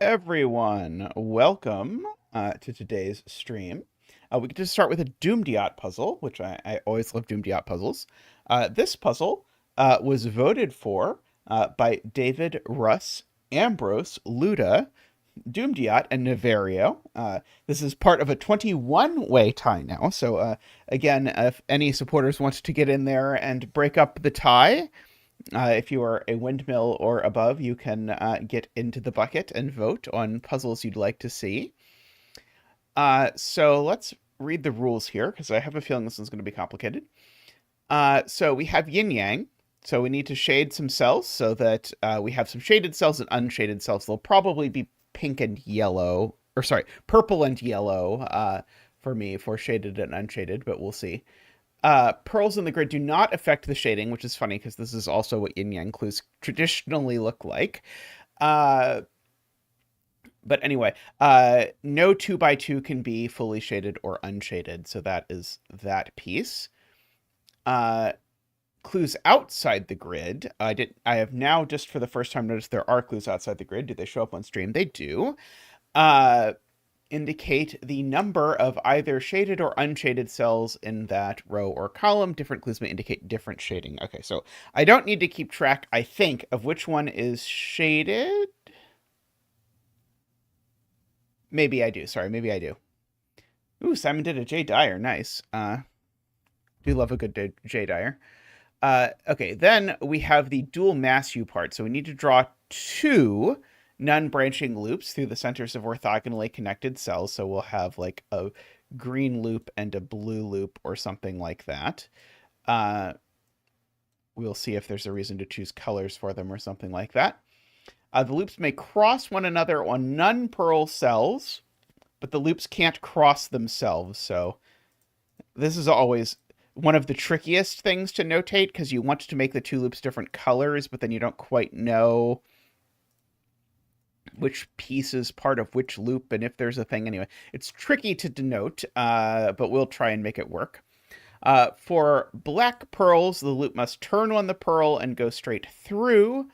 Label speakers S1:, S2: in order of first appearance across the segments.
S1: Everyone, welcome to today's stream. We get to start with a Doomdiot puzzle, which I always love Doomdiot puzzles. This puzzle was voted for by David, Russ, Ambrose, Luda, Doomdiot, and Neverio. This is part of a 21-way tie now, so again, if any supporters want to get in there and break up the tie, if you are a windmill or above, you can get into the bucket and vote on puzzles you'd like to see. So let's read the rules here, because I have a feeling this is going to be complicated. So we have Yin Yang. So we need to shade some cells so that we have some shaded cells and unshaded cells. They'll probably be pink and yellow, or sorry, purple and yellow for me for shaded and unshaded, but we'll see. Pearls in the grid do not affect the shading, which is funny because this is also what Yin Yang clues traditionally look like. But anyway, no 2x2 can be fully shaded or unshaded, so that is that piece. Clues outside the grid. I have now just for the first time noticed there are clues outside the grid. Do they show up on stream? They do. Indicate the number of either shaded or unshaded cells in that row or column. Different clues may indicate different shading. Okay, so I don't need to keep track, I think, of which one is shaded. Maybe I do. Sorry, maybe I do. Ooh, Simon did a J Dyer. Nice. Do love a good J Dyer. Okay, then we have the dual Masyu part. So we need to draw two non-branching loops through the centers of orthogonally connected cells. So we'll have like a green loop and a blue loop or something like that. We'll see if there's a reason to choose colors for them or something like that. The loops may cross one another on non-pearl cells, but the loops can't cross themselves. So this is always one of the trickiest things to notate because you want to make the two loops different colors, but then you don't quite know which piece is part of which loop and if there's a thing. Anyway, it's tricky to denote, but we'll try and make it work. For black pearls, the loop must turn on the pearl and go straight through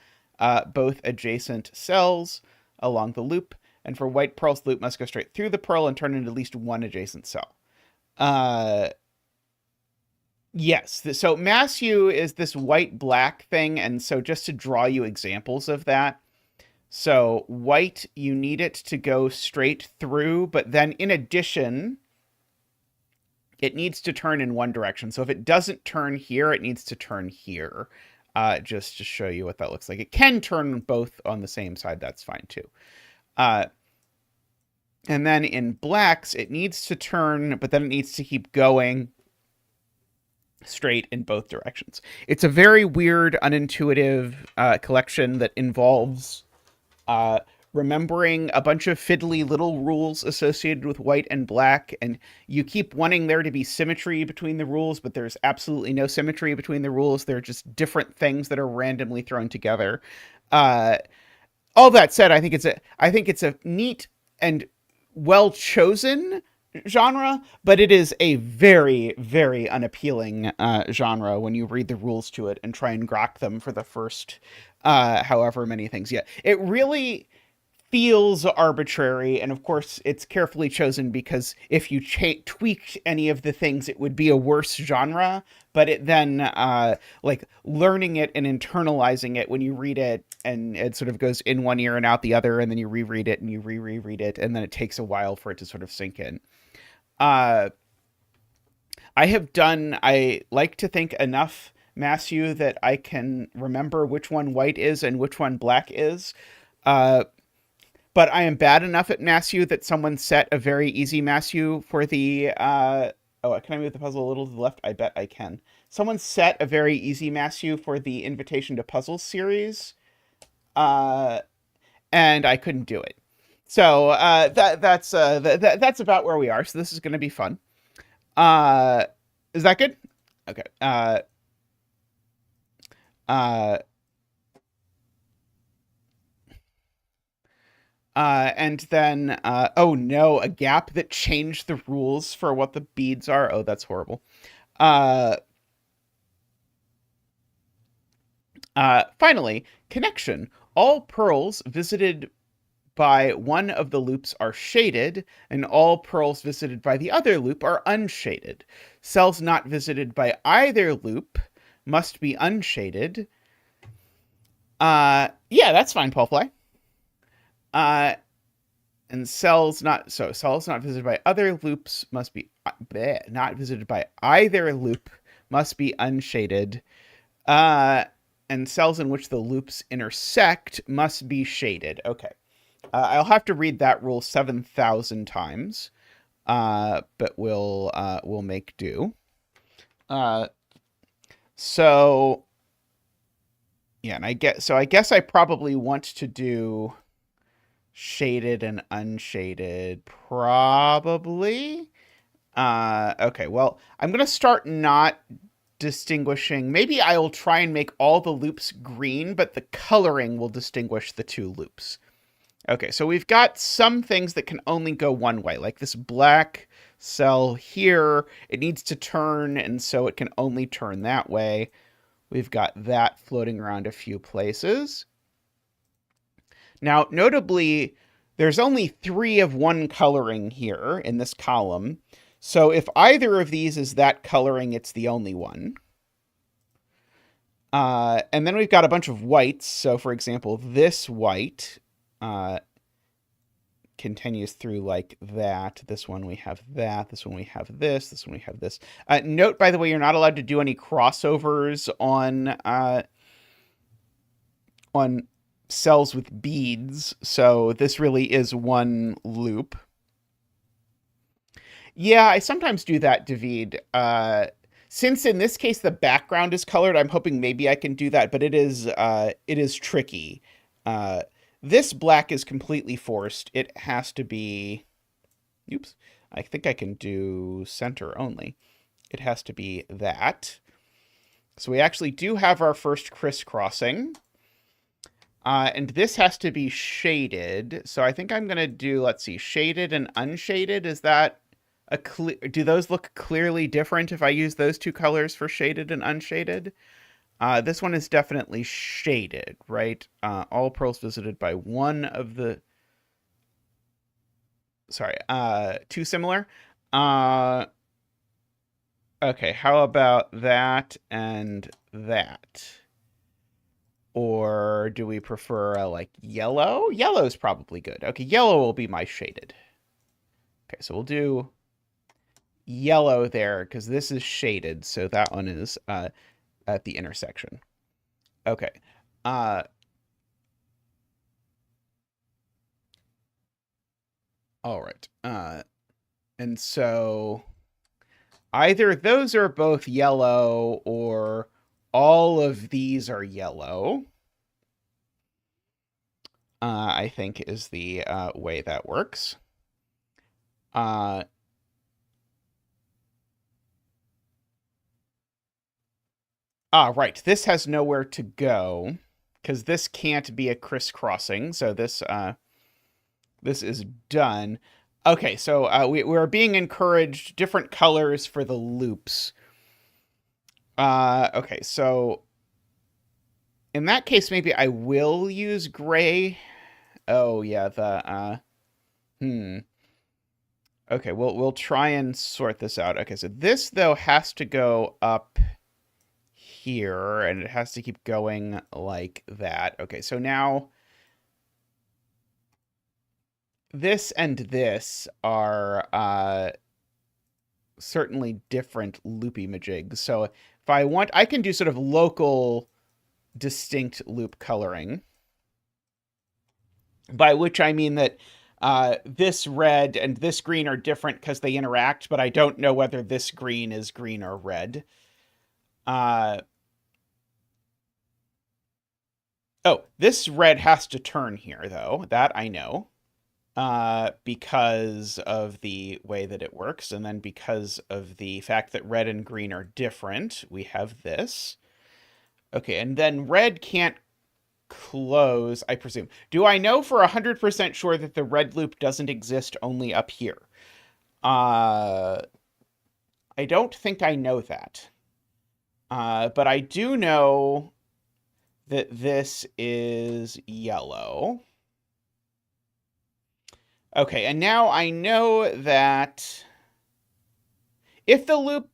S1: both adjacent cells along the loop. And for white pearls, the loop must go straight through the pearl and turn into at least one adjacent cell. Yes, so Masyu is this white-black thing, and so just to draw you examples of that, so white, you need it to go straight through, but then in addition, it needs to turn in one direction. So if it doesn't turn here, it needs to turn here, just to show you what that looks like. It can turn both on the same side, that's fine too. And then in blacks, it needs to turn, but then it needs to keep going straight in both directions. It's a very weird, unintuitive collection that involves remembering a bunch of fiddly little rules associated with white and black, and you keep wanting there to be symmetry between the rules, but there's absolutely no symmetry between the rules. They're just different things that are randomly thrown together. All that said, I think it's a neat and well chosen genre, but it is a very, very unappealing genre when you read the rules to it and try and grok them for the first however many things. Yeah, it really feels arbitrary, and of course it's carefully chosen because if you tweaked any of the things, it would be a worse genre. But it then like learning it and internalizing it when you read it, and it sort of goes in one ear and out the other, and then you reread it and you reread it, and then it takes a while for it to sort of sink in. I like to think enough Masyu that I can remember which one white is and which one black is. But I am bad enough at Masyu that someone set a very easy Masyu for the... can I move the puzzle a little to the left? I bet I can. Someone set a very easy Masyu for the Invitation to Puzzles series, and I couldn't do it. So that's about where we are. So this is going to be fun. Is that good? Okay. And then, oh no, a gap that changed the rules for what the beads are. Oh, that's horrible. Finally, connection. All pearls visited by one of the loops are shaded, and all pearls visited by the other loop are unshaded. Cells not visited by either loop must be unshaded. Yeah, that's fine, Paul Fly. And cells not visited by other loops must be not visited by either loop must be unshaded. And cells in which the loops intersect must be shaded. Okay. I'll have to read that rule 7,000 times, but we'll make do. So yeah, and I guess I probably want to do shaded and unshaded, probably. Okay, well, I'm gonna start not distinguishing. Maybe I will try and make all the loops green, but the coloring will distinguish the two loops. Okay, so we've got some things that can only go one way, like this black cell here. It needs to turn, and so it can only turn that way. We've got that floating around a few places. Now, notably, there's only 3 of one coloring here in this column. So if either of these is that coloring, it's the only one. And then we've got a bunch of whites. So for example, this white continues through like that. This one we have that. This one we have this. This one we have this. Note, by the way, you're not allowed to do any crossovers on cells with beads. So this really is one loop. Yeah, I sometimes do that, David. Since in this case the background is colored, I'm hoping maybe I can do that, but it is tricky. This black is completely forced. It has to be, oops, I think I can do center only. It has to be that. So we actually do have our first crisscrossing. And this has to be shaded. So I think I'm going to do, let's see, shaded and unshaded. Is that a clear, do those look clearly different if I use those two colors for shaded and unshaded? This one is definitely shaded, right? All pearls visited by one of the, sorry, too similar. Okay, how about that and that? Or do we prefer like yellow? Yellow's probably good. Okay, yellow will be my shaded. Okay, so we'll do yellow there because this is shaded. So that one is at the intersection. Okay. All right. And so either those are both yellow or all of these are yellow, I think is the way that works. Right. This has nowhere to go because this can't be a crisscrossing. So this is done. Okay, so we're being encouraged different colors for the loops. Okay, so in that case, maybe I will use gray. Oh yeah, Okay, we'll try and sort this out. Okay, so this though has to go up here, and it has to keep going like that. Okay, so now this and this are certainly different loopy majigs. So if I want, I can do sort of local distinct loop coloring, by which I mean that this red and this green are different because they interact, but I don't know whether this green is green or red. Oh, this red has to turn here, though. That I know. Because of the way that it works, and then because of the fact that red and green are different, we have this. Okay, and then red can't close, I presume. Do I know for 100% sure that the red loop doesn't exist only up here? I don't think I know that. But I do know that this is yellow. Okay, and now I know that if the loop...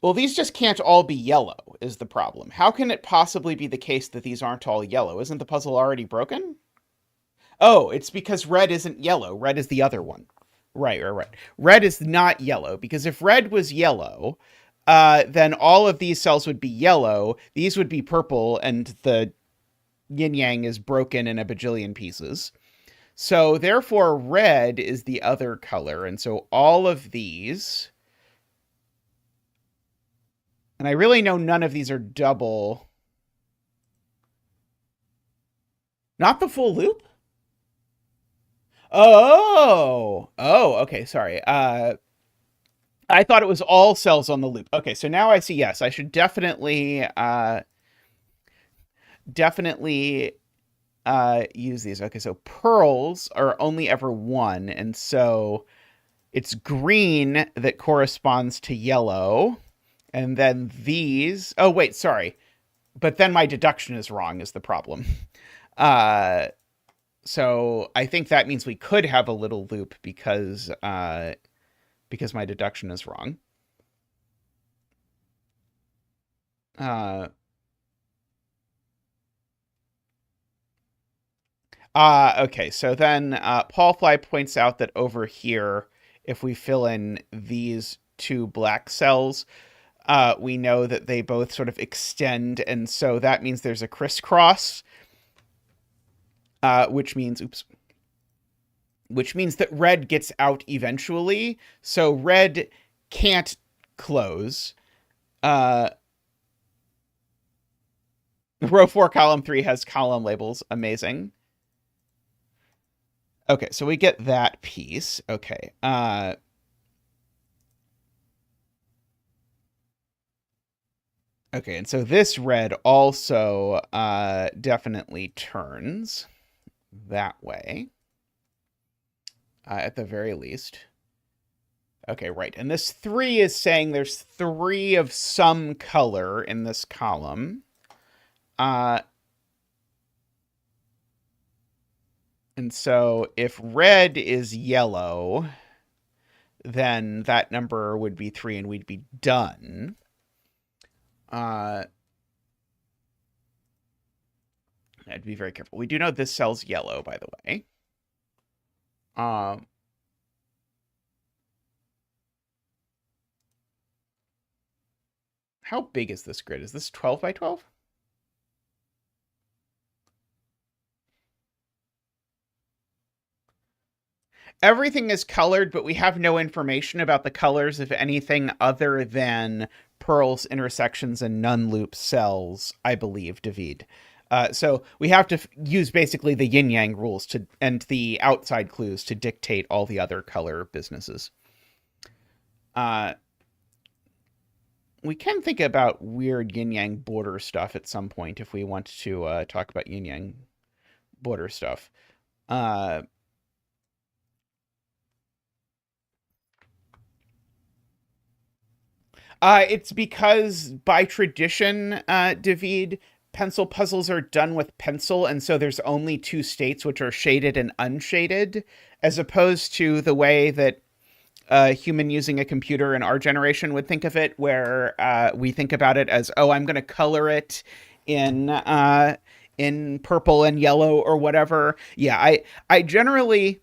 S1: Well, these just can't all be yellow, is the problem. How can it possibly be the case that these aren't all yellow? Isn't the puzzle already broken? Oh, it's because red isn't yellow. Red is the other one. Right. Red is not yellow, because if red was yellow, then all of these cells would be yellow, these would be purple, and the yin yang is broken in a bajillion pieces. So therefore, red is the other color, and so all of these... And I really know none of these are double. Not the full loop? Oh, okay, sorry. I thought it was all cells on the loop. Okay, so now I see, yes, I should definitely use these. Okay, so pearls are only ever one, and so it's green that corresponds to yellow. And then these... Oh, wait, sorry. But then my deduction is wrong is the problem. So I think that means we could have a little loop because my deduction is wrong. Okay, so then Paul Fly points out that over here, if we fill in these two black cells, we know that they both sort of extend, and so that means there's a crisscross, which means that red gets out eventually. So red can't close. Row 4, column 3 has column labels. Amazing. Okay, so we get that piece. Okay. Okay, and so this red also definitely turns that way, at the very least. Okay, right. And this 3 is saying there's 3 of some color in this column. And so if red is yellow, then that number would be 3 and we'd be done. I'd be very careful. We do know this cell's yellow, by the way. How big is this grid? Is this 12 by 12? Everything is colored, but we have no information about the colors of anything other than pearls, intersections, and non-loop cells, I believe, David. So we have to use basically the Yin Yang rules and the outside clues to dictate all the other color businesses. We can think about weird Yin Yang border stuff at some point if we want to talk about Yin Yang border stuff. It's because by tradition, David, pencil puzzles are done with pencil, and so there's only 2 states, which are shaded and unshaded, as opposed to the way that human using a computer in our generation would think of it, where we think about it as, oh, I'm going to color it in purple and yellow or whatever. Yeah, I generally...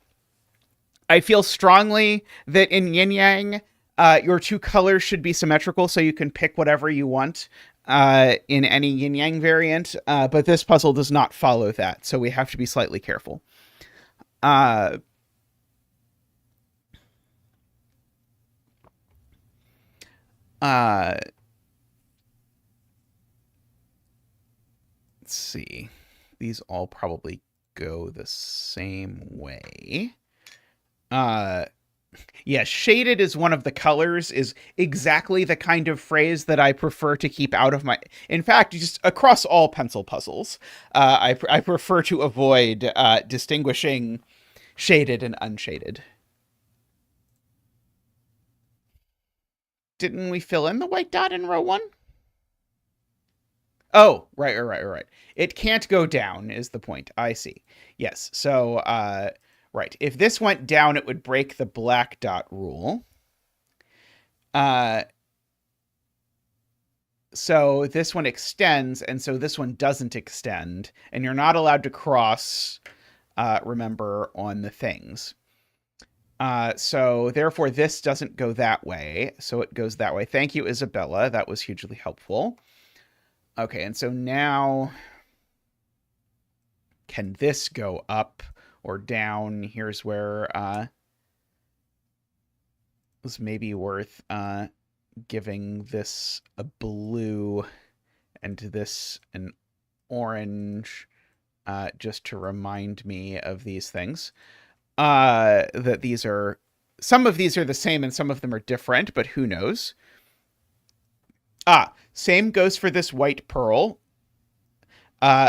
S1: I feel strongly that in Yin Yang, your 2 colors should be symmetrical, so you can pick whatever you want in any Yin Yang variant. But this puzzle does not follow that, so we have to be slightly careful. Let's see. These all probably go the same way. Yeah, shaded is one of the colors, is exactly the kind of phrase that I prefer to keep out of my... In fact, just across all pencil puzzles, I prefer to avoid distinguishing shaded and unshaded. Didn't we fill in the white dot in row 1? Oh, right. It can't go down is the point. I see. Yes. So, right. If this went down, it would break the black dot rule. So this one extends, and so this one doesn't extend, and you're not allowed to cross, remember, on the things. So therefore, this doesn't go that way, so it goes that way. Thank you, Isabella. That was hugely helpful. Okay, and so now, can this go up or down? Here's where it was maybe worth giving this a blue and this an orange, just to remind me of these things. That these are, some of these are the same and some of them are different, but who knows? Same goes for this white pearl,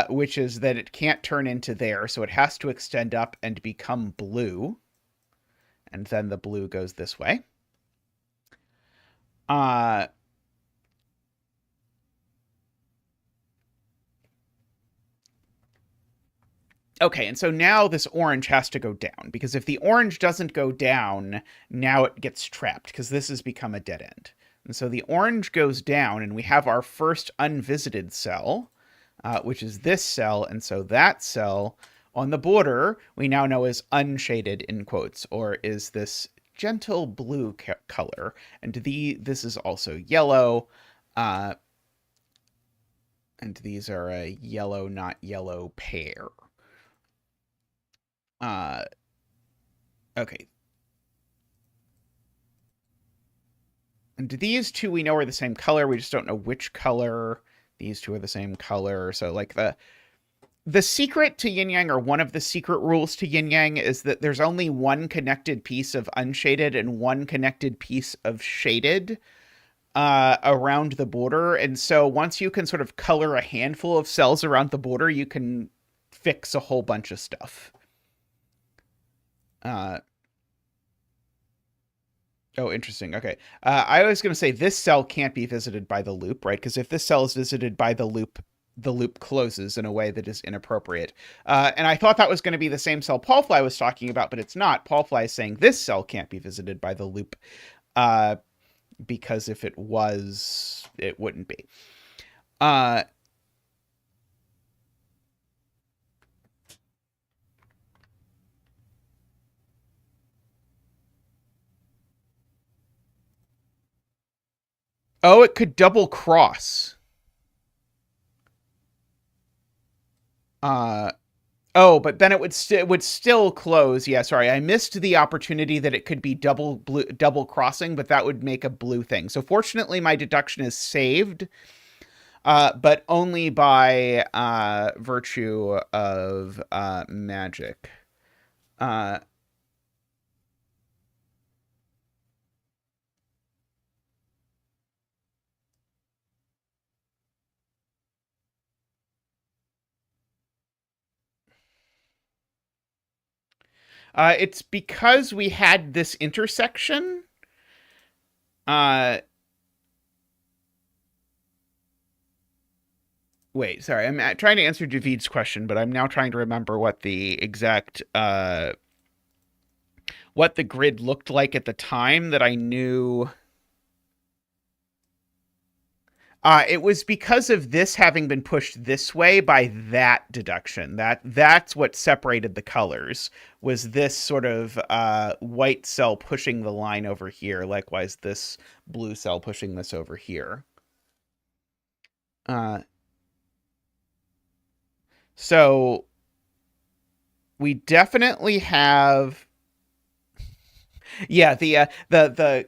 S1: which is that it can't turn into there, so it has to extend up and become blue. And then the blue goes this way. Okay, and so now this orange has to go down, because if the orange doesn't go down, now it gets trapped, because this has become a dead end. And so the orange goes down, and we have our first unvisited cell, which is this cell, and so that cell on the border we now know is unshaded, in quotes, or is this gentle blue color. And this is also yellow, and these are a yellow, not yellow pair. Okay. And these two we know are the same color. We just don't know which color. These two are the same color. So like the secret to Yin Yang, or one of the secret rules to Yin Yang, is that there's only one connected piece of unshaded and one connected piece of shaded around the border. And so once you can sort of color a handful of cells around the border, you can fix a whole bunch of stuff. Oh, interesting. Okay. I was going to say this cell can't be visited by the loop, right? Because if this cell is visited by the loop closes in a way that is inappropriate. And I thought that was going to be the same cell Paulfly was talking about, but it's not. Paulfly is saying this cell can't be visited by the loop, because if it was, it wouldn't be. Oh, it could double cross. Oh, but then it would still close. Yeah, sorry, I missed the opportunity that it could be double crossing, but that would make a blue thing. So fortunately, my deduction is saved, but only by virtue of magic. It's because we had this intersection. Wait, sorry. I'm trying to answer Javid's question, but I'm now trying to remember what the exact what the grid looked like at the time that I knew. It was because of this having been pushed this way by that deduction. That's what separated the colors, was this sort of white cell pushing the line over here. Likewise, this blue cell pushing this over here. So we definitely have. Yeah, the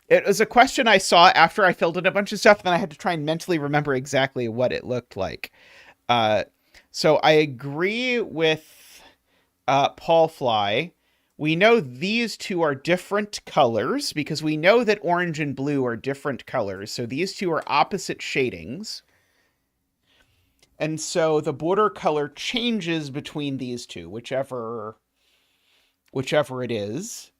S1: it was a question I saw after I filled in a bunch of stuff, and then I had to try and mentally remember exactly what it looked like. So I agree with Paul Fly. We know these two are different colors because we know that orange and blue are different colors. So these two are opposite shadings. And so the border color changes between these two, whichever it is.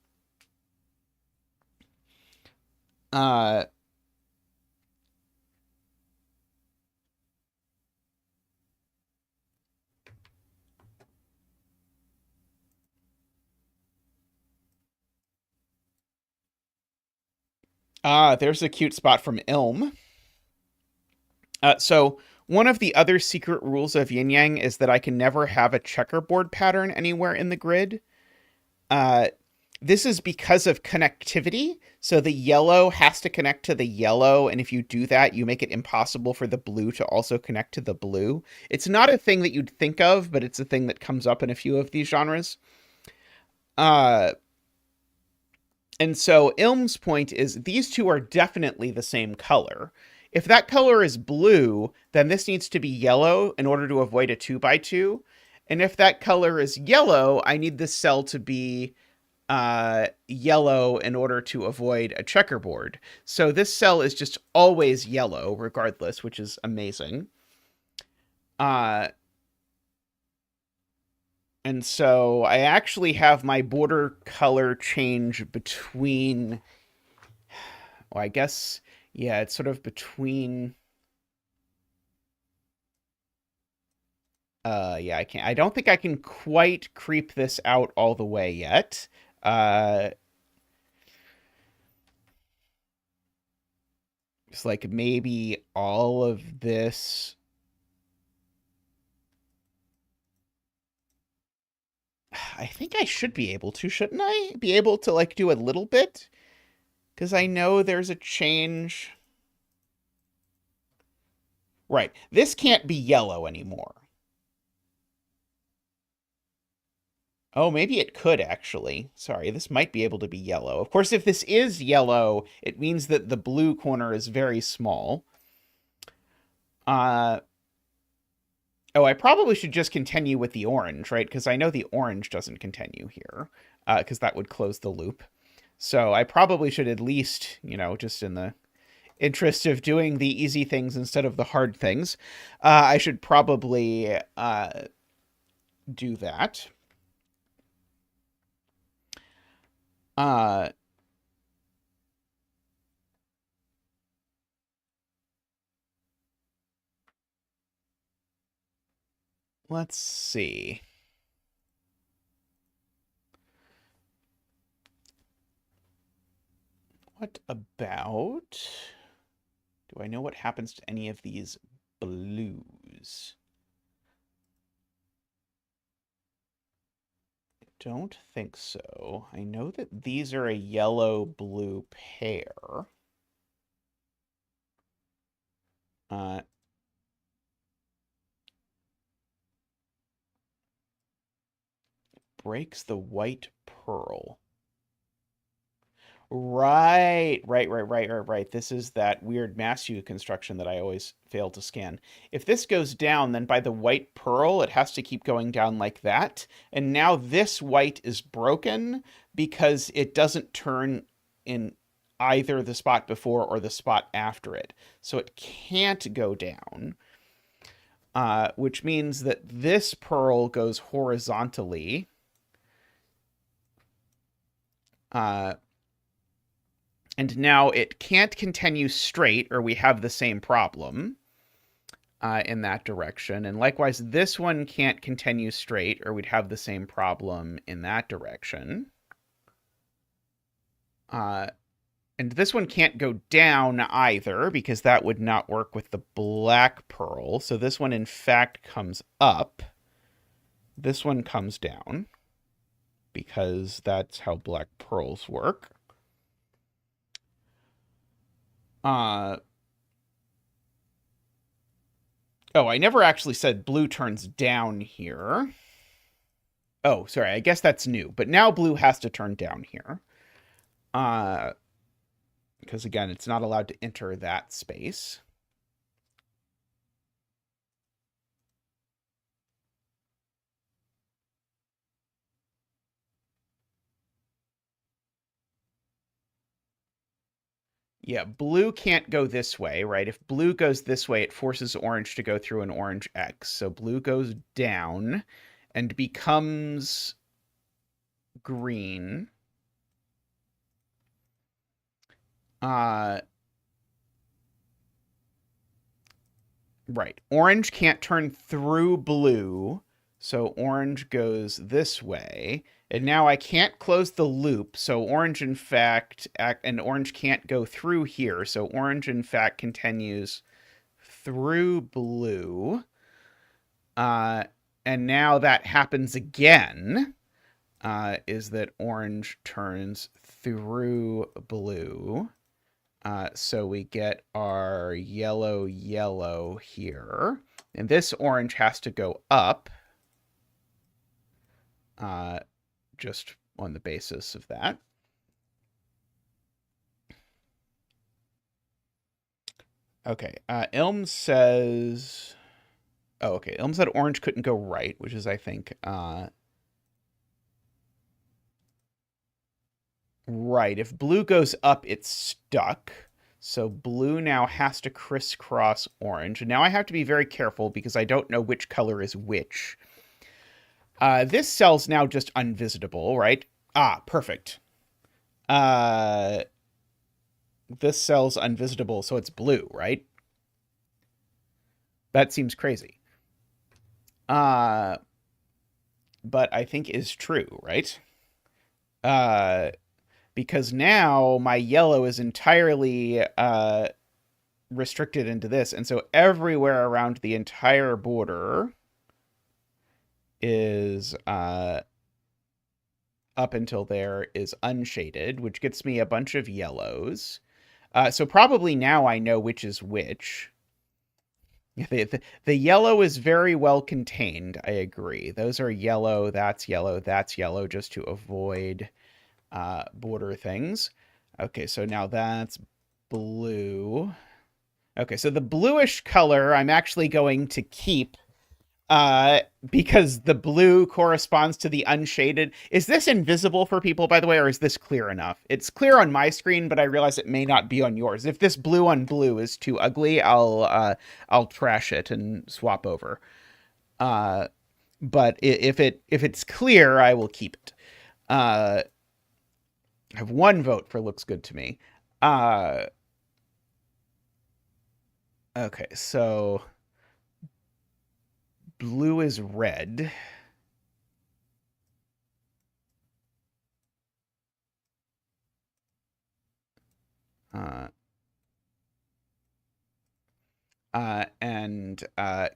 S1: There's a cute spot from Ilm. So one of the other secret rules of Yin Yang is that I can never have a checkerboard pattern anywhere in the grid. Uh, this is because of connectivity. So the yellow has to connect to the yellow, and if you do that, you make it impossible for the blue to also connect to the blue. It's not a thing that you'd think of, but it's a thing that comes up in a few of these genres. Uh, and so Ilm's point is these two are definitely the same color. If that color is blue, then this needs to be yellow in order to avoid a 2x2. And if that color is yellow, I need this cell to be yellow in order to avoid a checkerboard. So this cell is just always yellow regardless, which is amazing. And so I actually have my border color change between, well, I guess, yeah, it's sort of between, yeah, I don't think I can quite creep this out all the way yet. It's like maybe all of this. I think I should be able to, shouldn't I? Be able to like do a little bit? Because I know there's a change. Right. This can't be yellow anymore. Oh, maybe it could actually. Sorry, this might be able to be yellow. Of course, if this is yellow, it means that the blue corner is very small. Oh, I probably should just continue with the orange, right? Because I know the orange doesn't continue here, because that would close the loop. So I probably should at least, just in the interest of doing the easy things instead of the hard things, I should probably do that. Let's see. What about... Do I know what happens to any of these blues? I don't think so. I know that these are a yellow-blue pair. Breaks the white pearl. Right. This is that weird Masyu construction that I always fail to scan. If this goes down, then by the white pearl, it has to keep going down like that. And now this white is broken because it doesn't turn in either the spot before or the spot after it. So it can't go down, which means that this pearl goes horizontally. And now it can't continue straight, or we have the same problem in that direction. And likewise, this one can't continue straight, or we'd have the same problem in that direction. And this one can't go down either, because that would not work with the black pearl. So this one, in fact, comes up. This one comes down, because that's how black pearls work. Oh, I never actually said blue turns down here. Oh, sorry, I guess that's new. But now blue has to turn down here. Because, again, it's not allowed to enter that space. Yeah, blue can't go this way, right? If blue goes this way, it forces orange to go through an orange X. So blue goes down and becomes green. Right. Orange can't turn through blue, so orange goes this way. And now I can't close the loop, so orange, in fact, and orange can't go through here. So orange, in fact, continues through blue. And now that happens again, is that orange turns through blue. So we get our yellow, yellow here. And this orange has to go up. Just on the basis of that. Okay, Ilm says... Oh, okay, Ilm said orange couldn't go right, which is, I think... Right, if blue goes up, it's stuck. So blue now has to crisscross orange. And now I have to be very careful because I don't know which color is which. This cell's now just unvisitable, right? Ah, perfect. This cell's unvisitable, so it's blue, right? That seems crazy. But I think is true, right? Because now my yellow is entirely restricted into this, and so everywhere around the entire border is up until there is unshaded, which gets me a bunch of yellows. So probably now I know which is which. The yellow is very well contained, I agree. Those are yellow, that's yellow, just to avoid border things. Okay, so now that's blue. Okay, so the bluish color I'm actually going to keep because the blue corresponds to the unshaded. Is this invisible for people, by the way, or is this clear enough? It's clear on my screen, but I realize it may not be on yours. If this blue on blue is too ugly, I'll trash it and swap over. But if it's clear, I will keep it. I have one vote for looks good to me. Okay, so blue is red. And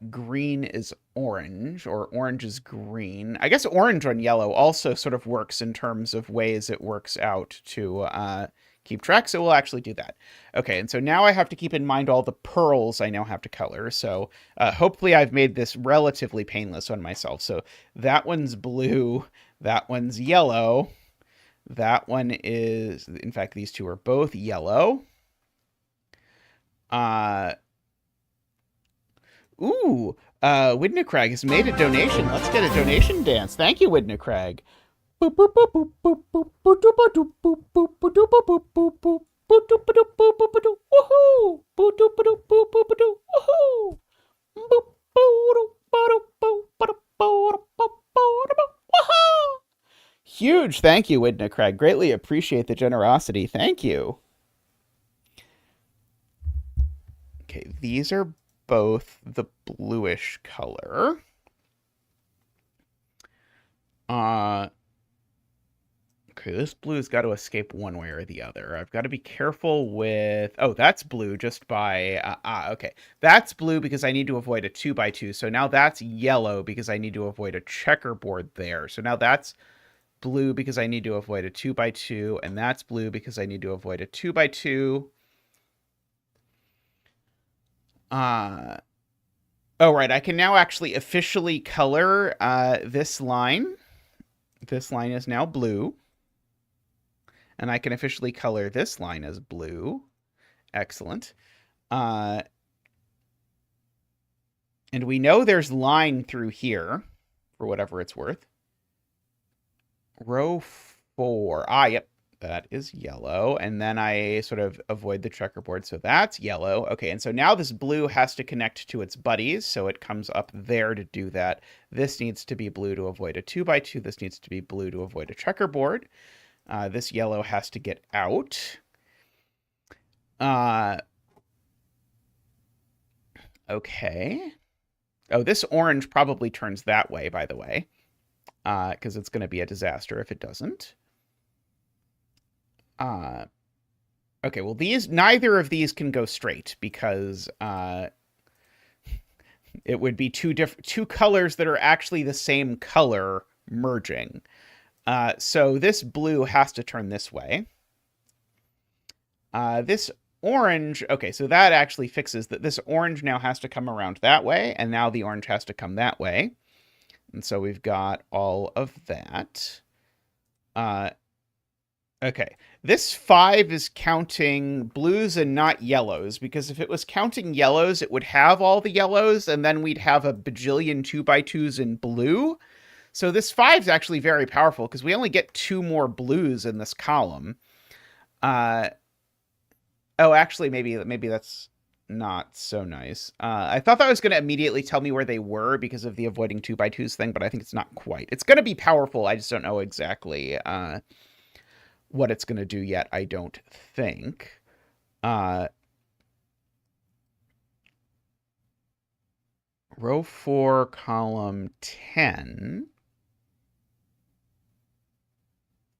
S1: green is orange, or orange is green. I guess orange on yellow also sort of works in terms of ways it works out to keep track, so we'll actually do that. Okay, and so now I have to keep in mind all the pearls I now have to color, so hopefully I've made this relatively painless on myself. So that one's blue, that one's yellow, that one is, in fact, these two are both yellow. Widnacrag has made a donation. Let's get a donation dance. Thank you, Widnacrag. Huge thank you, Widnacrag. Greatly appreciate the generosity. Thank you. Okay, these are both the bluish color. Okay, this blue has got to escape one way or the other. I've got to be careful with... Oh, that's blue just by... okay. That's blue because I need to avoid a 2x2. So now that's yellow because I need to avoid a checkerboard there. So now that's blue because I need to avoid a 2x2. And that's blue because I need to avoid a 2x2. Oh, right. I can now actually officially color this line. This line is now blue. And I can officially color this line as blue. Excellent. And we know there's line through here, for whatever it's worth. Row 4. Yep. That is yellow. And then I sort of avoid the checkerboard. So that's yellow. Okay, and so now this blue has to connect to its buddies. So it comes up there to do that. This needs to be blue to avoid a 2x2. This needs to be blue to avoid a checkerboard. This yellow has to get out. Okay. Oh, this orange probably turns that way, by the way. because it's going to be a disaster if it doesn't. Okay, well, neither of these can go straight because it would be two colors that are actually the same color merging. So this blue has to turn this way. This orange, okay, so that actually fixes that. This orange now has to come around that way, and now the orange has to come that way. And so we've got all of that. Okay, this 5 is counting blues and not yellows, because if it was counting yellows, it would have all the yellows, and then we'd have a bajillion 2x2s in blue. So this 5 is actually very powerful, because we only get 2 more blues in this column. Oh, actually, maybe that's not so nice. I thought that was going to immediately tell me where they were because of the avoiding 2x2s thing, but I think it's not quite. It's going to be powerful. I just don't know exactly what it's going to do yet, I don't think. Row 4, column 10.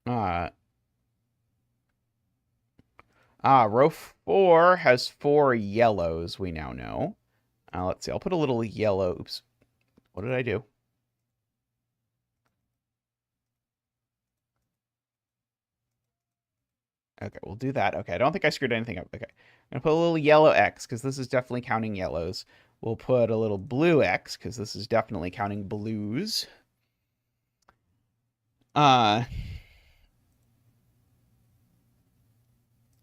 S1: Row 4 has 4 yellows, we now know. Let's see, I'll put a little yellow. Oops. What did I do? Okay, we'll do that. Okay, I don't think I screwed anything up. Okay, I'm going to put a little yellow X, because this is definitely counting yellows. We'll put a little blue X, because this is definitely counting blues.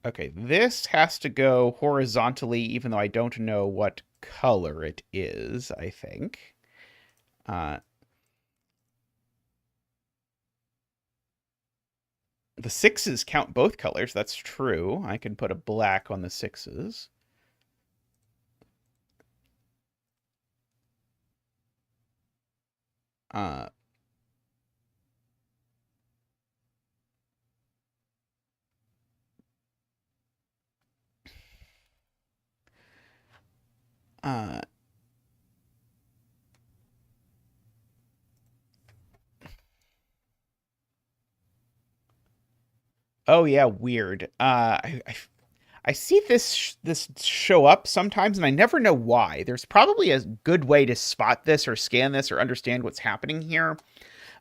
S1: Okay, this has to go horizontally, even though I don't know what color it is, I think. The 6s count both colors. That's true. I can put a black on the 6s. Oh yeah, weird. I see this show up sometimes, and I never know why. There's probably a good way to spot this or scan this or understand what's happening here.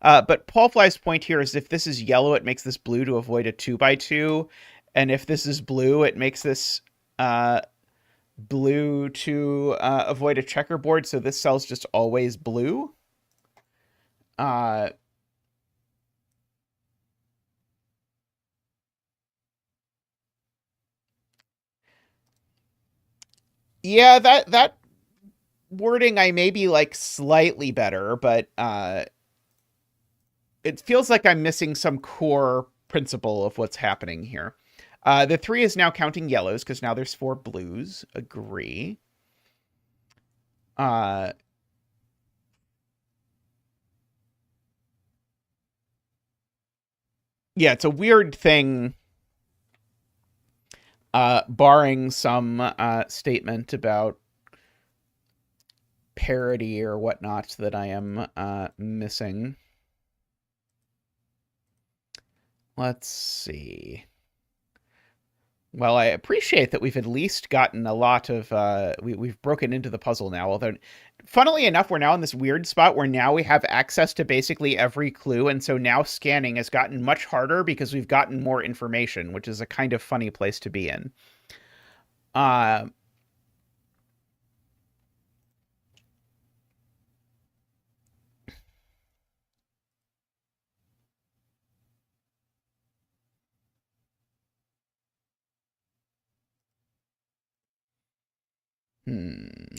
S1: But Paul Fly's point here is if this is yellow, it makes this blue to avoid a 2x2. And if this is blue, it makes this blue to avoid a checkerboard. So this cell's just always blue. Yeah, that wording I may be like slightly better, but it feels like I'm missing some core principle of what's happening here. The 3 is now counting yellows because now there's 4 blues. Agree. Yeah, it's a weird thing, barring some statement about parody or whatnot that I am missing. Let's see. Well, I appreciate that we've at least gotten a lot of, we've broken into the puzzle now, although, funnily enough, we're now in this weird spot where now we have access to basically every clue, and so now scanning has gotten much harder because we've gotten more information, which is a kind of funny place to be in.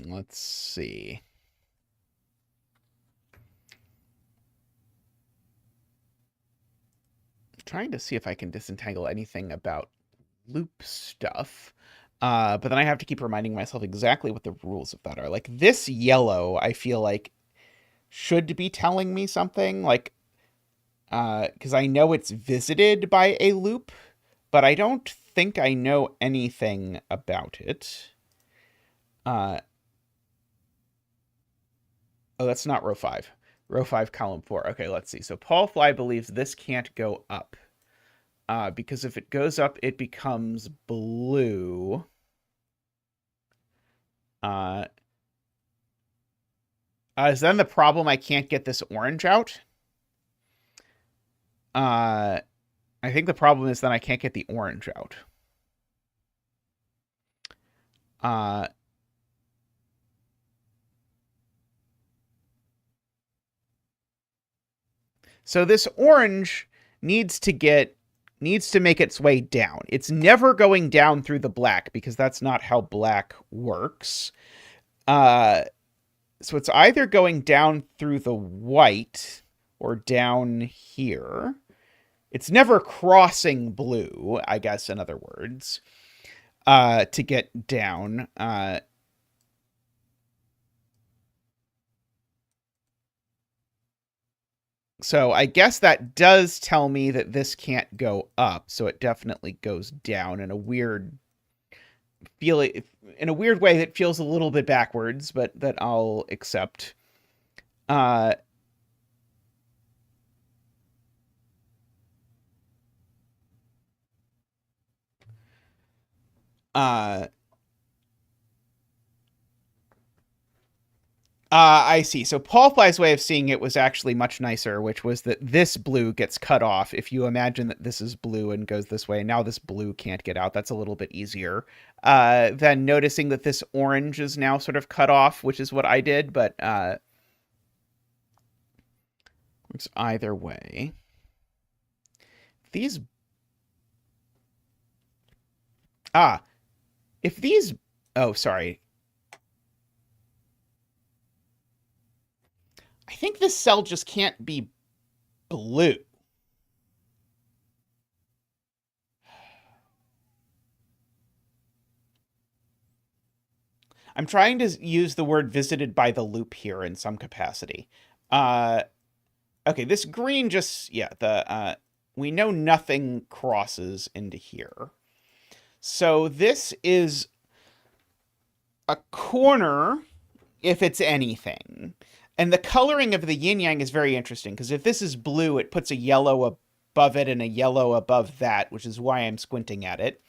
S1: Let's see. Trying to see if I can disentangle anything about loop stuff. But then I have to keep reminding myself exactly what the rules of that are. Like this yellow, I feel like should be telling me something, like, because I know it's visited by a loop, but I don't think I know anything about it. Oh, that's not row 5. Row 5, column 4. Okay, let's see. So Paul Fly believes this can't go up. Because if it goes up, it becomes blue. Is then the problem I can't get this orange out? I think the problem is then I can't get the orange out. So this orange needs to make its way down. It's never going down through the black because that's not how black works. So it's either going down through the white or down here. It's never crossing blue, I guess, in other words, to get down. So I guess that does tell me that this can't go up. So it definitely goes down in a weird way that feels a little bit backwards, but that I'll accept. I see. So Paul Fly's way of seeing it was actually much nicer, which was that this blue gets cut off. If you imagine that this is blue and goes this way, and now this blue can't get out, that's a little bit easier. Then noticing that this orange is now sort of cut off, which is what I did, but it's either way. Oh, sorry. I think this cell just can't be blue. I'm trying to use the word visited by the loop here in some capacity. Okay, this green just, we know nothing crosses into here. So this is a corner, if it's anything. And the coloring of the yin yang is very interesting, because if this is blue, it puts a yellow above it and a yellow above that, which is why I'm squinting at it.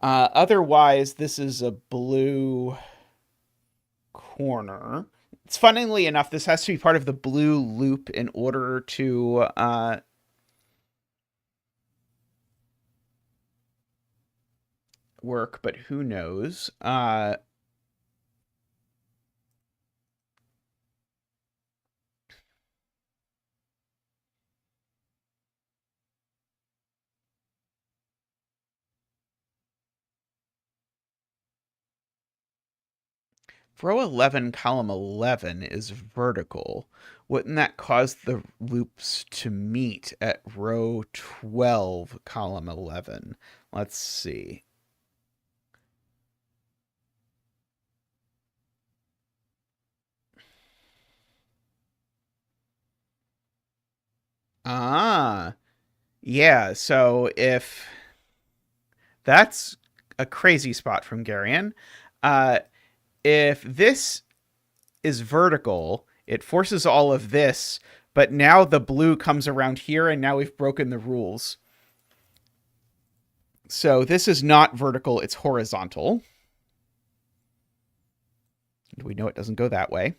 S1: Otherwise, this is a blue corner. It's funnily enough, this has to be part of the blue loop in order to work, but who knows? Row 11, column 11 is vertical. Wouldn't that cause the loops to meet at row 12, column 11? Let's see. Yeah, so if that's a crazy spot from Garion. If this is vertical, it forces all of this, but now the blue comes around here, and now we've broken the rules. So this is not vertical, it's horizontal. And we know it doesn't go that way.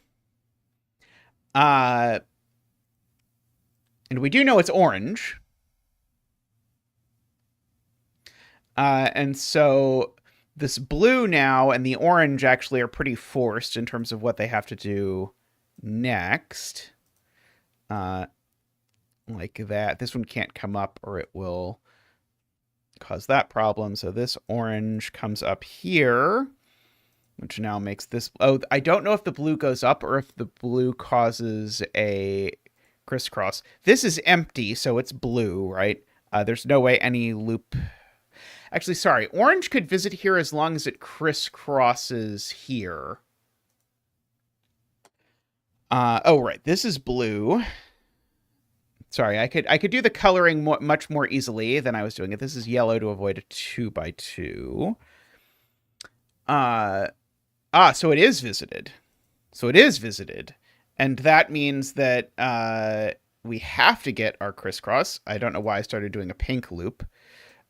S1: And we do know it's orange. And so this blue now and the orange actually are pretty forced in terms of what they have to do next. Like that. This one can't come up or it will cause that problem. So this orange comes up here, which now makes this... Oh, I don't know if the blue goes up or if the blue causes a crisscross. This is empty, so it's blue, right? There's no way any loop... Actually, sorry. Orange could visit here as long as it crisscrosses here. Oh, right. This is blue. Sorry, I could do the coloring much more easily than I was doing it. This is yellow to avoid a 2x2. So it is visited. So it is visited. And that means that we have to get our crisscross. I don't know why I started doing a pink loop.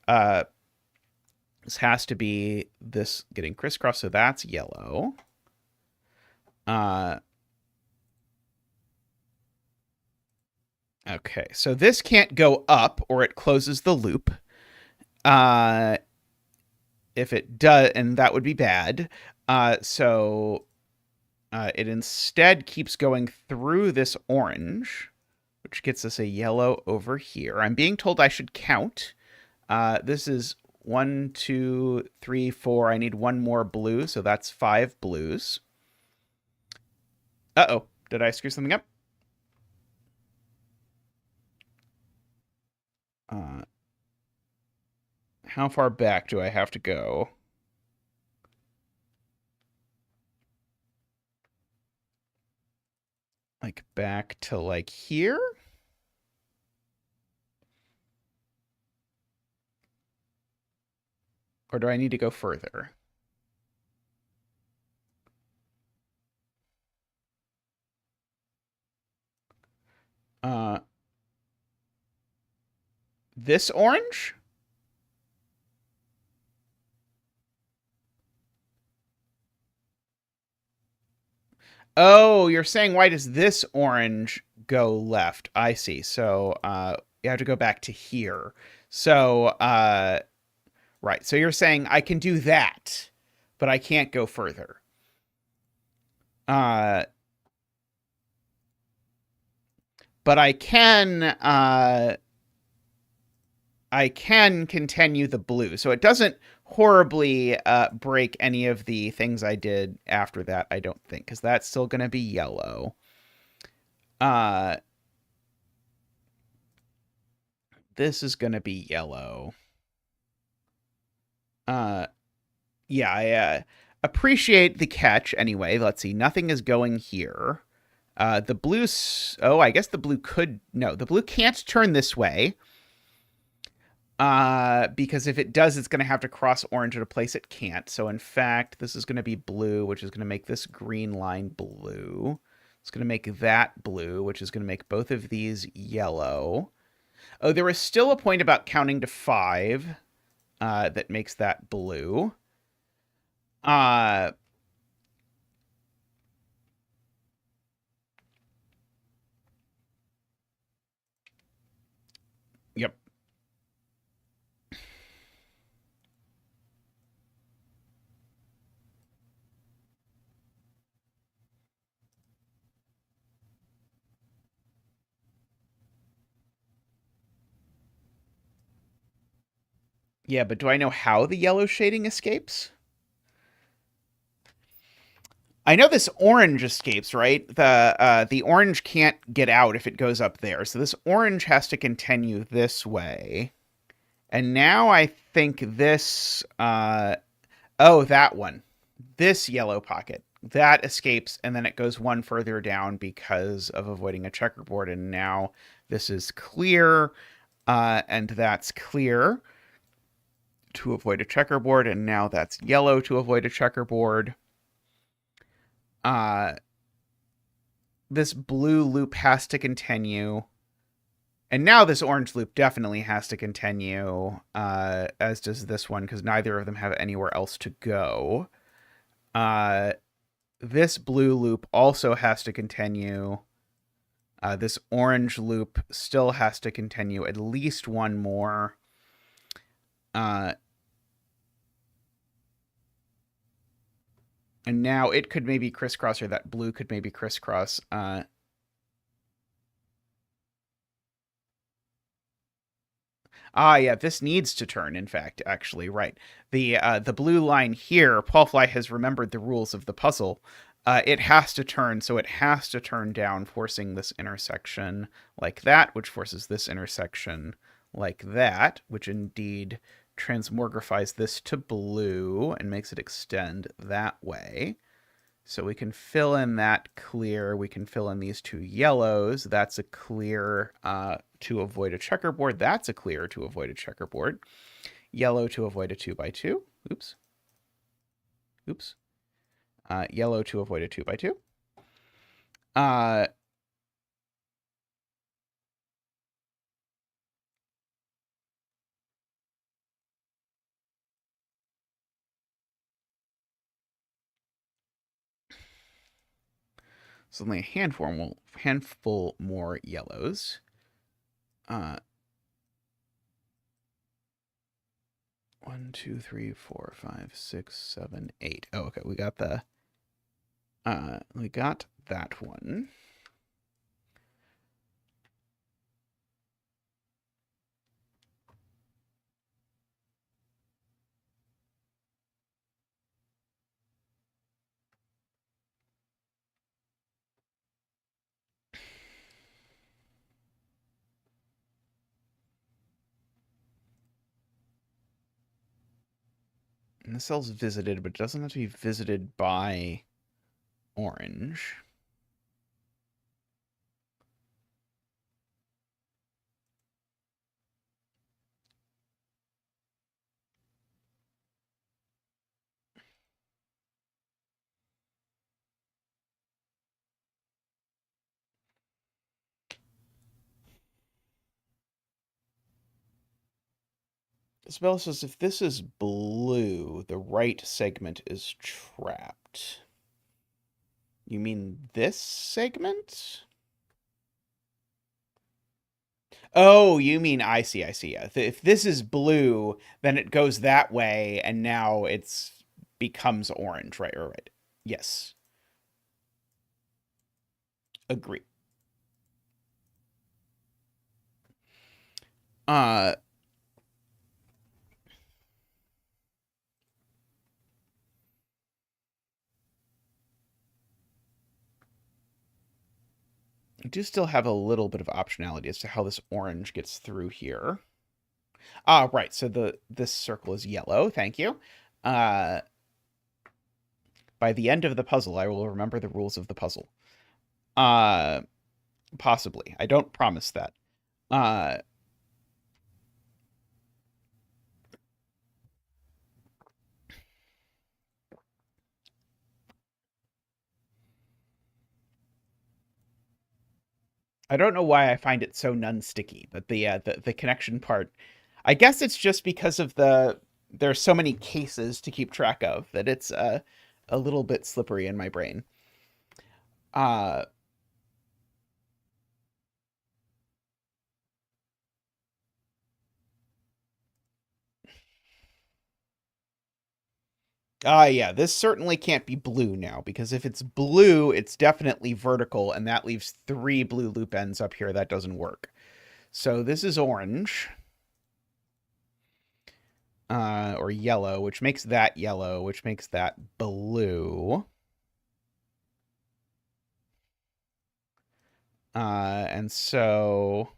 S1: This has to be this getting crisscross, so that's yellow. Okay, so this can't go up or it closes the loop. If it does, and that would be bad. So it instead keeps going through this orange, which gets us a yellow over here. I'm being told I should count. This is 1, 2, 3, 4. I need one more blue, so that's 5 blues. Uh-oh, did I screw something up? How far back do I have to go? Like back to like here? Or do I need to go further? This orange? Oh, you're saying why does this orange go left? I see. So you have to go back to here. So right. So you're saying I can do that, but I can't go further. But I can continue the blue. So it doesn't horribly break any of the things I did after that, I don't think, because that's still going to be yellow. This is going to be yellow. Yeah, I appreciate the catch anyway. Let's see. Nothing is going here. The blue... Oh, I guess the blue could... No, the blue can't turn this way. Because if it does, it's going to have to cross orange at a place it can't. So in fact, this is going to be blue, which is going to make this green line blue. It's going to make that blue, which is going to make both of these yellow. Oh, there was still a point about counting to 5 that makes that blue. Yep. Yeah, but do I know how the yellow shading escapes? I know this orange escapes, right? The orange can't get out if it goes up there. So this orange has to continue this way. And now I think this oh, that one. This yellow pocket. That escapes and then it goes one further down because of avoiding a checkerboard, and now this is clear and that's clear to avoid a checkerboard, and now that's yellow to avoid a checkerboard. This blue loop has to continue. And now this orange loop definitely has to continue, as does this one, because neither of them have anywhere else to go. This blue loop also has to continue. This orange loop still has to continue at least one more. And now it could maybe crisscross, or that blue could maybe crisscross. Yeah, this needs to turn, in fact, actually, right. The blue line here, Paul Fly has remembered the rules of the puzzle. It has to turn, so it has to turn down, forcing this intersection like that, which forces this intersection like that, which indeed transmogrifies this to blue and makes it extend that way. So we can fill in that clear. We can fill in these two yellows. That's a clear to avoid a checkerboard. That's a clear to avoid a checkerboard. Yellow to avoid a 2x2. Oops. Oops. Yellow to avoid a 2x2. Uh, so only a handful more yellows. 1, 2, 3, 4, 5, 6, 7, 8. Oh, okay. We got that one. And the cell's visited, but it doesn't have to be visited by orange. Isabella says if this is blue, the right segment is trapped. You mean this segment? Oh, you mean I see. Yeah. If this is blue, then it goes that way, and now it's becomes orange. Right. Yes, agree. Uh, I do still have a little bit of optionality as to how this orange gets through here. Ah, right. So this circle is yellow. Thank you. Uh, by the end of the puzzle, I will remember the rules of the puzzle. Uh, possibly. I don't promise that. Uh, I don't know why I find it so non-sticky, but the connection part, I guess it's just because of there's so many cases to keep track of that it's a little bit slippery in my brain. Uh, yeah, this certainly can't be blue now, because if it's blue, it's definitely vertical, and that leaves 3 blue loop ends up here. That doesn't work. So this is orange. Or yellow, which makes that yellow, which makes that blue. And so...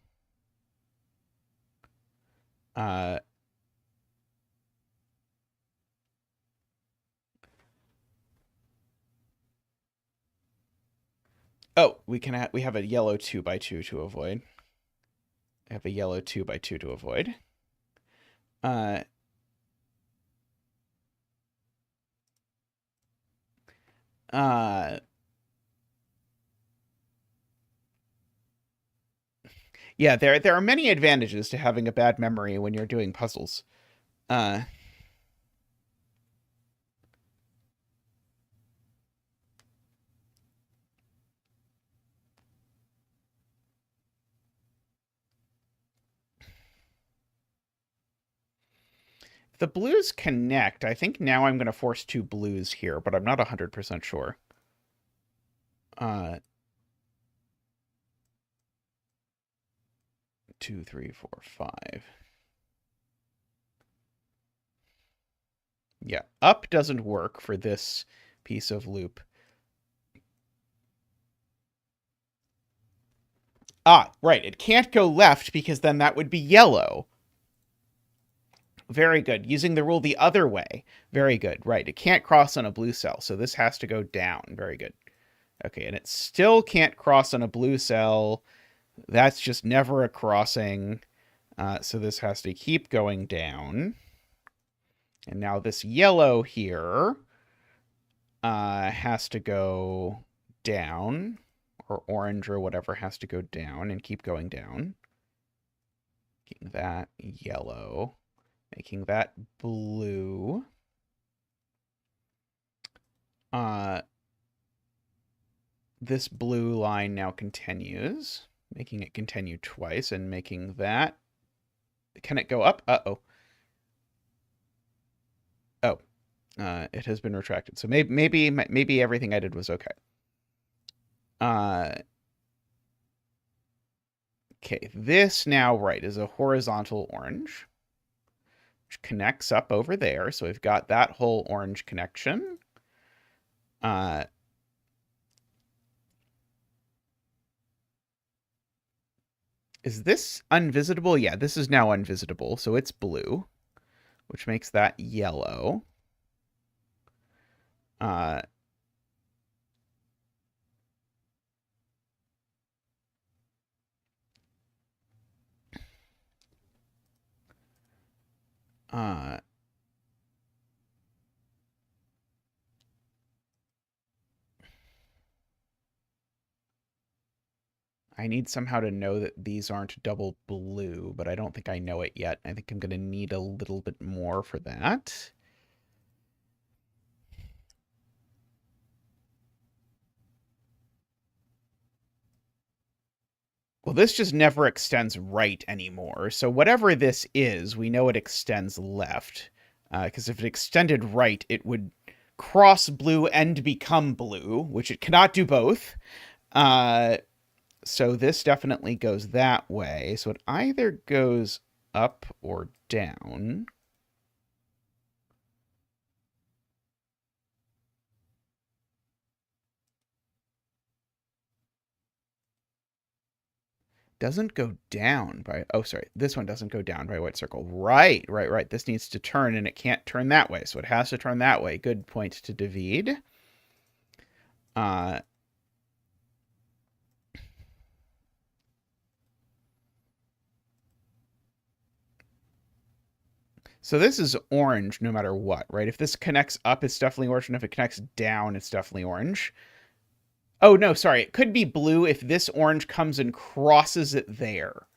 S1: oh, we have a yellow 2x2 to avoid. I have a yellow 2x2 to avoid. Uh, uh, yeah, there are many advantages to having a bad memory when you're doing puzzles. Uh, if the blues connect, I think now I'm going to force 2 blues here, but I'm not 100% sure. 2, 3, 4, 5. Yeah, up doesn't work for this piece of loop. Ah, right. It can't go left because then that would be yellow. Very good. Using the rule the other way. Very good. Right. It can't cross on a blue cell, so this has to go down. Very good. Okay, and it still can't cross on a blue cell. That's just never a crossing. So this has to keep going down. And now this yellow here has to go down. or orange or whatever has to go down and keep going down. Making that yellow. Making that blue. This blue line now continues, making it continue twice and making that. Can it go up? Uh-oh. Oh, it has been retracted. So maybe everything I did was okay. Okay, this now, right, is a horizontal orange, which connects up over there. So we've got that whole orange connection. Is this unvisitable? Yeah, this is now unvisitable, so it's blue, which makes that yellow. I need somehow to know that these aren't double blue, but I don't think I know it yet. I think I'm going to need a little bit more for that. Well, this just never extends right anymore. So whatever this is, we know it extends left. Because if it extended right, it would cross blue and become blue, which it cannot do both. So this definitely goes that way. So it either goes up or down. Doesn't go down by... Oh, sorry. This one doesn't go down by white circle. Right. This needs to turn, and it can't turn that way. So it has to turn that way. Good point to David. So this is orange no matter what, right? If this connects up, it's definitely orange, and if it connects down, it's definitely orange. Oh, no, sorry. It could be blue if this orange comes and crosses it there.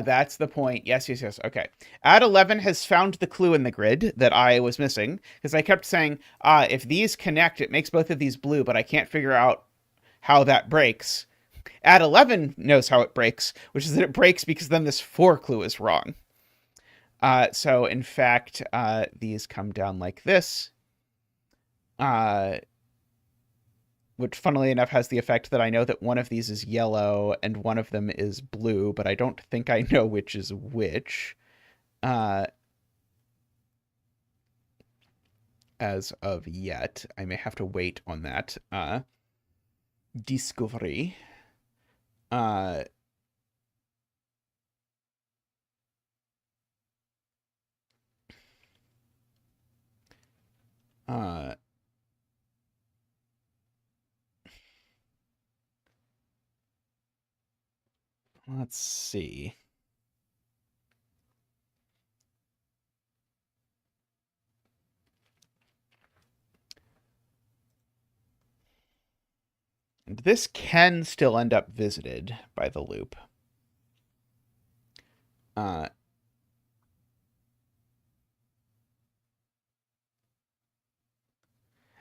S1: That's the point. Yes. Okay. Add 11 has found the clue in the grid that I was missing, because I kept saying, if these connect, it makes both of these blue, but I can't figure out how that breaks. Add 11 knows how it breaks, which is that it breaks because then this 4 clue is wrong. So, in fact, these come down like this, which, funnily enough, has the effect that I know that one of these is yellow and one of them is blue, but I don't think I know which is which. As of yet. I may have to wait on that. Discovery. Let's see. And this can still end up visited by the loop.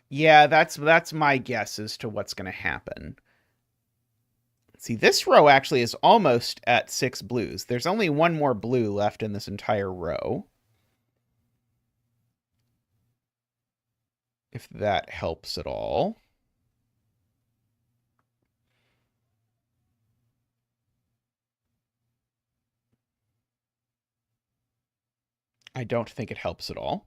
S1: Yeah, that's my guess as to what's going to happen. See, this row actually is almost at 6 blues. There's only one more blue left in this entire row. If that helps at all. I don't think it helps at all.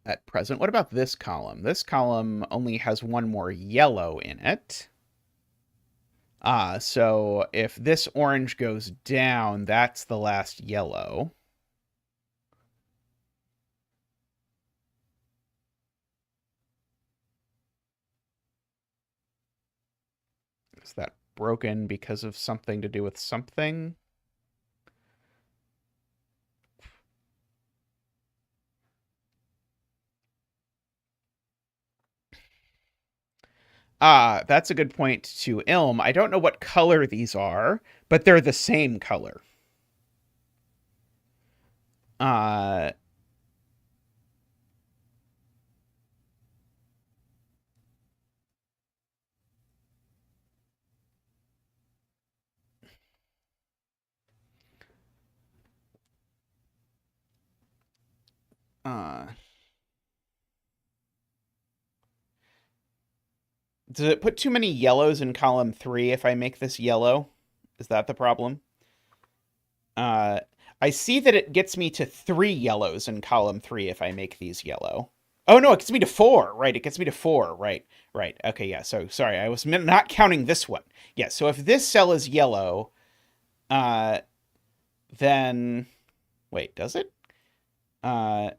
S1: At present. What about this column? This column only has one more yellow in it. So if this orange goes down, that's the last yellow. Is that broken because of something to do with something. Ah, that's a good point to Ilm. I don't know what color these are, but they're the same color. Uh, uh, does it put too many yellows in column 3 if I make this yellow? Is that the problem? Uh, I see that it gets me to 3 yellows in column 3 if I make these yellow. Oh, no, it gets me to 4. Right, it gets me to 4. Right, right. Okay, yeah, so sorry, I was not counting this one. Yeah, so if this cell is yellow, then... Wait, does it? Uh,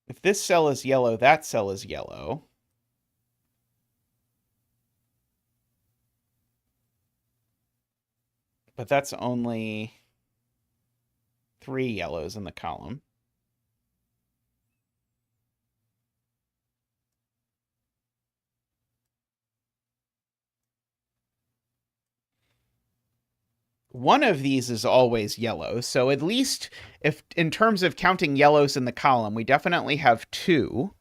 S1: if this cell is yellow, that cell is yellow. But that's only 3 yellows in the column. One of these is always yellow, so at least if in terms of counting yellows in the column, we definitely have 2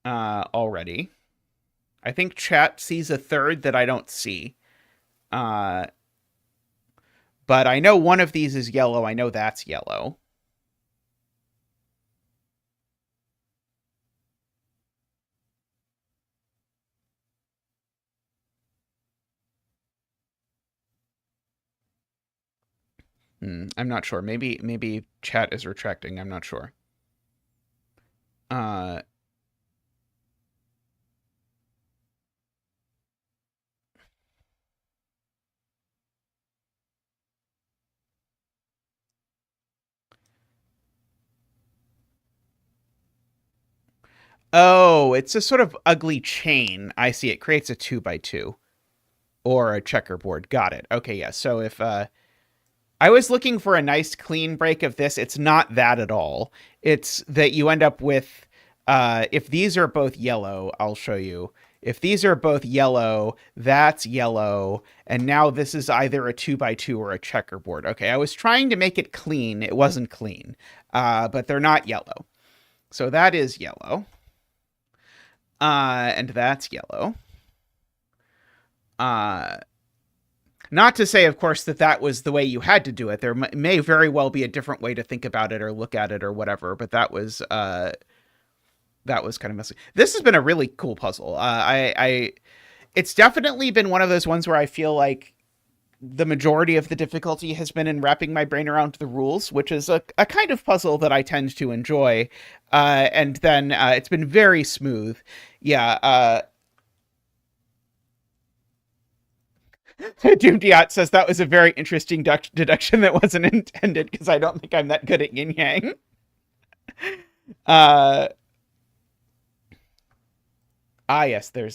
S1: already. I think chat sees a third that I don't see. But I know one of these is yellow. I know that's yellow. I'm not sure. Maybe chat is retracting. I'm not sure. Oh, it's a sort of ugly chain. I see. It creates a 2x2 or a checkerboard. Got it. Okay, yeah. So if I was looking for a nice clean break of this, it's not that at all. It's that you end up with if these are both yellow, I'll show you. If these are both yellow, that's yellow, and now this is either a 2x2 or a checkerboard. Okay, I was trying to make it clean. It wasn't clean, but they're not yellow. So that is yellow. And that's yellow. Not to say, of course, that that was the way you had to do it. There may very well be a different way to think about it or look at it or whatever, but that was kind of messy. This has been a really cool puzzle. It's definitely been one of those ones where I feel like the majority of the difficulty has been in wrapping my brain around the rules, which is a kind of puzzle that I tend to enjoy. And then it's been very smooth. Yeah. Doomdiot says that was a very interesting deduction that wasn't intended because I don't think I'm that good at Yin Yang. Yes, there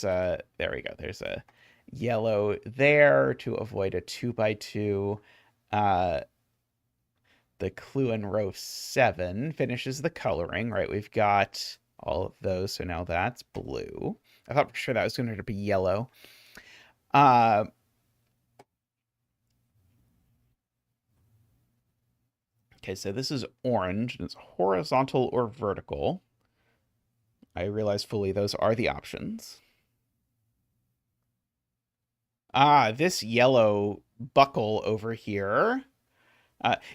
S1: we go. There's a yellow there to avoid a 2x2. The clue in row 7 finishes the coloring, right? We've got all of those, so now that's blue. I thought for sure that was going to be yellow. Okay, so this is orange, and it's horizontal or vertical. I realize fully those are the options. This yellow buckle over here.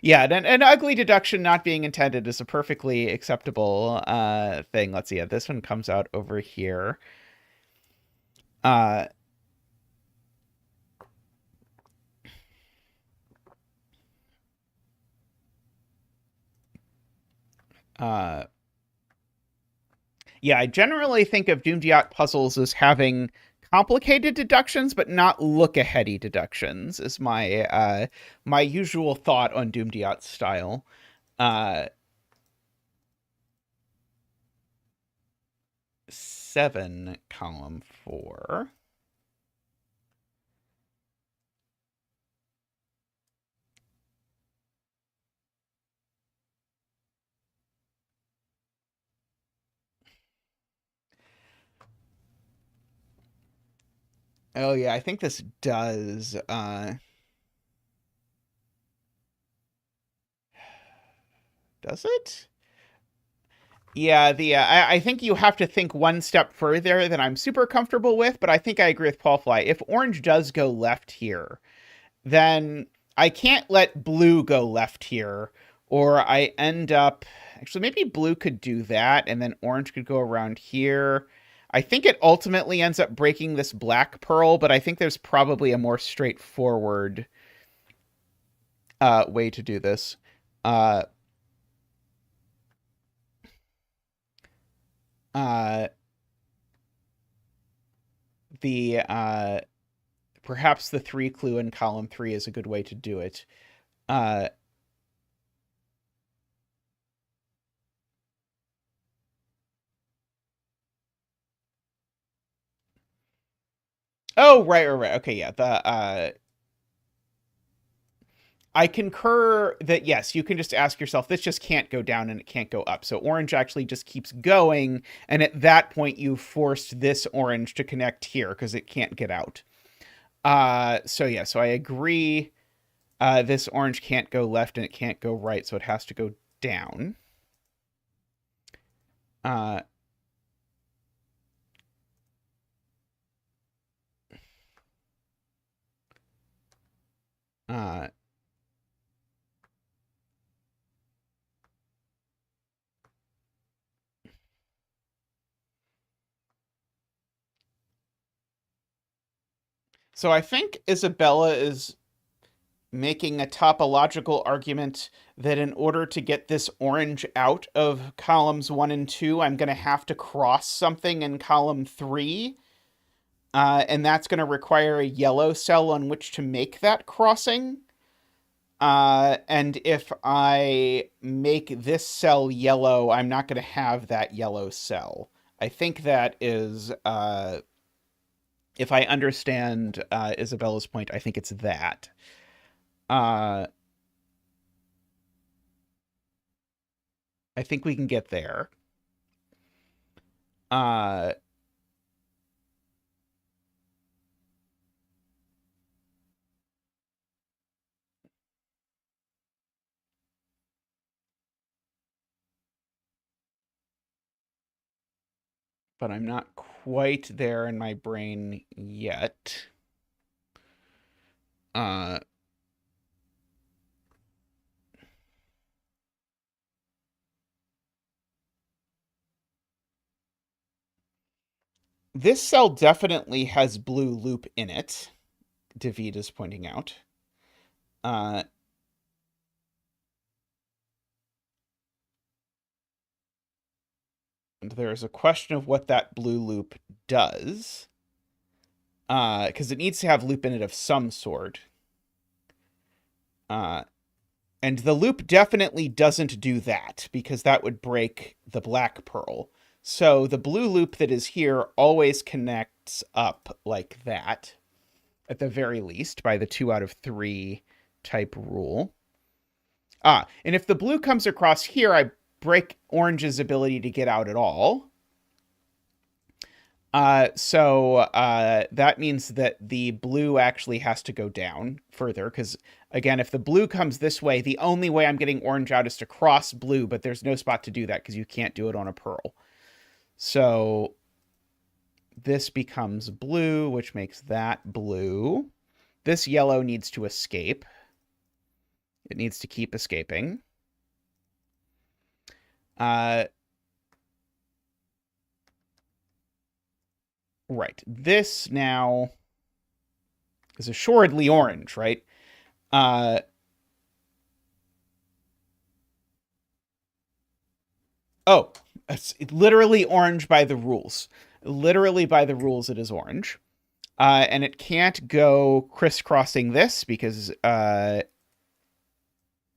S1: Yeah, an ugly deduction not being intended is a perfectly acceptable thing. Let's see. Yeah, this one comes out over here. Yeah, I generally think of Doomdiot puzzles as having complicated deductions, but not look-aheady deductions. Is my my usual thought on Doomdiot style. 7, column 4. Oh yeah, I think this does does it? Yeah, I think you have to think one step further than I'm super comfortable with, but I think I agree with Paul Fly. If orange does go left here, then I can't let blue go left here, or I end up... Actually, maybe blue could do that, and then orange could go around here. I think it ultimately ends up breaking this black pearl, but I think there's probably a more straightforward way to do this. Uh, uh, the perhaps the 3 clue in column 3 is a good way to do it. Uh, oh, right. Okay, yeah. I concur that yes, you can just ask yourself, this just can't go down and it can't go up. So orange actually just keeps going, and at that point you forced this orange to connect here because it can't get out. So yeah, so I agree. This orange can't go left and it can't go right, so it has to go down. Uh, uh, so I think Isabella is making a topological argument that in order to get this orange out of columns 1 and 2, I'm going to have to cross something in column 3. And that's going to require a yellow cell on which to make that crossing. And if I make this cell yellow, I'm not going to have that yellow cell. I think that is, if I understand Isabella's point, I think it's that. I think we can get there. Uh, but I'm not quite there in my brain yet. Uh, this cell definitely has blue loop in it, David is pointing out. Uh, and there's a question of what that blue loop does. Because it needs to have loop in it of some sort. And the loop definitely doesn't do that, because that would break the black pearl. So the blue loop that is here always connects up like that, at the very least, by the 2 out of 3 type rule. And if the blue comes across here, I break orange's ability to get out at all. So that means that the blue actually has to go down further, because, again, if the blue comes this way, the only way I'm getting orange out is to cross blue, but there's no spot to do that because you can't do it on a pearl. So this becomes blue, which makes that blue. This yellow needs to escape. It needs to keep escaping. Right. This now is assuredly orange, right? Oh, it's literally orange by the rules. Literally by the rules, it is orange. And it can't go crisscrossing this because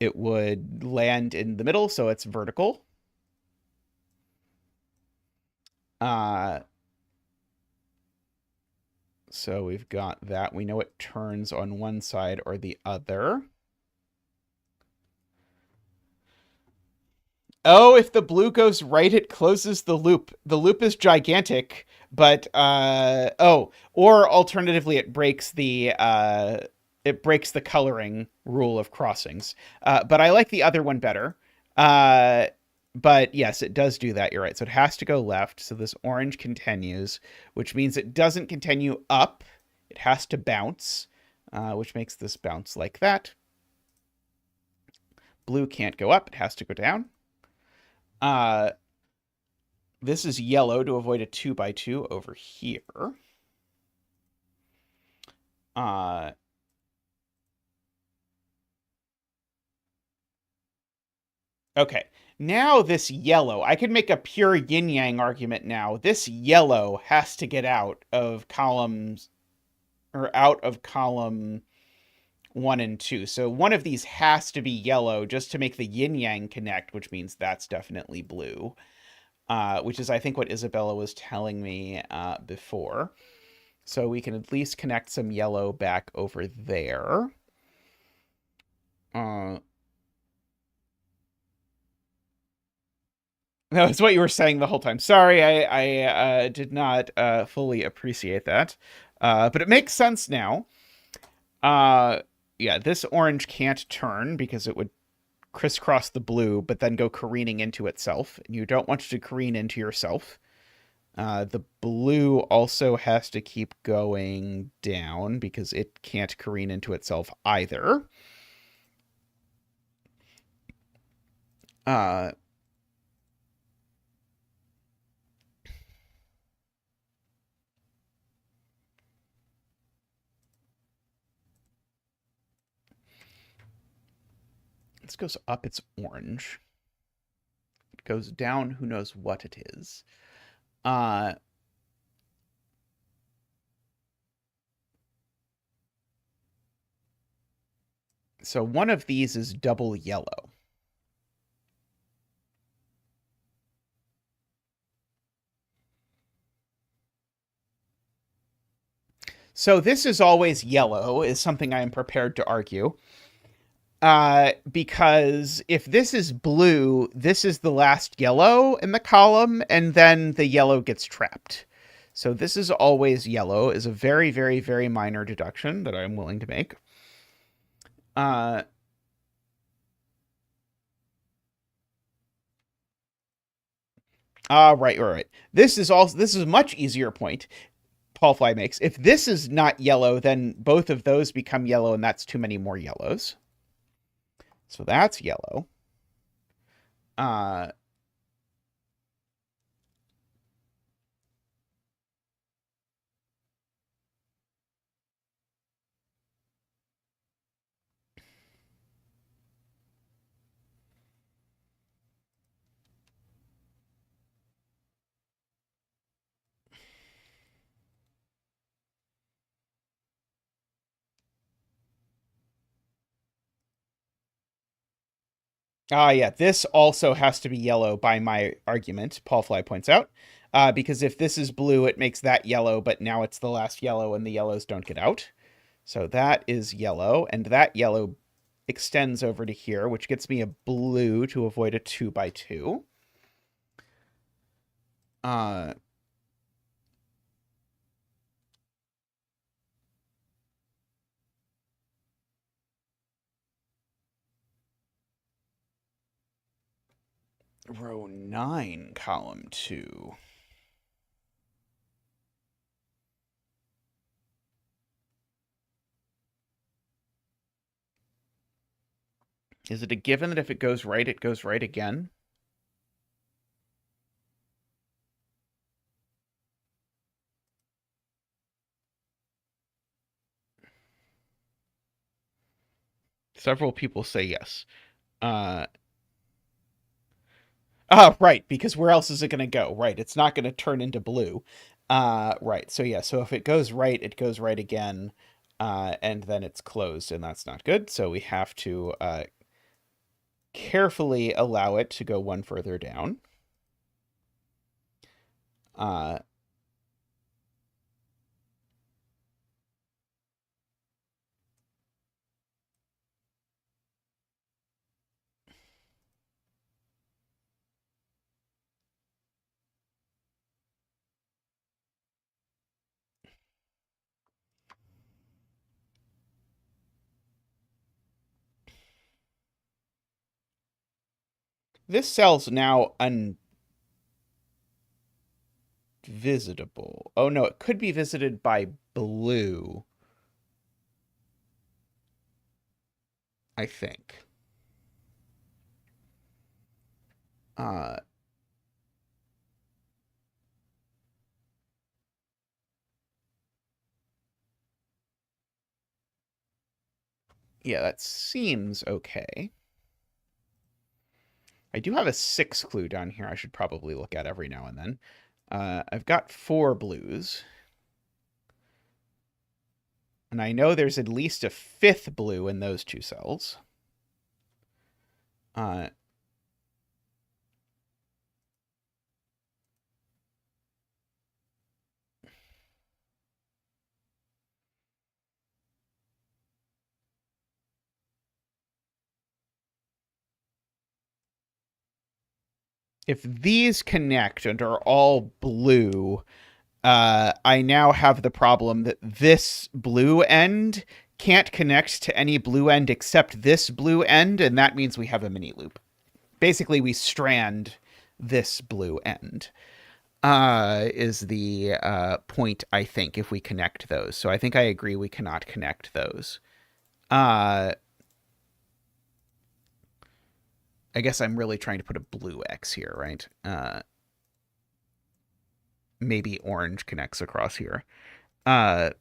S1: it would land in the middle, so it's vertical. Uh, so we've got that. We know it turns on one side or the other. Oh, if the blue goes right, it closes the loop. The loop is gigantic, but or alternatively, it breaks the coloring rule of crossings. But I like the other one better. Uh, but yes, it does do that. You're right. So it has to go left. So this orange continues, which means it doesn't continue up. It has to bounce, which makes this bounce like that. Blue can't go up. It has to go down. Uh, this is yellow to avoid a 2x2 over here. Okay. Now this yellow, I could make a pure yin yang argument now. This yellow has to get out of columns or out of column 1 and 2. So one of these has to be yellow just to make the yin yang connect, which means that's definitely blue. Which is, I think, what Isabella was telling me before. So we can at least connect some yellow back over there. No, it's what you were saying the whole time. Sorry, I did not fully appreciate that. But it makes sense now. Yeah, this orange can't turn because it would crisscross the blue, but then go careening into itself. You don't want to careen into yourself. The blue also has to keep going down because it can't careen into itself either. This goes up, it's orange. It goes down, who knows what it is. So one of these is double yellow. So this is always yellow, is something I am prepared to argue. Because if this is blue, this is the last yellow in the column, and then the yellow gets trapped. So this is always yellow, is a very, very, very minor deduction that I'm willing to make. Right. This is a much easier point Paul Fly makes. If this is not yellow, then both of those become yellow, and that's too many more yellows. So that's yellow. Yeah, this also has to be yellow by my argument, Paul Fly points out. Because if this is blue, it makes that yellow, but now it's the last yellow and the yellows don't get out. So that is yellow, and that yellow extends over to here, which gets me a blue to avoid a 2x2. Row 9, column 2. Is it a given that if it goes right, it goes right again? Several people say yes. Right, because where else is it going to go? Right, it's not going to turn into blue. Right, so yeah, so if it goes right, it goes right again, and then it's closed, and that's not good. So we have to carefully allow it to go one further down. Uh, this cell's now unvisitable. Oh no, it could be visited by blue, I think. Uh, yeah, that seems okay. I do have a 6 clue down here I should probably look at every now and then. I've got 4 blues. And I know there's at least a 5th blue in those 2 cells. If these connect and are all blue, I now have the problem that this blue end can't connect to any blue end except this blue end, and that means we have a mini loop. Basically, we strand this blue end, is the point, I think, if we connect those. So I think I agree we cannot connect those. I guess I'm really trying to put a blue X here, right? Maybe orange connects across here. I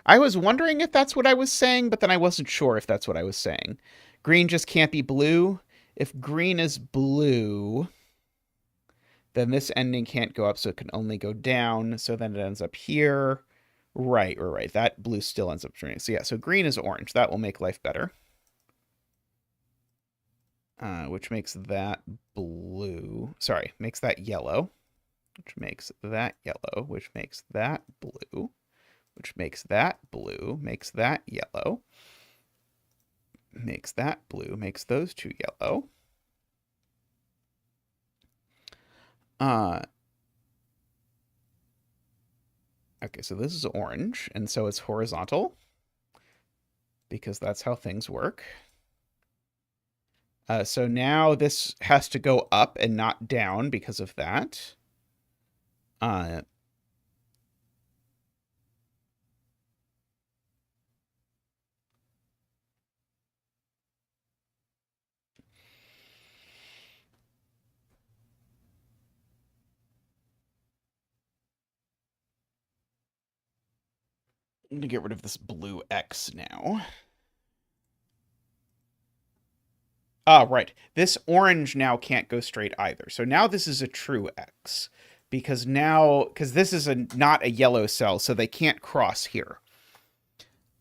S1: was wondering if that's what I was saying, but then I wasn't sure if that's what I was saying. Green just can't be blue. If green is blue, then this ending can't go up, so it can only go down. So then it ends up here. Right. That blue still ends up turning. So yeah, so green is orange. That will make life better. Which makes that blue. Sorry, makes that yellow. Which makes that yellow. Which makes that blue. Which makes that blue. Makes that yellow. Makes that blue. Makes those 2 yellow. Okay, so this is orange, and so it's horizontal because that's how things work. So now this has to go up and not down because of that. I'm going to get rid of this blue X now. Right. This orange now can't go straight either. So now this is a true X because this is not a yellow cell, so they can't cross here.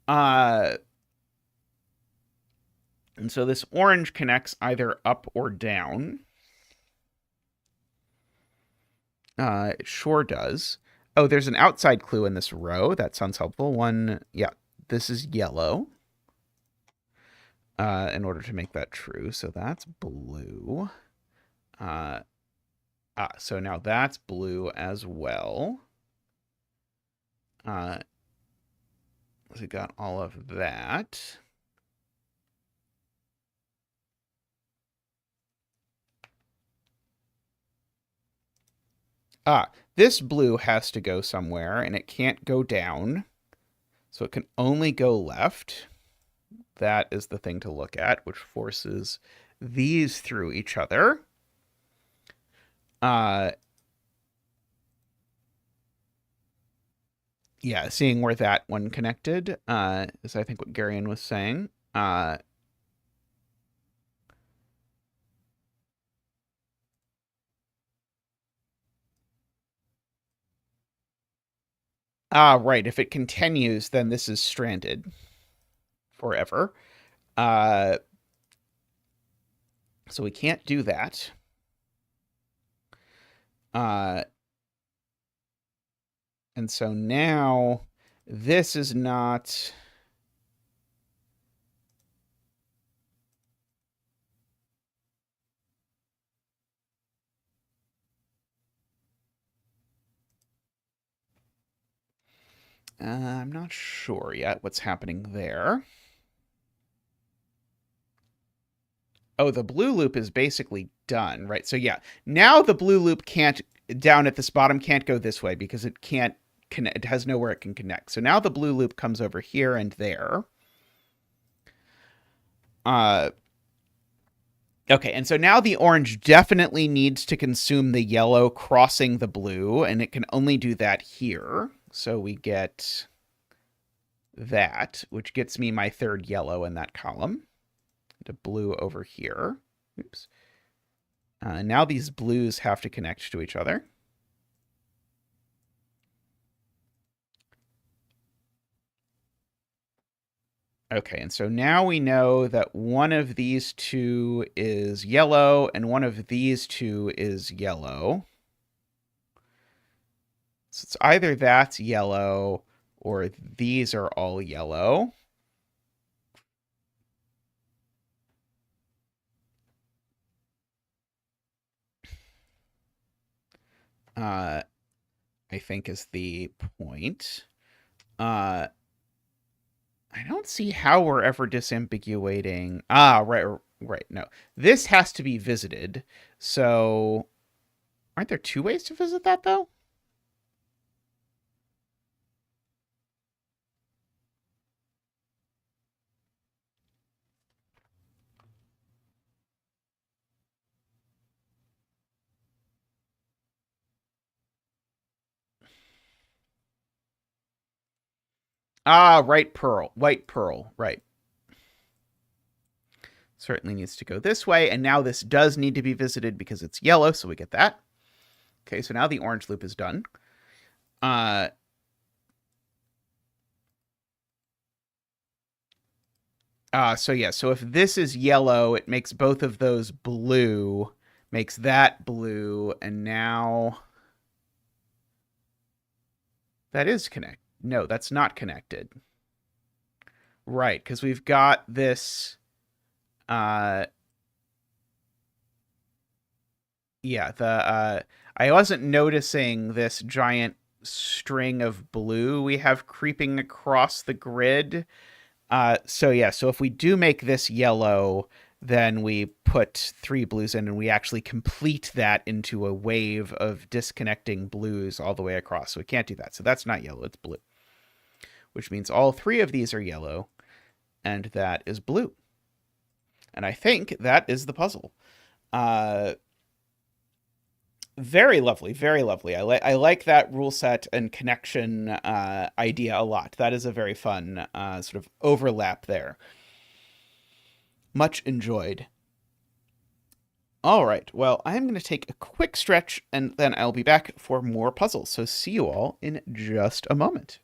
S1: And so this orange connects either up or down. It sure does. Oh, there's an outside clue in this row. That sounds helpful. Yeah, this is yellow. In order to make that true. So that's blue. So now that's blue as well. So we got all of that. This blue has to go somewhere, and it can't go down. So it can only go left. That is the thing to look at, which forces these through each other. Yeah, seeing where that one connected is, I think, what Garion was saying. Right. If it continues, then this is stranded forever. So we can't do that. And so now this is not... I'm not sure yet what's happening there. Oh, the blue loop is basically done, right? So yeah, now the blue loop can't, down at this bottom, can't go this way because it can't connect. It has nowhere it can connect. So now the blue loop comes over here and there. Okay, and so now the orange definitely needs to consume the yellow crossing the blue, and it can only do that here. So we get that, which gets me my third yellow in that column. The blue over here. Oops. Now these blues have to connect to each other. Okay, and so now we know that one of these two is yellow and one of these two is yellow. So it's either that's yellow or these are all yellow. I think is the point. I don't see how we're ever disambiguating. Right. No, this has to be visited. So, aren't there two ways to visit that though? Right, pearl. White pearl. Right. Certainly needs to go this way. And now this does need to be visited because it's yellow, so we get that. Okay, so now the orange loop is done. So yeah, so if this is yellow, it makes both of those blue, makes that blue, and now that is connected. No, that's not connected. Right, because we've got this, yeah, I wasn't noticing this giant string of blue we have creeping across the grid. So yeah, so if we do make this yellow, then we put three blues in and we actually complete that into a wave of disconnecting blues all the way across. So we can't do that. So that's not yellow, it's blue. Which means all three of these are yellow, and that is blue. And I think that is the puzzle. Very lovely, very lovely. I like that rule set and connection idea a lot. That is a very fun sort of overlap there. Much enjoyed. All right, well, I'm going to take a quick stretch, and then I'll be back for more puzzles. So see you all in just a moment.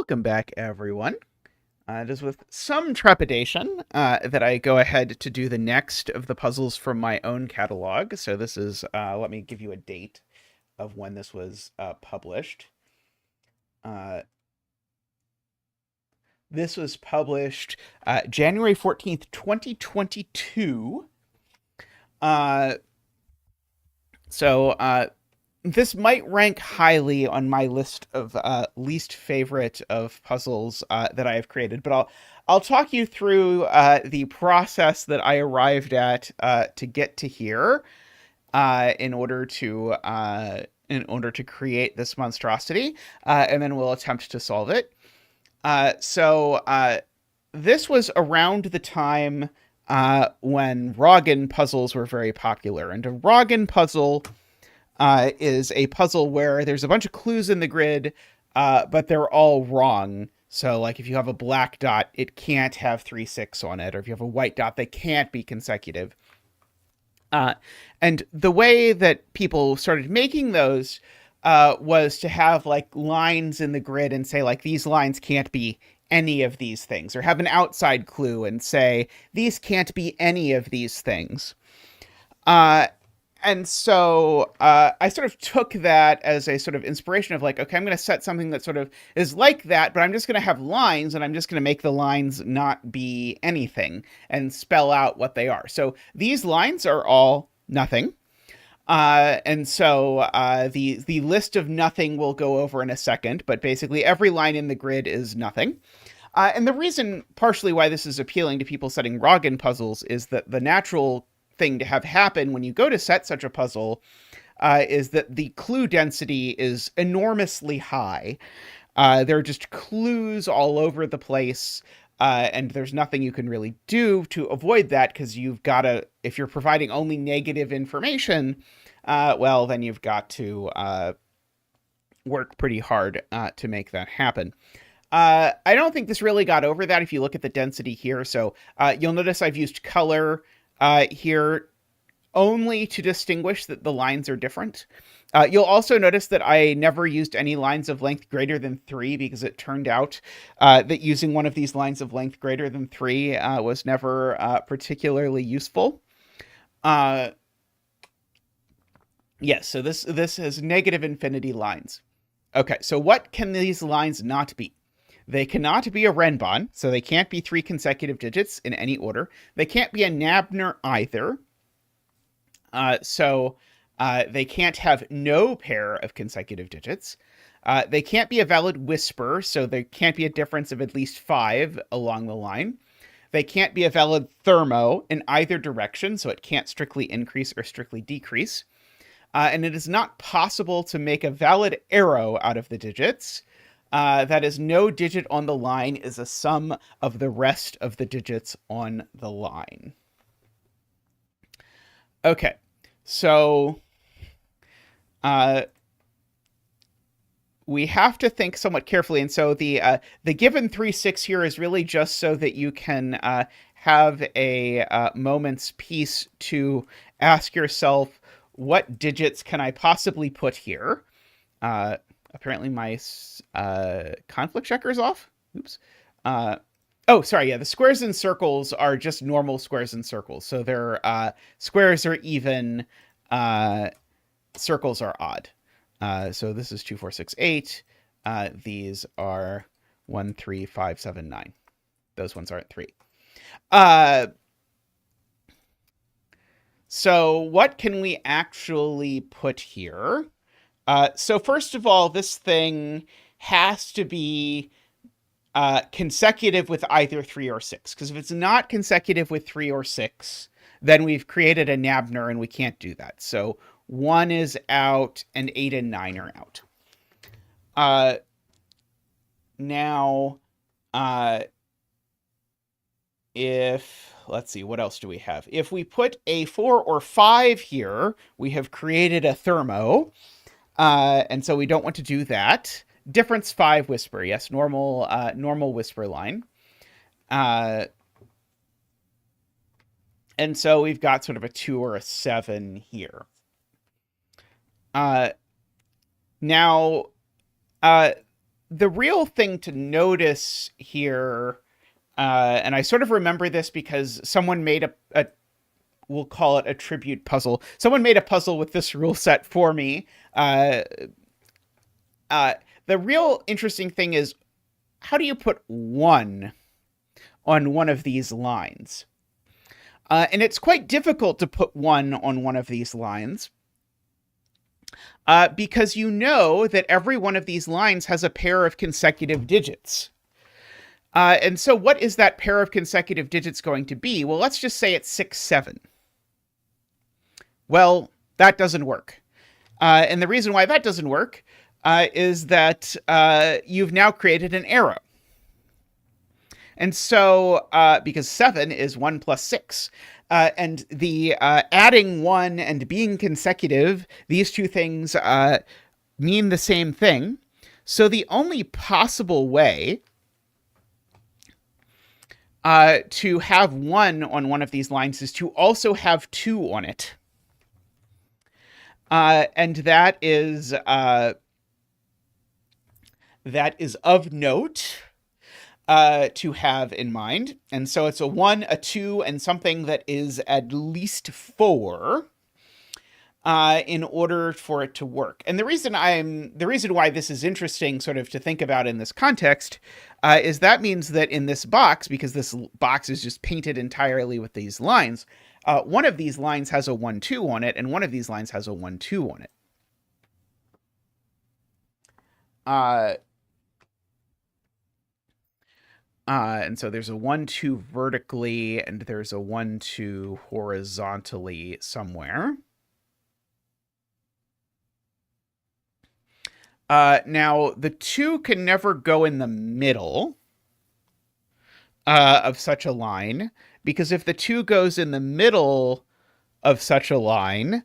S1: Welcome back, everyone. It is with some trepidation that I go ahead to do the next of the puzzles from my own catalog. So this is, let me give you a date of when this was published. This was published January 14th, 2022. This might rank highly on my list of least favorite of puzzles that I have created, but I'll talk you through the process that I arrived at to get to here in order to create this monstrosity, and then we'll attempt to solve it. This was around the time when Roggen puzzles were very popular, and a Roggen puzzle is a puzzle where there's a bunch of clues in the grid, but they're all wrong. So, like, if you have a black dot, it can't have 3, 6 on it. Or if you have a white dot, they can't be consecutive. And the way that people started making those was to have, like, lines in the grid and say, like, these lines can't be any of these things. Or have an outside clue and say, these can't be any of these things. And so I sort of took that as a sort of inspiration of like, okay, I'm going to set something that sort of is like that, but I'm just going to have lines and I'm just going to make the lines not be anything and spell out what they are. So these lines are all nothing. And so the list of nothing we'll go over in a second, but basically every line in the grid is nothing. And the reason partially why this is appealing to people setting Roggen puzzles is that the natural thing to have happen when you go to set such a puzzle is that the clue density is enormously high. There are just clues all over the place, and there's nothing you can really do to avoid that because you've got to, if you're providing only negative information, well, then you've got to work pretty hard to make that happen. I don't think this really got over that if you look at the density here. So you'll notice I've used color here only to distinguish that the lines are different. You'll also notice that I never used any lines of length greater than 3 because it turned out that using one of these lines of length greater than 3 was never particularly useful. Yes, so this has negative infinity lines. Okay, so what can these lines not be? They cannot be a Renbon, so they can't be 3 consecutive digits in any order. They can't be a Nabner either. So they can't have no pair of consecutive digits. They can't be a valid whisper, so there can't be a difference of at least 5 along the line. They can't be a valid thermo in either direction, so it can't strictly increase or strictly decrease. And it is not possible to make a valid arrow out of the digits. That is, no digit on the line is a sum of the rest of the digits on the line. Okay, so we have to think somewhat carefully. And so the given 3, 6 here is really just so that you can have a moment's peace to ask yourself, what digits can I possibly put here? Apparently my conflict checker is off. Oops. Oh, sorry. Yeah, the squares and circles are just normal squares and circles. So they're squares are even, circles are odd. So this is 2, 4, 6, 8. These are 1, 3, 5, 7, 9. Those ones aren't 3. So what can we actually put here? So first of all, this thing has to be consecutive with either 3 or 6. Because if it's not consecutive with 3 or 6, then we've created a Nabner and we can't do that. So 1 is out and 8 and 9 are out. Now, let's see, what else do we have? If we put a 4 or 5 here, we have created a thermo. And so we don't want to do that. Difference 5 whisper. Yes, normal whisper line. And so we've got sort of a 2 or a 7 here. Now, the real thing to notice here, and I sort of remember this because someone made a we'll call it a tribute puzzle. Someone made a puzzle with this rule set for me. The real interesting thing is, how do you put 1 on one of these lines? And it's quite difficult to put 1 on one of these lines because you know that every one of these lines has a pair of consecutive digits. And so what is that pair of consecutive digits going to be? Well, let's just say it's 6, 7. Well, that doesn't work. And the reason why that doesn't work is that you've now created an arrow. And so, because 7 is 1 plus 6, and the adding 1 and being consecutive, these two things mean the same thing. So the only possible way to have 1 on one of these lines is to also have 2 on it. And that is of note to have in mind. And so it's a 1, a 2, and something that is at least 4 in order for it to work. And the reason why this is interesting sort of to think about in this context is that means that in this box, because this box is just painted entirely with these lines, one of these lines has a 1, 2 on it, and one of these lines has a 1, 2 on it. And so there's a 1, 2 vertically, and there's a 1, 2 horizontally somewhere. Now, the 2 can never go in the middle of such a line, because if the 2 goes in the middle of such a line,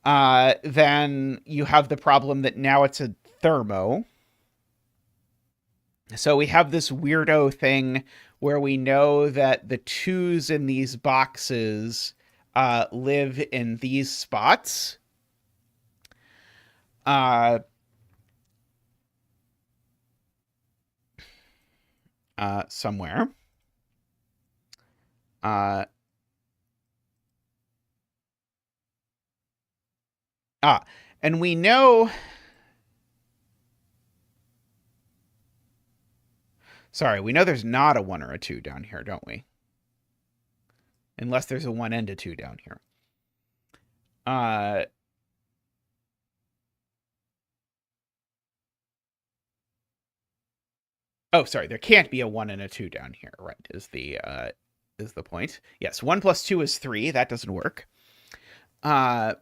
S1: then you have the problem that now it's a thermo. So we have this weirdo thing where we know that the 2's in these boxes live in these spots. Somewhere. And we know... Sorry, we know there's not a 1 or a 2 down here, don't we? Unless there's a 1 and a 2 down here. Oh, sorry, there can't be a 1 and a 2 down here, right, is the point. Yes, 1 plus 2 is 3. That doesn't work. The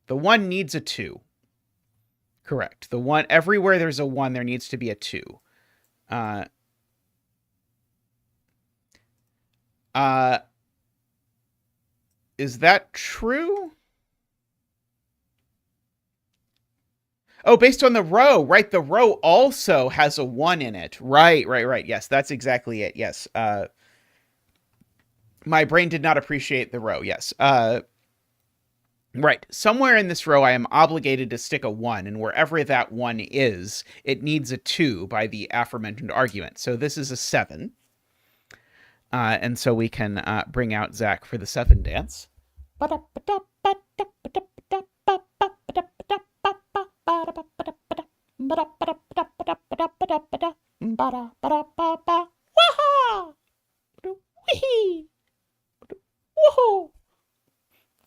S1: 1 needs a 2. Correct. The 1, everywhere there's a 1, there needs to be a 2. Is that true? Oh, based on the row, right? The row also has a 1 in it. Right. Yes, that's exactly it. Yes. My brain did not appreciate the row. Yes. Right. Somewhere in this row, I am obligated to stick a 1, and wherever that 1 is, it needs a 2 by the aforementioned argument. So this is a 7. And so we can bring out Zach for the 7 dance.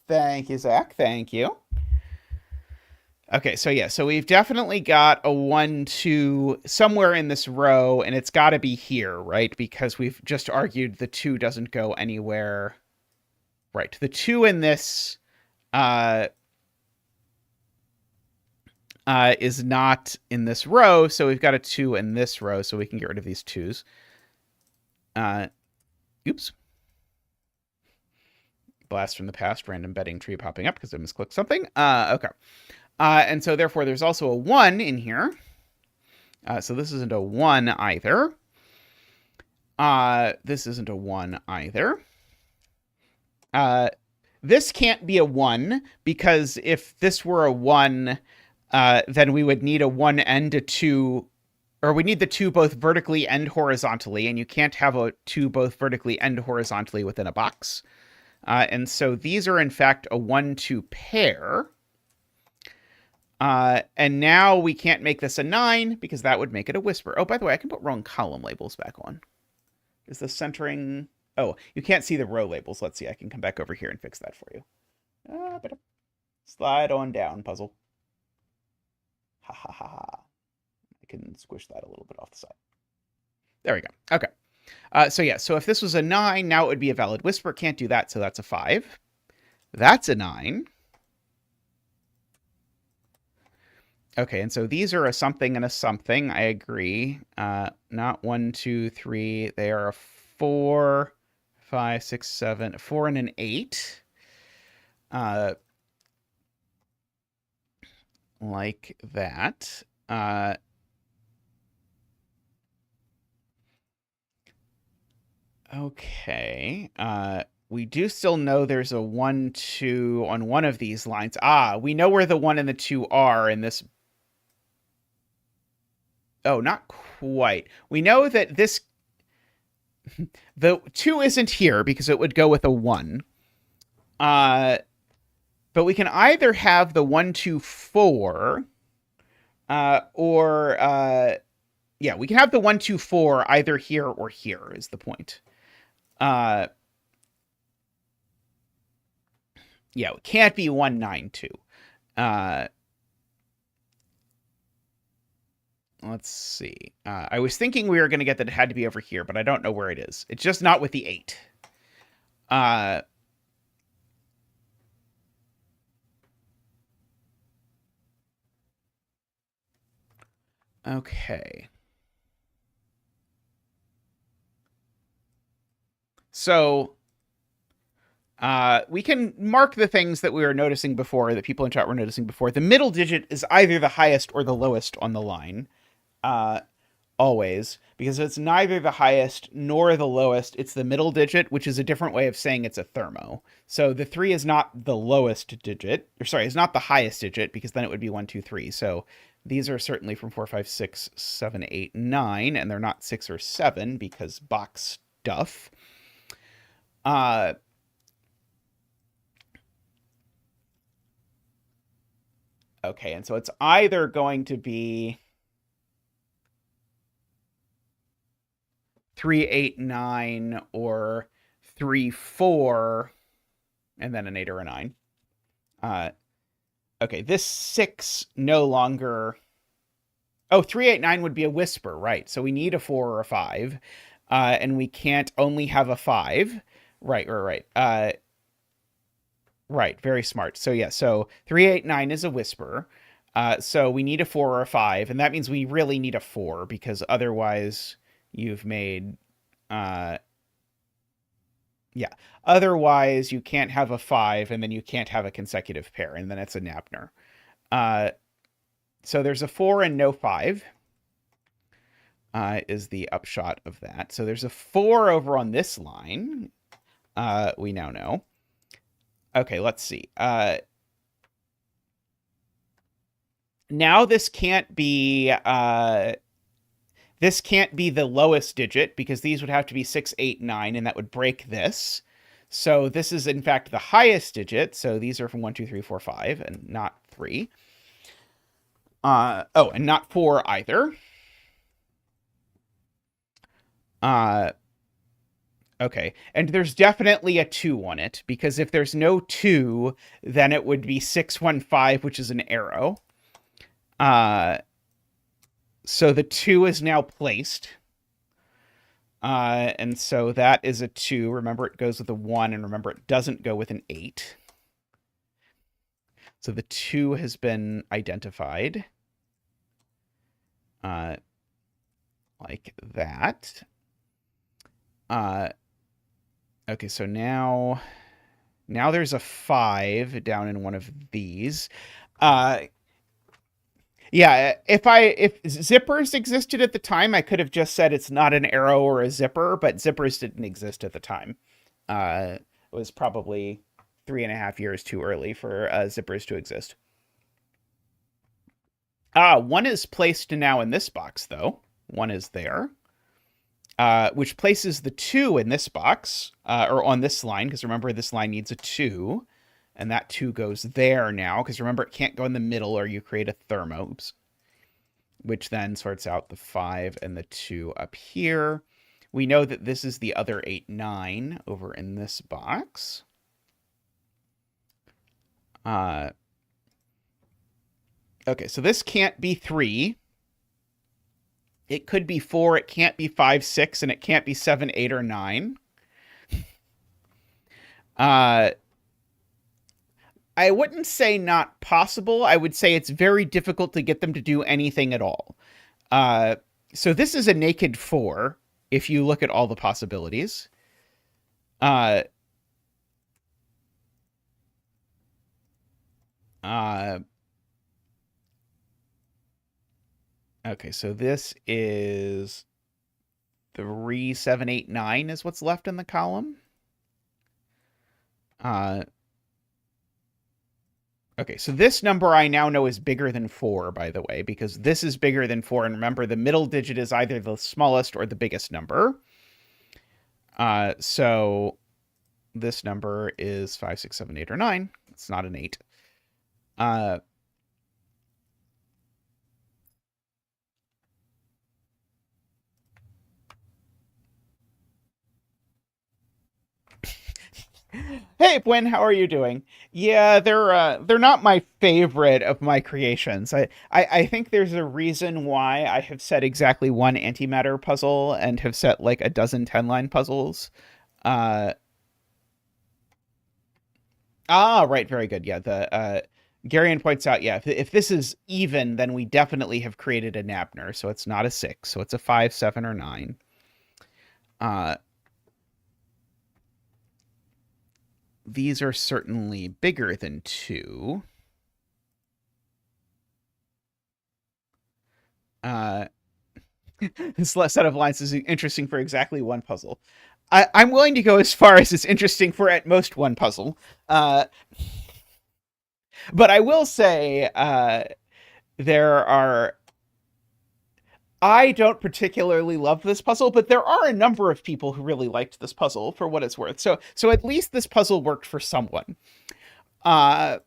S1: Thank you, Zach. Thank you. Okay, so yeah, so we've definitely got a 1, 2 somewhere in this row, and it's got to be here, right? Because we've just argued the 2 doesn't go anywhere. Right, the 2 in this is not in this row, so we've got a 2 in this row, so we can get rid of these 2's. Oops. Blast from the past, random betting tree popping up because I misclicked something. Okay. And so therefore there's also a 1 in here. So this isn't a 1 either. This isn't a 1 either. This can't be a 1, because if this were a 1, then we would need a 1 and a 2, or we need the 2 both vertically and horizontally, and you can't have a 2 both vertically and horizontally within a box. And so these are, in fact, a 1-2 pair. And now we can't make this a 9, because that would make it a whisper. Oh, by the way, I can put row and column labels back on. Is the centering... Oh, you can't see the row labels. Let's see. I can come back over here and fix that for you. Slide on down, puzzle. Ha ha ha ha. I can squish that a little bit off the side. There we go. Okay. So if this was a 9, now it would be a valid whisper. Can't do that, so that's a 5. That's a 9. Okay, and so these are a something and a something. I agree. Not 1, 2, 3. They are a 4, 5, 6, 7, 4 and an 8. Like that. Okay. We do still know there's a 1, 2 on one of these lines. We know where the 1 and the 2 are in this. Oh, not quite. We know that this... the 2 isn't here because it would go with a 1. But we can either have the 1, 2, 4, or... yeah, we can have the 1, 2, 4 either here or here is the point. Yeah, it can't be 1, 9, 2. Let's see. I was thinking we were going to get that it had to be over here, but I don't know where it is. It's just not with the 8. Okay. So we can mark the things that we were noticing before, that people in chat were noticing before. The middle digit is either the highest or the lowest on the line. Always, because it's neither the highest nor the lowest. It's the middle digit, which is a different way of saying it's a thermo. So the 3 is not the lowest digit, or sorry, it's not the highest digit, because then it would be 1, 2, 3. So these are certainly from 4, 5, 6, 7, 8, 9, and they're not 6 or 7 because box stuff. Okay, and so it's either going to be 3, 8, 9, or 3, 4, and then an 8 or a 9. Okay, this 6 no longer... Oh, 3, 8, 9 would be a whisper, right? So we need a 4 or a 5, and we can't only have a 5. Right. Right, very smart. So yeah, so 3, 8, 9 is a whisper. So we need a 4 or a 5, and that means we really need a 4, because otherwise you've made... yeah, otherwise you can't have a 5, and then you can't have a consecutive pair, and then it's a Napner. So there's a 4 and no 5, is the upshot of that. So there's a 4 over on this line, we now know. Okay, let's see. Now this can't be the lowest digit, because these would have to be 6, 8, 9, and that would break this. So this is, in fact, the highest digit. So these are from 1, 2, 3, 4, 5, and not 3. Oh, and not 4 either. Okay, and there's definitely a 2 on it, because if there's no 2, then it would be 6, 1, 5, which is an arrow. So the 2 is now placed. And so that is a 2. Remember, it goes with a 1, and remember, it doesn't go with an 8. So the 2 has been identified. Like that. Okay, so now there's a 5 down in one of these. Yeah, if zippers existed at the time, I could have just said it's not an arrow or a zipper, but zippers didn't exist at the time. It was probably 3.5 years too early for zippers to exist. One is placed now in this box, though. One is there, which places the 2 in this box, or on this line, because remember, this line needs a 2, and that 2 goes there now, because remember, it can't go in the middle or you create a thermo. Oops. Which then sorts out the 5 and the 2 up here. We know that this is the other 8, 9 over in this box. Okay, so this can't be 3. It could be 4, it can't be 5, 6, and it can't be 7, 8, or 9. I wouldn't say not possible. I would say it's very difficult to get them to do anything at all. So this is a naked 4, if you look at all the possibilities. Okay, so this is 3, 7, 8, 9 is what's left in the column. Okay, so this number I now know is bigger than 4, by the way, because this is bigger than 4. And remember, the middle digit is either the smallest or the biggest number. So this number is 5, 6, 7, 8, or 9. It's not an 8. Hey, Gwen, how are you doing? Yeah, they're not my favorite of my creations. I think there's a reason why I have set exactly one antimatter puzzle and have set like a dozen 10-line puzzles. Uh, right, very good. Yeah, the Garion points out, yeah, if this is even, then we definitely have created a Nabner, so it's not a 6, so it's a 5, 7, or 9. These are certainly bigger than 2. This set of lines is interesting for exactly one puzzle. I'm willing to go as far as it's interesting for at most one puzzle. But I will say there are... I don't particularly love this puzzle, but there are a number of people who really liked this puzzle for what it's worth. So at least this puzzle worked for someone. And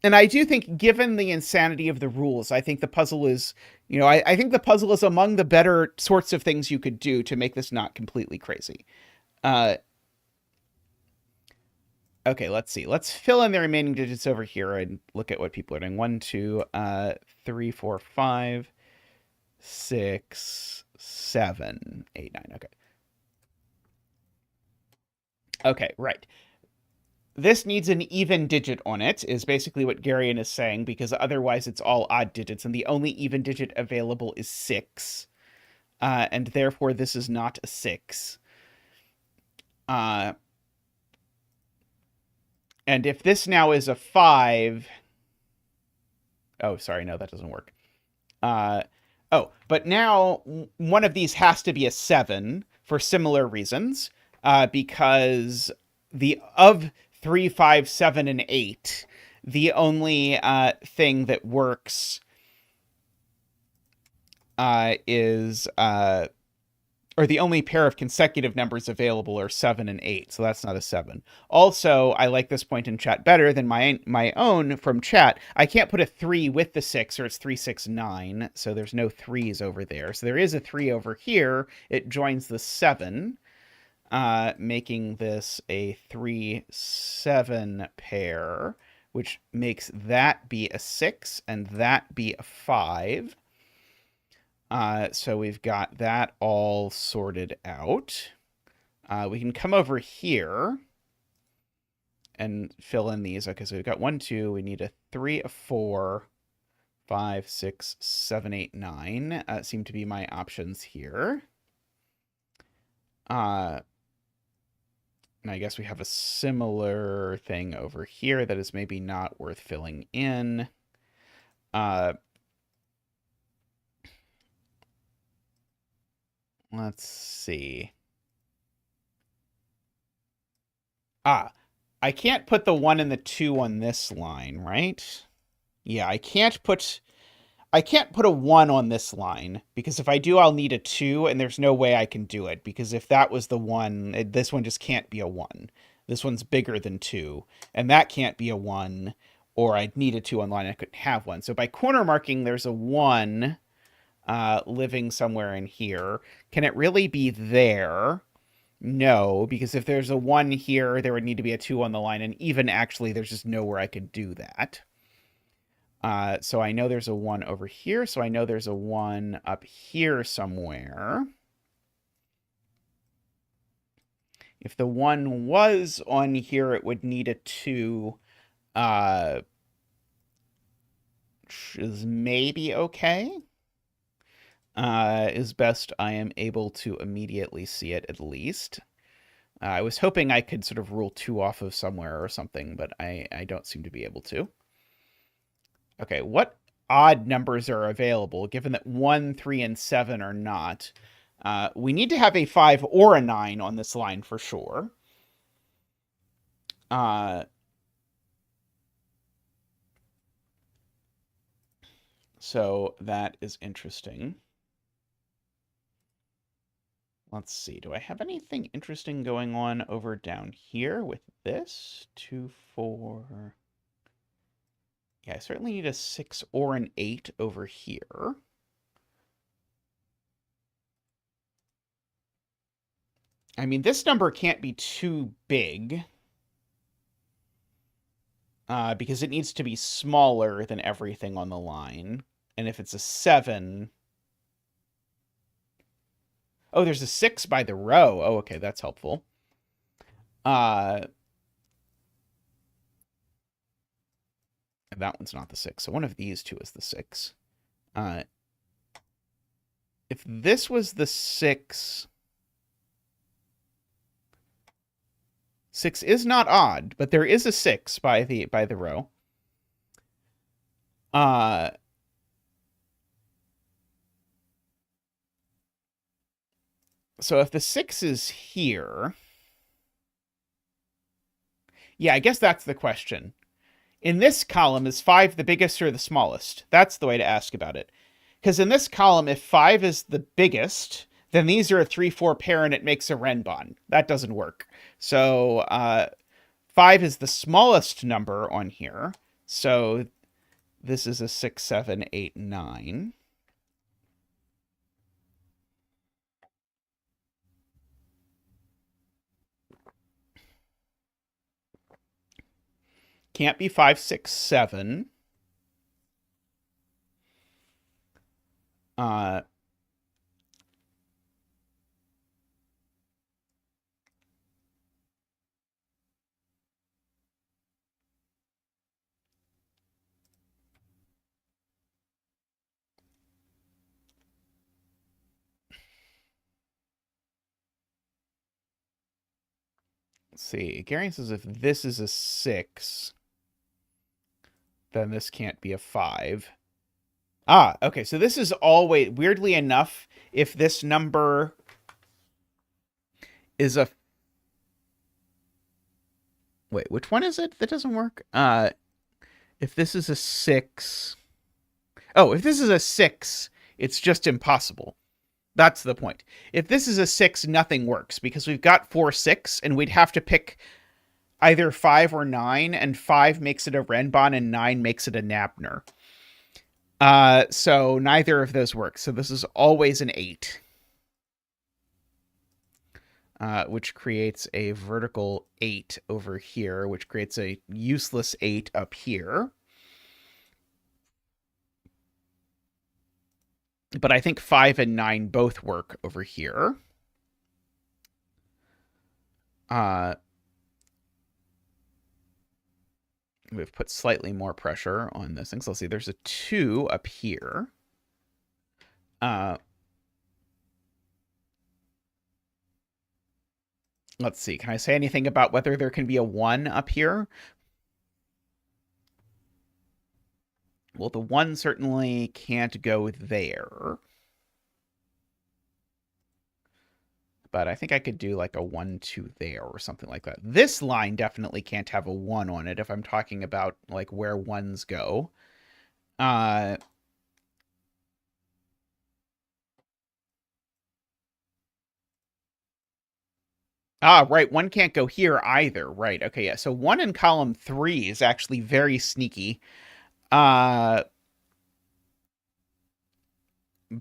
S1: I do think, given the insanity of the rules, I think the puzzle is, I think the puzzle is among the better sorts of things you could do to make this not completely crazy. Okay, let's see. Let's fill in the remaining digits over here and look at what people are doing. 1, 2, 3, 4, 5, 6, 7, 8, 9. Okay. Okay, right. This needs an even digit on it, is basically what Garion is saying, because otherwise it's all odd digits, and the only even digit available is 6. And therefore this is not a 6. And if this now is a 5... Oh, sorry, no, that doesn't work. But now one of these has to be a 7 for similar reasons, because of 3, 5, 7, and 8, the only thing that works is... or the only pair of consecutive numbers available are 7 and 8, so that's not a 7. Also, I like this point in chat better than my own from chat. I can't put a 3 with the 6, or it's 3, 6, 9, so there's no 3s over there. So there is a 3 over here. It joins the 7, making this a 3, 7 pair, which makes that be a 6 and that be a 5. So we've got that all sorted out. We can come over here and fill in these. Okay, so we've got 1, 2. We need a 3, a 4, 5, 6, 7, 8, 9. Seem to be my options here. And I guess we have a similar thing over here that is maybe not worth filling in. Let's see. I can't put the 1 and the 2 on this line, right? Yeah, I can't put a 1 on this line, because if I do, I'll need a 2, and there's no way I can do it, because if that was the 1, this one just can't be a 1. This one's bigger than 2, and that can't be a 1, or I'd need a 2 on line, I couldn't have one. So by corner marking, there's a 1 living somewhere in here. Can it really be there? No, because if there's a 1 here, there would need to be a 2 on the line, and even actually, there's just nowhere I could do that. So I know there's a 1 over here, so I know there's a 1 up here somewhere. If the 1 was on here, it would need a 2, which is maybe okay. Is best I am able to immediately see it, at least. I was hoping I could sort of rule 2 off of somewhere or something, but I don't seem to be able to. Okay, what odd numbers are available, given that 1, 3, and 7 are not? We need to have a 5 or a 9 on this line for sure. So that is interesting. Let's see. Do I have anything interesting going on over down here with this? 2, 4... Yeah, I certainly need a 6 or an 8 over here. I mean, this number can't be too big, because it needs to be smaller than everything on the line. And if it's a 7... Oh, there's a 6 by the row. Oh, okay, that's helpful. That one's not the 6, so one of these two is the 6. If this was the 6... 6 is not odd, but there is a 6 by the row. So if the 6 is here... Yeah, I guess that's the question. In this column, is 5 the biggest or the smallest? That's the way to ask about it. Because in this column, if 5 is the biggest, then these are a 3-4 pair and it makes a Renbon. That doesn't work. So 5 is the smallest number on here. So this is a 6, 7, 8, 9. Can't be 5, 6, 7. Let's see. Gary says if this is a 6, then this can't be a 5. Ah, okay. So this is always, weirdly enough, if this number is a... Wait, which one is it that doesn't work? If this is a 6... Oh, if this is a 6, it's just impossible. That's the point. If this is a 6, nothing works, because we've got 4, 6, and we'd have to pick either 5 or 9, and 5 makes it a Renbon, and 9 makes it a Nabner. So neither of those works. So this is always an 8. Which creates a vertical 8 over here, which creates a useless 8 up here. But I think 5 and 9 both work over here. We've put slightly more pressure on this thing. So let's see, there's a 2 up here. Let's see, can I say anything about whether there can be a 1 up here? Well, the 1 certainly can't go there. But I think I could do like a 1, 2 there or something like that. This line definitely can't have a 1 on it if I'm talking about like where ones go. Right. 1 can't go here either. Right. Okay. Yeah. So 1 in column 3 is actually very sneaky.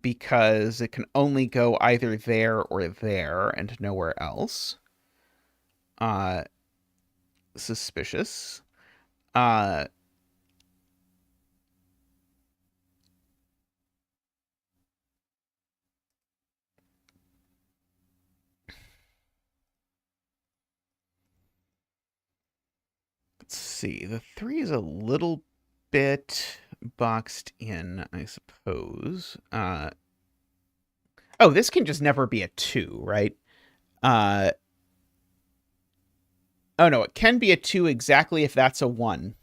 S1: Because it can only go either there or there and nowhere else. Suspicious. Let's see. The 3 is a little bit boxed in, I suppose. Oh, this can just never be a 2, right? Oh no, it can be a 2 exactly if that's a 1.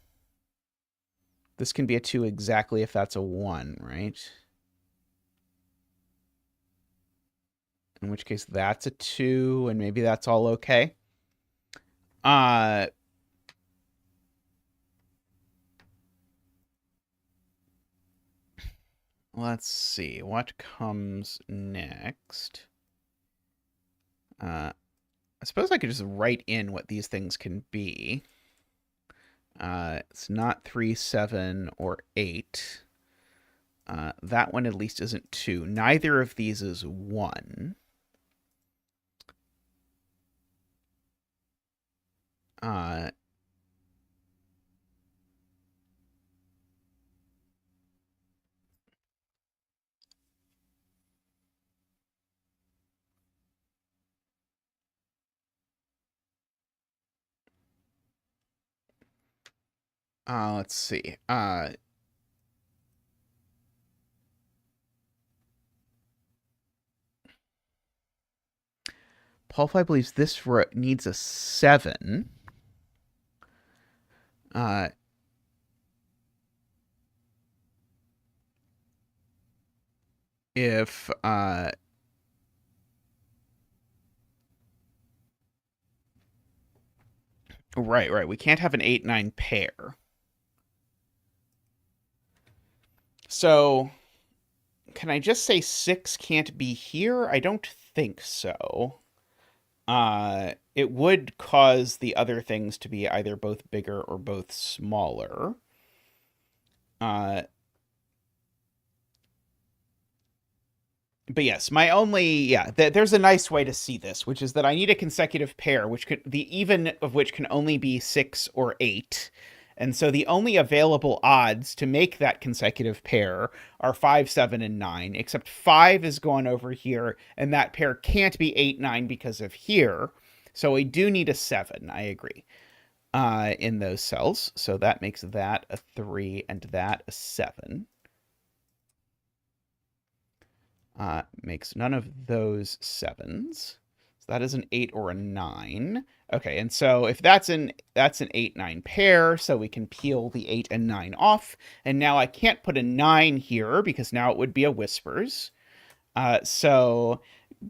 S1: This can be a 2 exactly if that's a 1, right? In which case that's a 2, and maybe that's all okay. Let's see. What comes next? I suppose I could just write in what these things can be. It's not 3, 7, or 8. That one at least isn't 2. Neither of these is 1. Let's see. Paul Fly believes this needs a 7. If right, we can't have an 8-9 pair. So can I just say 6 can't be here? I don't think so. It would cause the other things to be either both bigger or both smaller. But yes, my only there's a nice way to see this, which is that I need a consecutive pair, which could the even of which can only be 6 or 8. And so the only available odds to make that consecutive pair are 5, 7, and 9, except 5 is gone over here, and that pair can't be 8, 9 because of here. So we do need a 7, I agree, in those cells. So that makes that a 3 and that a 7. Makes none of those 7s. So that is an 8 or a 9. Okay, and so if that's an 8-9 pair, so we can peel the 8 and 9 off. And now I can't put a 9 here because now it would be a whispers. So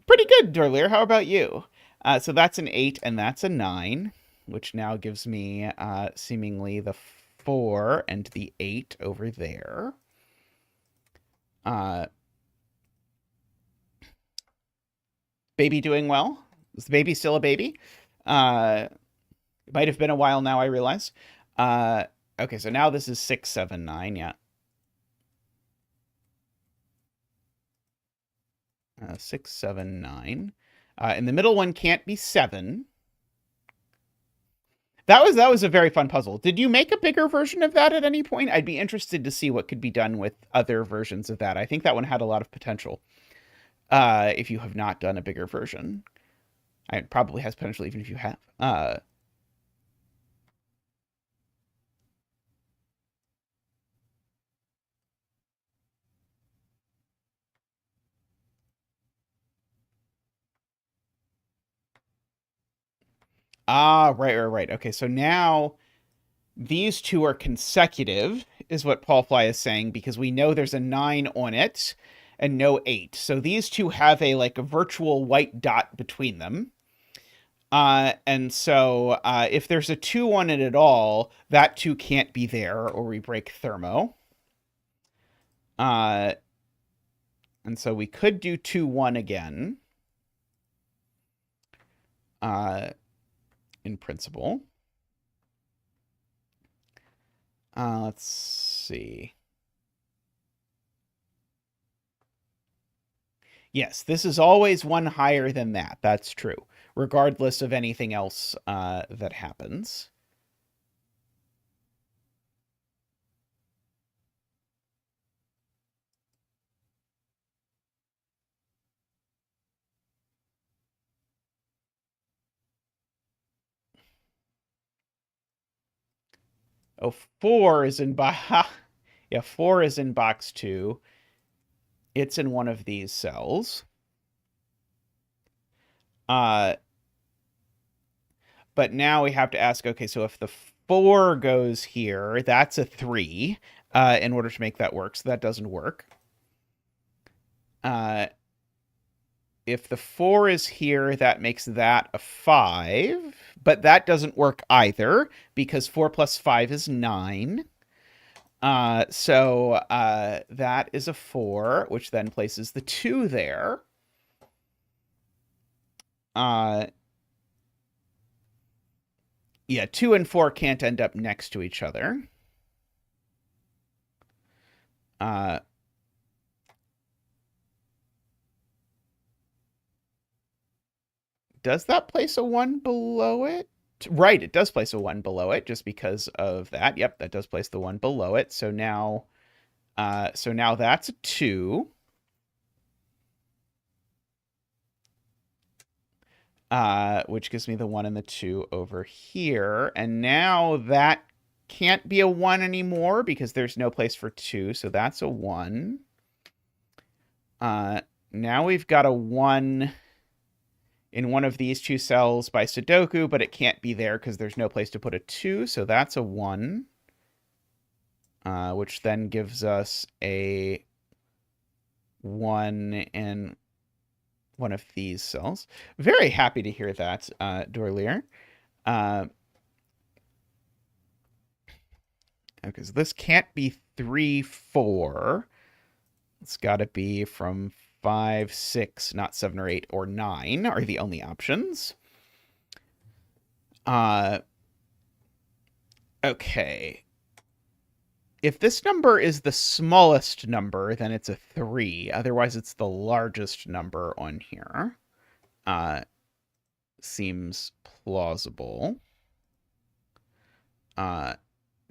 S1: pretty good, Dorlier. How about you? So that's an 8 and that's a 9, which now gives me seemingly the 4 and the 8 over there. Baby doing well? Is the baby still a baby? It might have been a while now, I realize. Okay, so now this is 6, 7, 9, yeah. 6, 7, 9. And the middle one can't be 7. That was a very fun puzzle. Did you make a bigger version of that at any point? I'd be interested to see what could be done with other versions of that. I think that one had a lot of potential. If you have not done a bigger version. It probably has potential even if you have. Right. Okay, so now these two are consecutive, is what Paul Fly is saying, because we know there's a 9 on it. and no 8. So these two have a virtual white dot between them. And so if there's a 2 on it at all, that 2 can't be there, or we break thermo. And so we could do 2, 1 again. In principle. Let's see. Yes, this is always 1 higher than that. That's true, regardless of anything else that happens. Oh, 4 is in box. Yeah, 4 is in box 2. It's in one of these cells. But now we have to ask, okay, so if the 4 goes here, that's a 3 in order to make that work. So that doesn't work. If the 4 is here, that makes that a 5. But that doesn't work either, because 4 plus 5 is 9. So that is a 4, which then places the 2 there. Yeah, 2 and 4 can't end up next to each other. Does that place a 1 below it? Right, it does place a 1 below it, just because of that. Yep, that does place the 1 below it. So now that's a 2. Which gives me the 1 and the 2 over here. And now that can't be a 1 anymore because there's no place for 2. So that's a 1. Now we've got a 1 in one of these 2 cells by sudoku, but it can't be there because there's no place to put a 2. So that's a 1. Which then gives us a 1 in one of these cells. Very happy to hear that, Dorlier. Okay, so this can't be 3, 4. It's got to be from 5, 6, not 7 or 8 or 9 are the only options. Okay. If this number is the smallest number, then it's a 3. Otherwise, it's the largest number on here. Seems plausible. 2,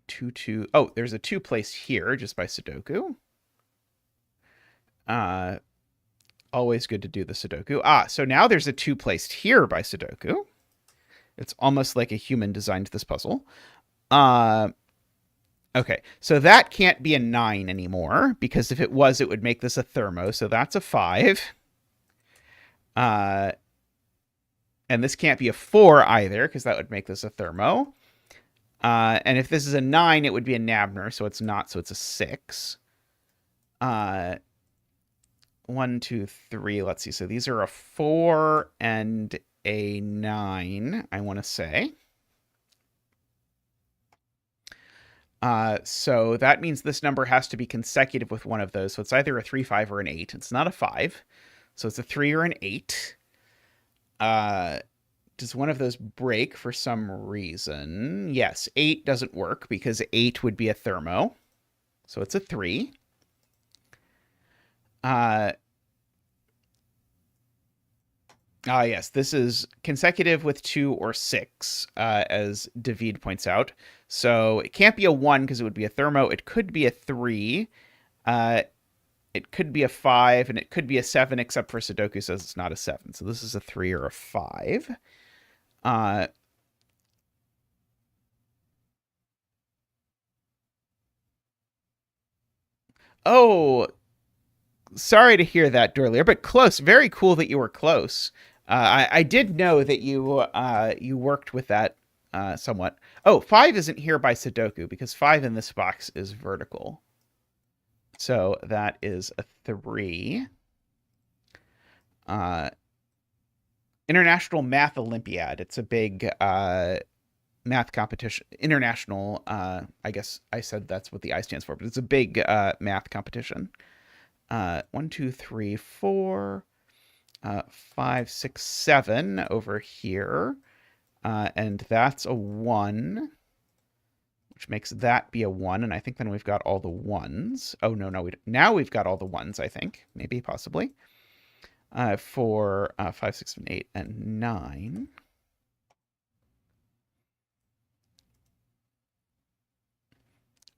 S1: 2. Oh, there's a 2 placed here just by sudoku. Always good to do the sudoku. So now there's a 2 placed here by sudoku. It's almost like a human designed this puzzle. Okay, so that can't be a 9 anymore, because if it was, it would make this a thermo, so that's a 5. And this can't be a 4 either, because that would make this a thermo. And if this is a 9, it would be a nabner, so it's not, so it's a 6. 1, 2, 3, let's see, so these are a 4 and a 9, I want to say. So that means this number has to be consecutive with one of those. So it's either a 3, 5, or an 8. It's not a 5. So it's a 3 or an 8. Does one of those break for some reason? Yes, 8 doesn't work because 8 would be a thermo. So it's a 3. Yes, this is consecutive with 2 or 6, as David points out. So it can't be a 1 because it would be a thermo. It could be a 3. It could be a 5, and it could be a 7, except for sudoku says it's not a 7. So this is a 3 or a 5. Oh, sorry to hear that, Dorlier, but close. Very cool that you were close. I did know that you worked with that somewhat. Oh, 5 isn't here by sudoku because 5 in this box is vertical. So that is a 3. International Math Olympiad. It's a big math competition. International, I guess I said that's what the I stands for, but it's a big math competition. 1, 2, 3, 4, 5, 6, 7 over here. And that's a 1, which makes that be a 1. And I think then we've got all the 1s. Oh, no. Now we've got all the 1s, I think. Maybe, possibly. For 5, 6, 7, 8, and 9.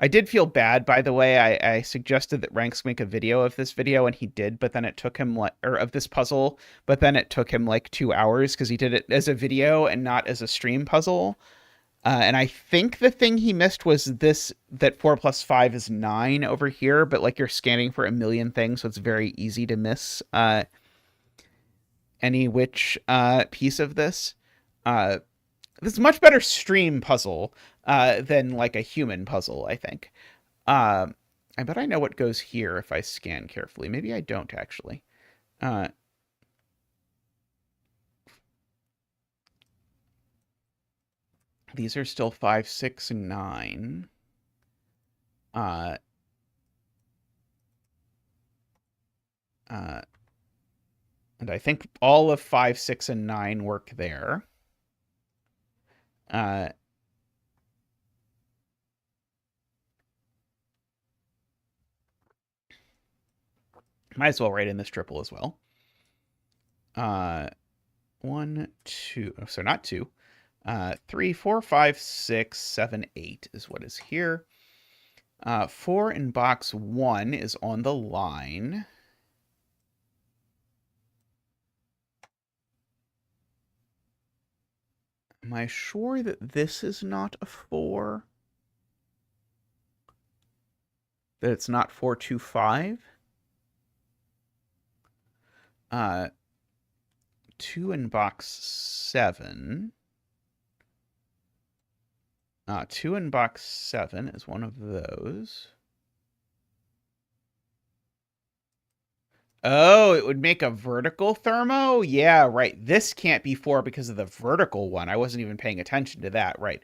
S1: I did feel bad, by the way. I suggested that Ranks make a video of this video, and he did, but then it took him of this puzzle, but then it took him like 2 hours because he did it as a video and not as a stream puzzle. And I think the thing he missed was this, that 4 plus 5 is 9 over here, but like you're scanning for a million things, so it's very easy to miss any which piece of this. This is a much better stream puzzle than like a human puzzle, I think. I bet I know what goes here if I scan carefully. Maybe I don't, actually. These are still 5, 6, and 9. And I think all of 5, 6, and 9 work there. Might as well write in this triple as well. 1, 2. Oh, so not 2. 3, 4, 5, 6, 7, 8 is what is here. 4 in box 1 is on the line. Am I sure that this is not a 4? That it's not 4, 2, 5? 2 in box 7. 2 in box 7 is one of those. Oh, it would make a vertical thermo? Yeah, right. This can't be 4 because of the vertical one. I wasn't even paying attention to that, right.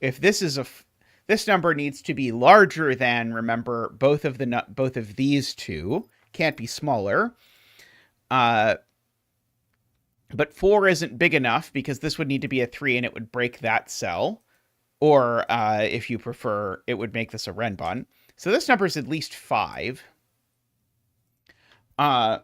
S1: If this is this number needs to be larger than, remember, both of these two. Can't be smaller. But 4 isn't big enough because this would need to be a 3 and it would break that cell. Or, if you prefer, it would make this a renbon. So this number is at least 5. Oh,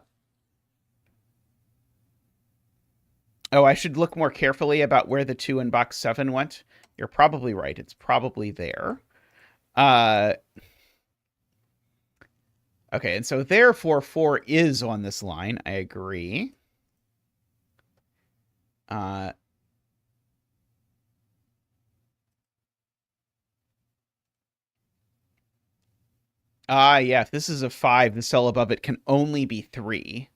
S1: I should look more carefully about where the 2 in box 7 went. You're probably right. It's probably there. Okay, and so therefore 4 is on this line. I agree. Yeah, if this is a 5, the cell above it can only be 3.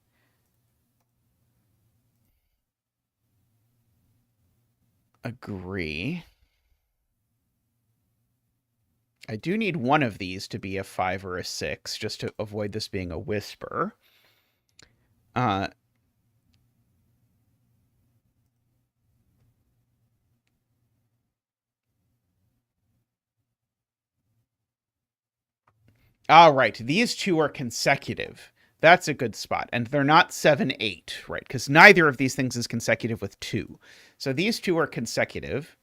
S1: Agree. I do need one of these to be a 5 or a 6, just to avoid this being a whisper. All right, these two are consecutive. That's a good spot. And they're not 7, 8, right? Because neither of these things is consecutive with 2. So these two are consecutive.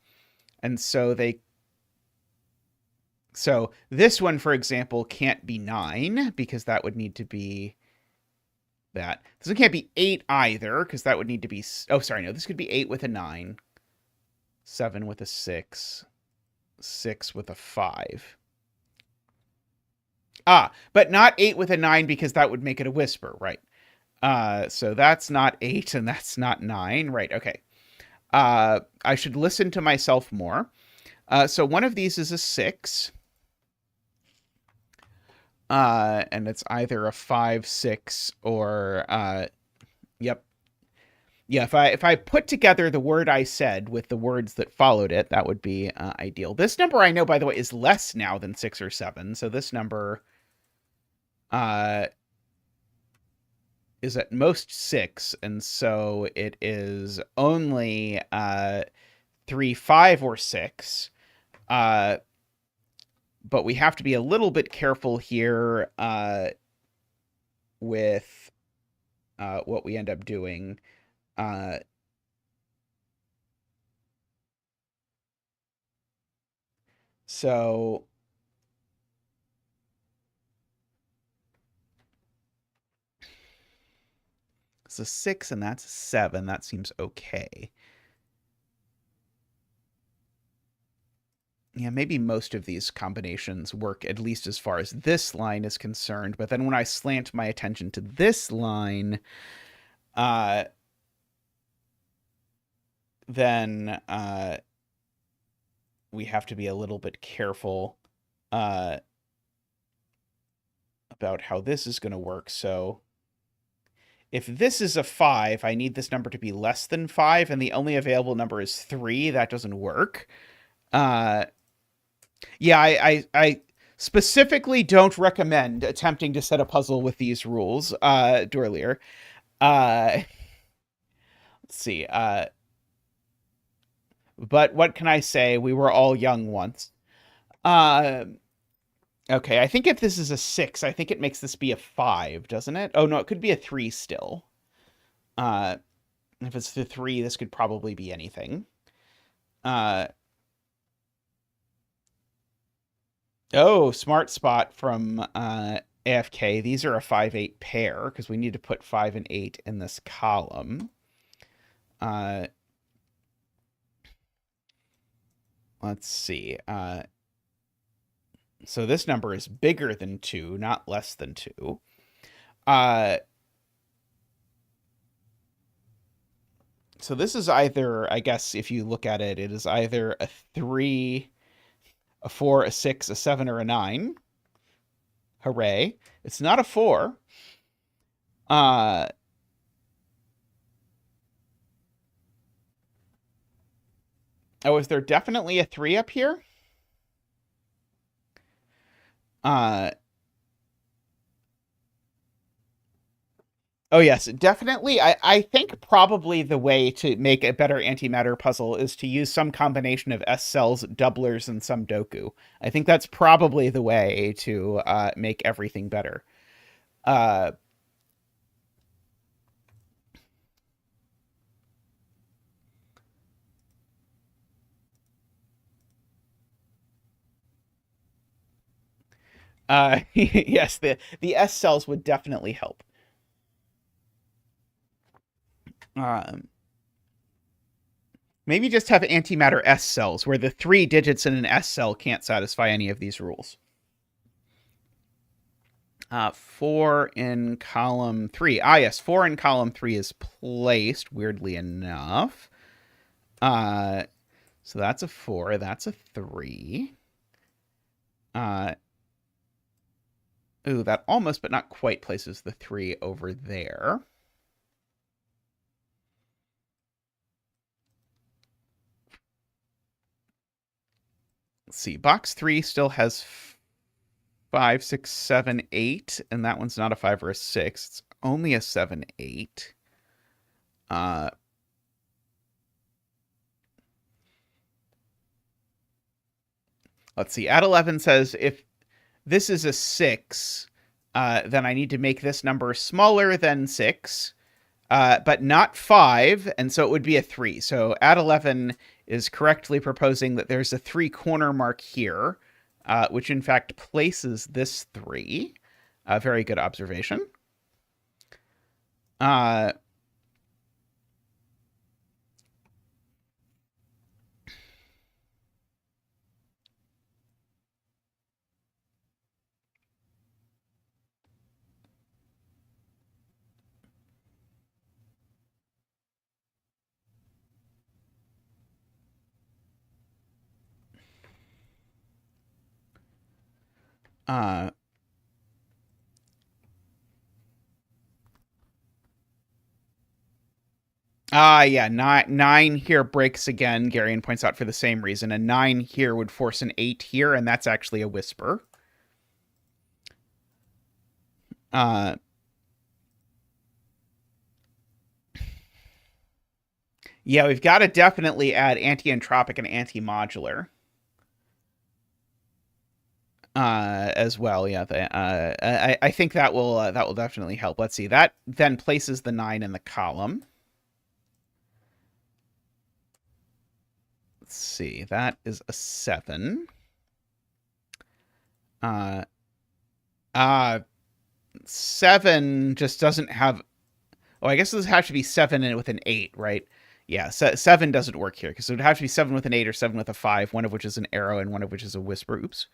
S1: And so So this one, for example, can't be 9, because that would need to be that. This one can't be 8 either, because that would need to be... Oh, sorry, no. This could be 8 with a 9. 7 with a 6. 6 with a 5. But not 8 with a 9 because that would make it a whisper, right? So that's not 8 and that's not 9, right? Okay. I should listen to myself more. So one of these is a 6. And it's either a 5, 6, or yep. Yeah, if I put together the word I said with the words that followed it, that would be ideal. This number I know, by the way, is less now than 6 or 7. So this number is at most 6, and so it is only 3, 5, or 6. But we have to be a little bit careful here with what we end up doing. So it's a 6 and that's a 7. That seems okay. Yeah, maybe most of these combinations work, at least as far as this line is concerned. But then when I slant my attention to this line, then we have to be a little bit careful about how this is going to work. So if this is a 5, I need this number to be less than 5, and the only available number is 3. That doesn't work. Yeah, I specifically don't recommend attempting to set a puzzle with these rules, Dorlier. Let's see. But what can I say? We were all young once. Okay, I think if this is a 6, I think it makes this be a 5, doesn't it? Oh, no, it could be a 3 still. If it's the 3, this could probably be anything. Oh, smart spot from AFK. These are a 5-8 pair because we need to put 5 and 8 in this column. Let's see. So this number is bigger than 2, not less than 2. So this is either, I guess, if you look at it, it is either a 3, a 4, a 6, a 7, or a 9. Hooray. It's not a 4. Oh, is there definitely a 3 up here? Oh, yes, definitely. I think probably the way to make a better antimatter puzzle is to use some combination of S cells, doublers, and some doku. I think that's probably the way to make everything better. Yes, the S cells would definitely help. Maybe just have antimatter S cells, where the 3 digits in an S cell can't satisfy any of these rules. 4 in column 3. Ah, yes, 4 in column 3 is placed, weirdly enough. So that's a 4, that's a 3. Ooh, that almost but not quite places the 3 over there. Let's see, box 3 still has 5, 6, 7, 8, and that one's not a 5 or a 6. It's only a 7, 8. Let's see, at 11 says if this is a 6, then I need to make this number smaller than 6, but not 5, and so it would be a 3. So at 11 is correctly proposing that there's a 3 corner mark here, which in fact places this 3. Very good observation. Yeah, 9 here breaks again, Garion points out, for the same reason. A 9 here would force an 8 here, and that's actually a whisper. Uh, yeah, we've got to definitely add anti-entropic and anti-modular as well. Yeah, I think that will definitely help. Let's see. That then places the 9 in the column. Let's see. That is a 7. Uh, 7 just doesn't have. Oh, I guess this has to be 7 with an 8, right? Yeah, 7 doesn't work here because it would have to be 7 with an 8 or 7 with a 5, one of which is an arrow and one of which is a whisper. Oops.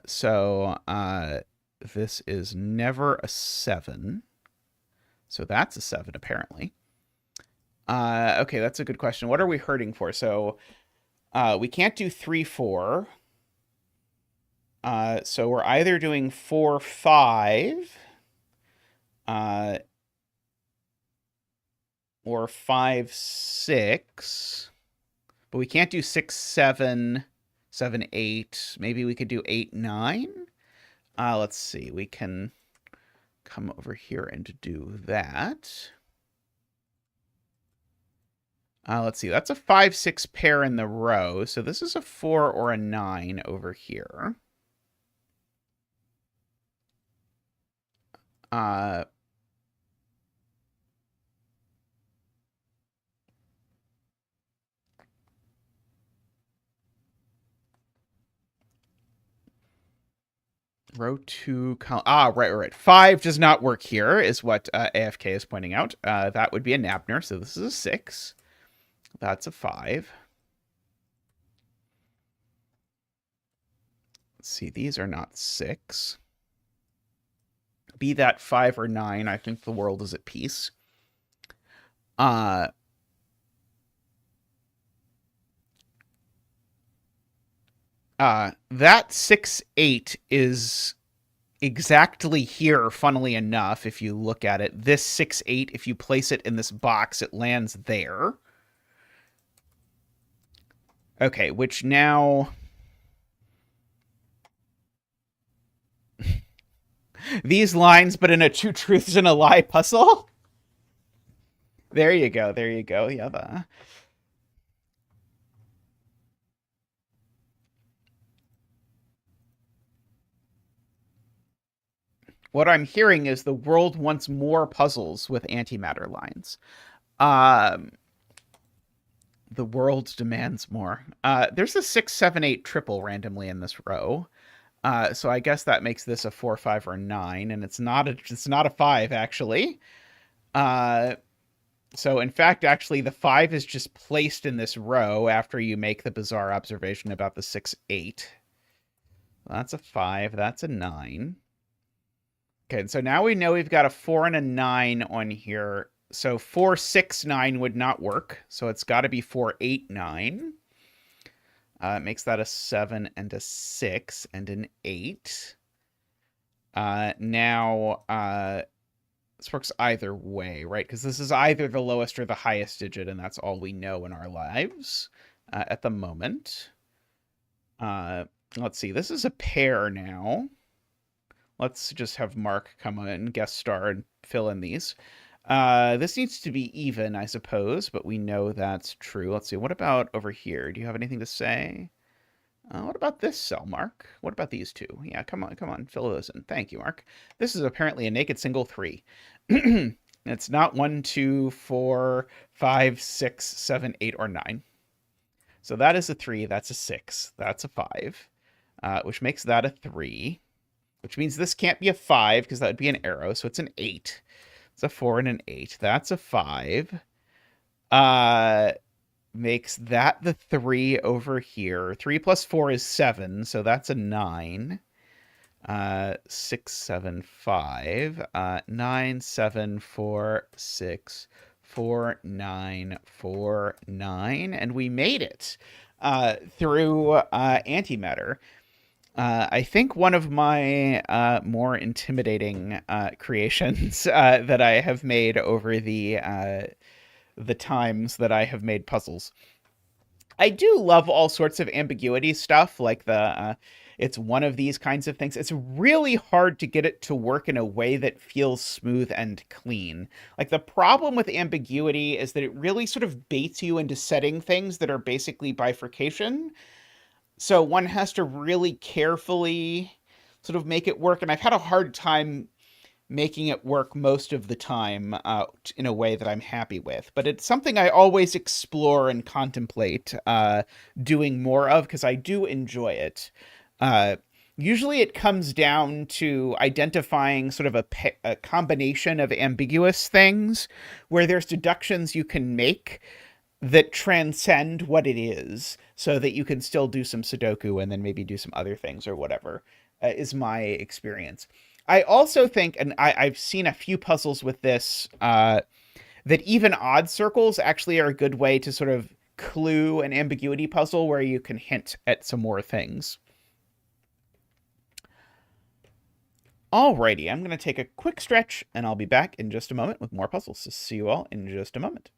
S1: So this is never a 7. So that's a 7 apparently. Okay, that's a good question. What are we hurting for? So we can't do 3, 4. So we're either doing 4, 5, or 5, 6, but we can't do 6, 7, 7, 8. Maybe we could do 8, 9. Let's see. We can come over here and do that. Let's see. That's a 5, 6 pair in the row. So this is a 4 or a 9 over here. Row 2, right. 5 does not work here, is what AFK is pointing out. That would be a Nabner, so this is a 6. That's a 5. Let's see, these are not 6. Be that 5 or 9, I think the world is at peace. That 6, 8 is exactly here, funnily enough, if you look at it. This 6, 8, if you place it in this box, it lands there. Okay, which now... These lines, but in a 2 truths and a lie puzzle? There you go, yeah. What I'm hearing is the world wants more puzzles with antimatter lines. The world demands more. There's a 6, 7, 8 triple randomly in this row. So I guess that makes this a 4, 5, or 9, and it's not a 5 actually. So in fact, actually, the 5 is just placed in this row after you make the bizarre observation about the 6, 8. That's a 5. That's a 9. Okay, so now we know we've got a 4 and a 9 on here. So 4, 6, 9 would not work. So it's got to be 4, 8, 9. It makes that a 7 and a 6 and an 8. Now, this works either way, right? Because this is either the lowest or the highest digit, and that's all we know in our lives at the moment. Let's see. This is a pair now. Let's just have Mark come in, guest star, and fill in these. This needs to be even, I suppose, but we know that's true. Let's see. What about over here? Do you have anything to say? What about this cell, Mark? What about these two? Yeah, come on, fill those in. Thank you, Mark. This is apparently a naked single 3. It's not 1, 2, 4, 5, 6, 7, 8, or 9. So that is a 3. That's a 6. That's a 5, which makes that a 3, which means this can't be a 5 because that would be an arrow. So it's an 8. It's a 4 and an 8. That's a 5. Makes that the 3 over here. 3 plus 4 is 7, so that's a 9. 6, 7, 5. 9, 7, 4, 6, 4, 9, 4, 9. And we made it through antimatter. I think one of my more intimidating creations that I have made over the times that I have made puzzles. I do love all sorts of ambiguity stuff, like the It's one of these kinds of things. It's really hard to get it to work in a way that feels smooth and clean. Like, the problem with ambiguity is that it really sort of baits you into setting things that are basically bifurcation. So one has to really carefully sort of make it work. And I've had a hard time making it work most of the time in a way that I'm happy with. But it's something I always explore and contemplate doing more of, because I do enjoy it. Uh, Usually it comes down to identifying sort of a combination of ambiguous things where there's deductions you can make that transcend what it is, so that you can still do some sudoku and then maybe do some other things or whatever, is my experience. I also think, and I've seen a few puzzles with this, that even odd circles actually are a good way to sort of clue an ambiguity puzzle where you can hint at some more things. Alrighty, I'm going to take a quick stretch and I'll be back in just a moment with more puzzles. So see you all in just a moment.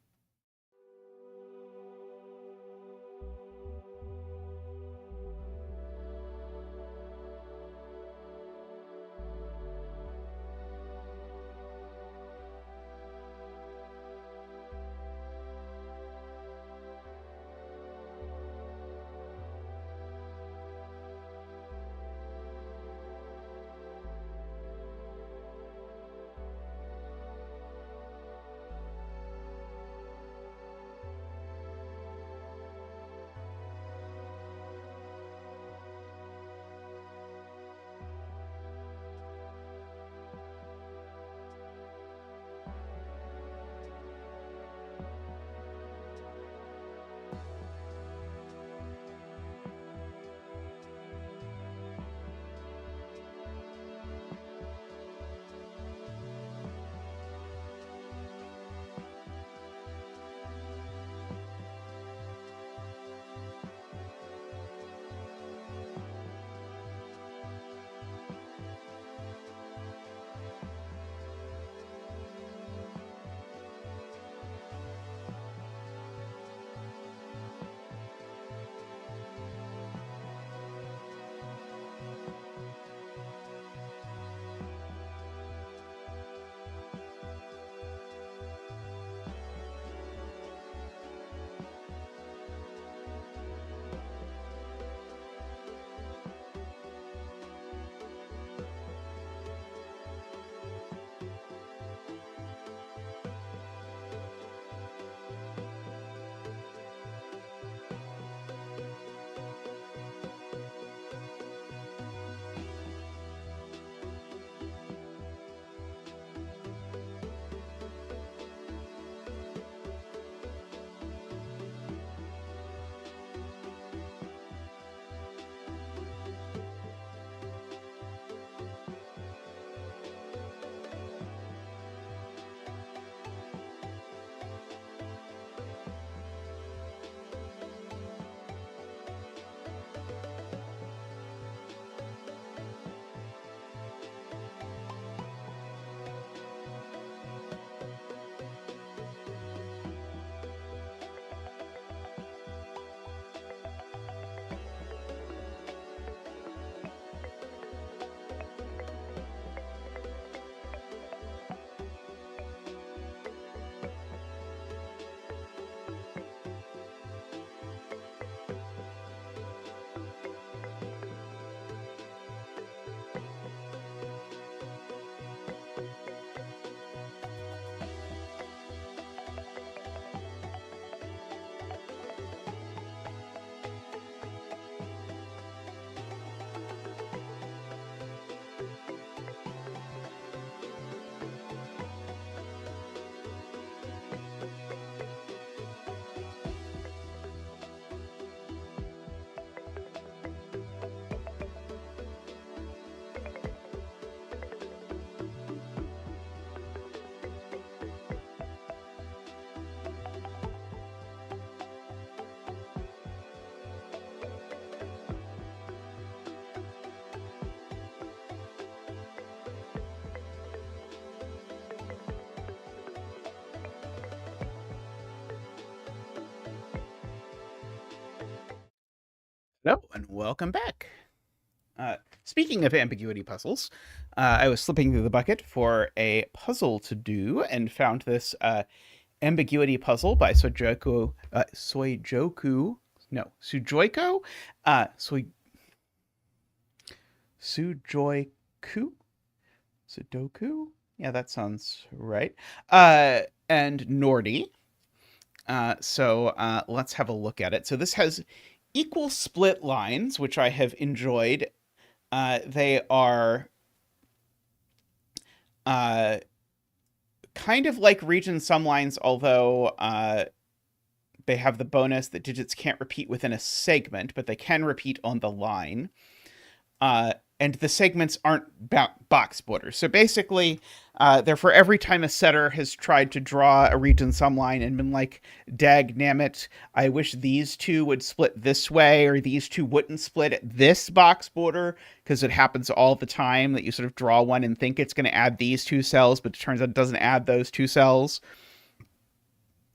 S1: Hello, and welcome back. Speaking of ambiguity puzzles, I was slipping through the bucket for a puzzle to do and found this ambiguity puzzle by Sujoku, Sujoiko, Sujoiku, Sudoku. Yeah, that sounds right. And Nordi. So let's have a look at it. So this has equal split lines, which I have enjoyed. They are kind of like region sum lines, although they have the bonus that digits can't repeat within a segment, but they can repeat on the line. And the segments aren't box borders. So basically, therefore, every time a setter has tried to draw a region sum line and been like, dagnammit, I wish these two would split this way, or these two wouldn't split at this box border, because it happens all the time that you sort of draw one and think it's going to add these two cells, but it turns out it doesn't add those two cells.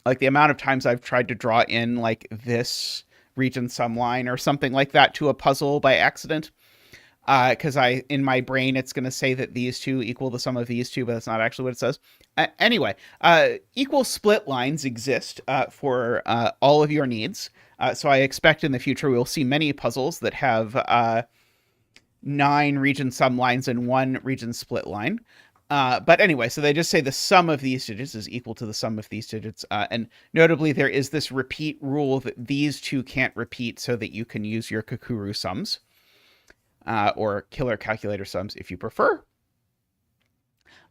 S1: Like the amount of times I've tried to draw in like this region sum line or something like that to a puzzle by accident. Because in my brain, it's going to say that these two equal the sum of these two, but that's not actually what it says. Anyway, equal split lines exist for all of your needs. So I expect in the future we'll see many puzzles that have 9 region sum lines and 1 region split line. But anyway, so they just say the sum of these digits is equal to the sum of these digits. And notably, there is this repeat rule that these two can't repeat so that you can use your Kakuru sums. Or killer calculator sums if you prefer.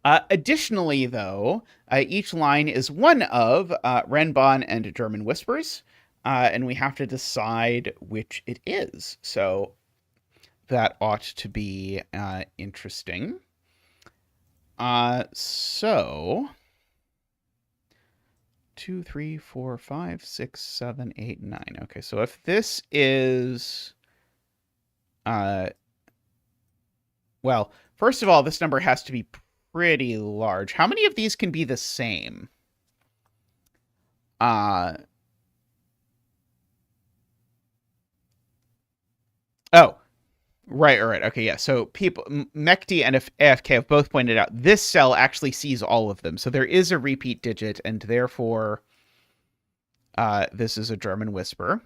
S1: Additionally, though, each line is one of Renbon and German whispers, and we have to decide which it is. So that ought to be interesting. So 2, 3, 4, 5, 6, 7, 8, 9. Okay, so if this is well, first of all, this number has to be pretty large. How many of these can be the same? Oh, right. Okay, yeah. So people, Mekti and AFK have both pointed out this cell actually sees all of them. So there is a repeat digit, and therefore this is a German whisper.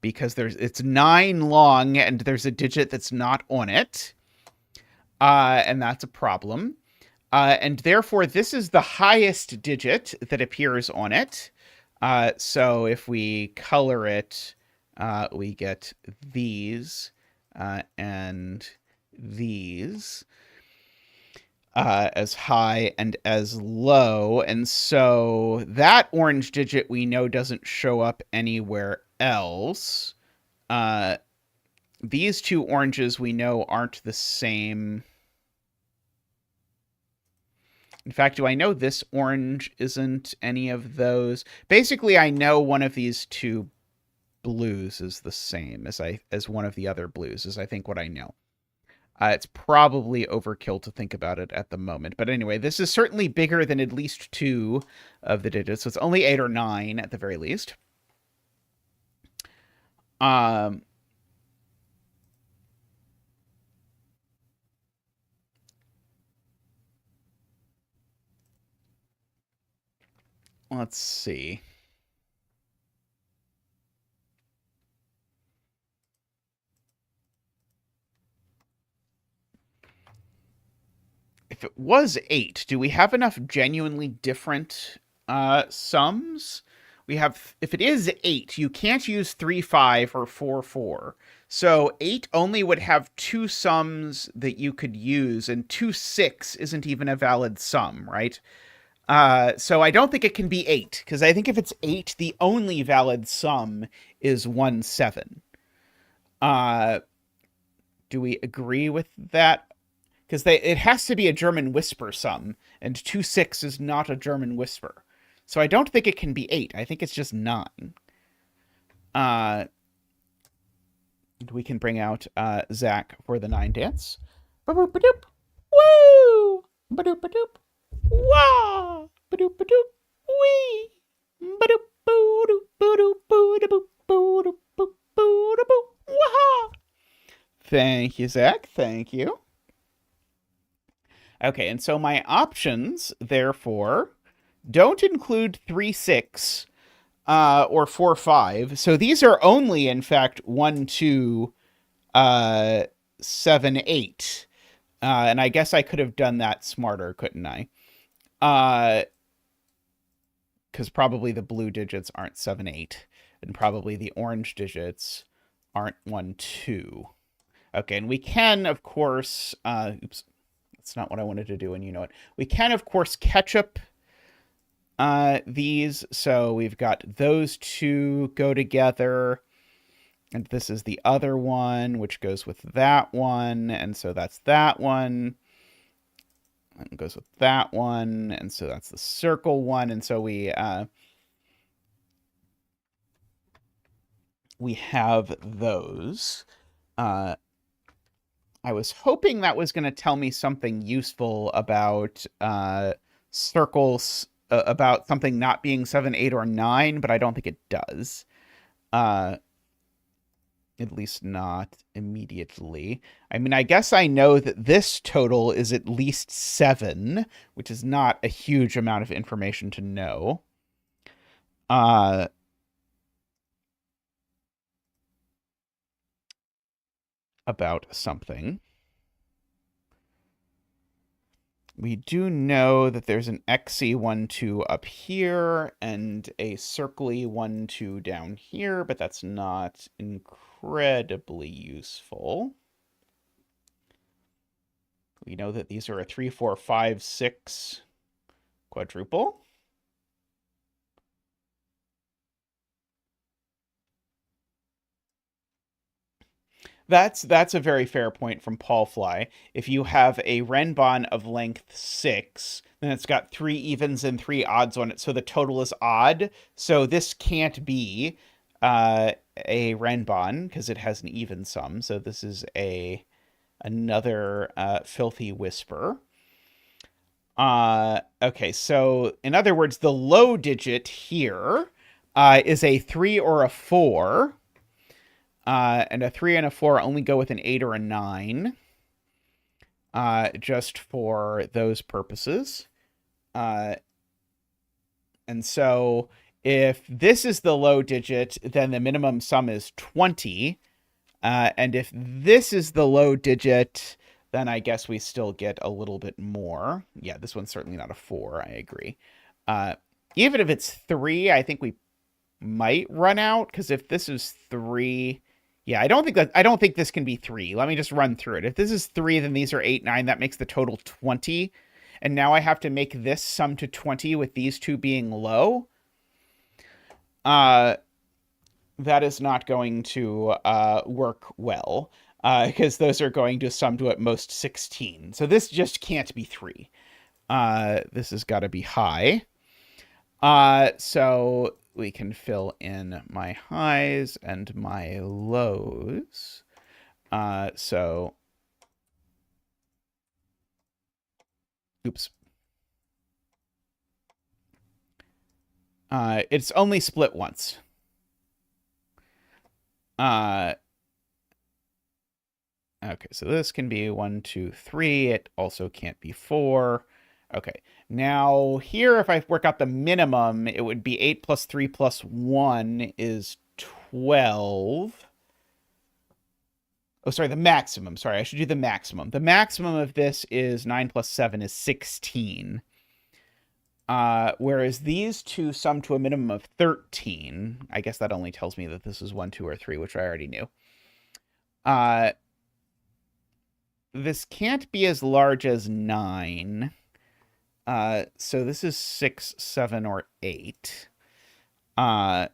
S1: Because it's 9 long and there's a digit that's not on it. And that's a problem. And therefore, this is the highest digit that appears on it. So if we color it, we get these and these as high and as low. And so that orange digit we know doesn't show up anywhere else. These two oranges we know aren't the same. In fact, do I know this orange isn't any of those? Basically, I know one of these two blues is the same as one of the other blues, is I think what I know. It's probably overkill to think about it at the moment. But anyway, this is certainly bigger than at least 2 of the digits. So it's only 8 or 9 at the very least. Let's see. If it was 8, do we have enough genuinely different sums? We have, if it is 8, you can't use 3, 5 or 4, 4. So 8 only would have 2 sums that you could use, and 2, 6 isn't even a valid sum, right? So I don't think it can be 8, because I think if it's 8, the only valid sum is 1, 7. Do we agree with that? Because it has to be a German whisper sum, and 2, 6 is not a German whisper. So I don't think it can be 8. I think it's just 9. We can bring out Zach for the 9 dance. Ba-boop-ba-doop. Woo! Ba-doop-ba-doop. Wah! Ba-doop-ba-doop. Wee! Ba-doop-ba-doop. Ba-doop-ba-doop. Ba-doop-ba-doop. Thank you, Zach. Thank you. Okay, and so my options, therefore, don't include 3, 6, or 4, 5. So these are only, in fact, 1, 2, 7, 8. And I guess I could have done that smarter, couldn't I? Because probably the blue digits aren't 7, 8. And probably the orange digits aren't 1, 2. Okay, and we can, of course, oops, that's not what I wanted to do, and you know it. We can, of course, ketchup these. So we've got those two go together. And this is the other one, which goes with that one. And so that's that one. And goes with that one. And so that's the circle one. And so we have those. I was hoping that was going to tell me something useful about circles, about something not being 7, 8, or 9, but I don't think it does. At least not immediately. I mean, I guess I know that this total is at least 7, which is not a huge amount of information to know. About something. We do know that there's an XY 1, 2 up here and a circly 1, 2 down here, but that's not incredibly useful. We know that these are a 3, 4, 5, 6 quadruple. That's a very fair point from Paul Fly. If you have a Renbon of length 6, then it's got 3 evens and 3 odds on it, so the total is odd. So this can't be a Renbon because it has an even sum. So this is another filthy whisper. Okay, so in other words, the low digit here is a 3 or a 4. And a 3 and a 4 only go with an 8 or a 9. Just for those purposes. And so if this is the low digit, then the minimum sum is 20. And if this is the low digit, then I guess we still get a little bit more. Yeah, this one's certainly not a 4, I agree. Even if it's 3, I think we might run out, because if this is 3... Yeah, I don't think this can be 3. Let me just run through it. If this is 3, then these are 8, 9. That makes the total 20. And now I have to make this sum to 20 with these two being low. That is not going to work well, because those are going to sum to at most 16. So this just can't be 3. This has got to be high. So we can fill in my highs and my lows. So, oops. It's only split once. Okay, so this can be 1, 2, 3. It also can't be 4. Okay, now here, if I work out the minimum, it would be 8 plus 3 plus 1 is 12. Oh, sorry, the maximum. Sorry, I should do the maximum. The maximum of this is 9 plus 7 is 16. Whereas these two sum to a minimum of 13. I guess that only tells me that this is 1, 2, or 3, which I already knew. This can't be as large as 9. So this is 6, 7, or 8. I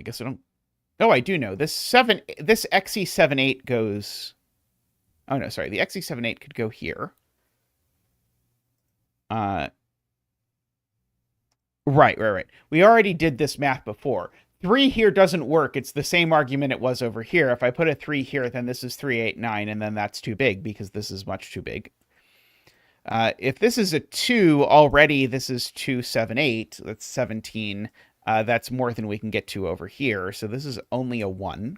S1: guess I don't... Oh, I do know. This XE78 goes... Oh, no, sorry. The XE78 could go here. Right. We already did this math before. 3 here doesn't work. It's the same argument it was over here. If I put a 3 here, then this is 3, 8, 9, and then that's too big because this is much too big. If this is a 2, already this is 2, 7, 8. That's 17. That's more than we can get to over here. So this is only a 1.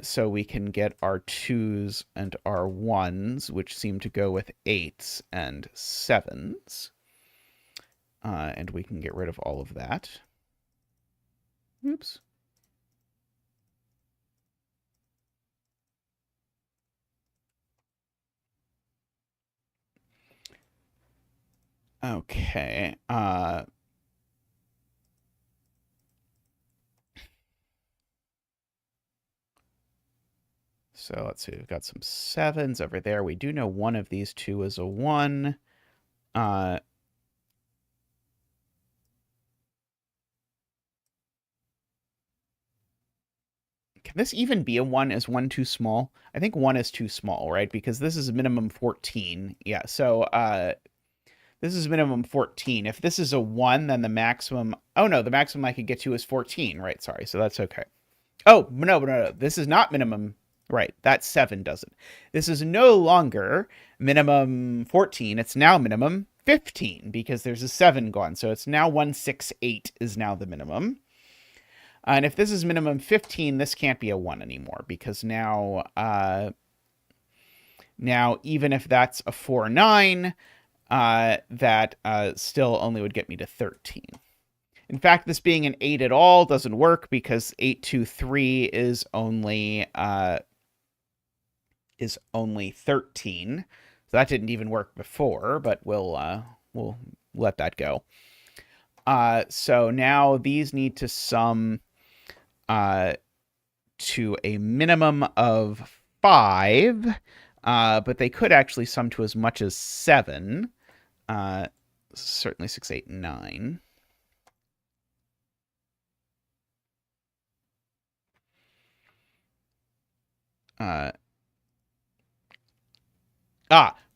S1: So we can get our 2s and our 1s, which seem to go with 8s and 7s. And we can get rid of all of that. Oops. Okay. So let's see, we've got some 7s over there. We do know one of these two is a 1. Can this even be a 1? Is 1 too small? I think 1 is too small, right? Because this is minimum 14. Yeah, so this is minimum 14. If this is a 1, then the maximum... Oh, no, the maximum I could get to is 14, right? Sorry, so that's okay. Oh, no. This is not minimum... Right, that 7 doesn't. This is no longer minimum 14. It's now minimum 15 because there's a 7 gone. So it's now 168 is now the minimum. And if this is minimum 15, this can't be a 1 anymore because now even if that's a 4-9, that still only would get me to 13. In fact, this being an 8 at all doesn't work because 823 is only 13. So that didn't even work before, but we'll let that go. So now these need to sum to a minimum of 5, but they could actually sum to as much as 7. Certainly 6, 8, 9.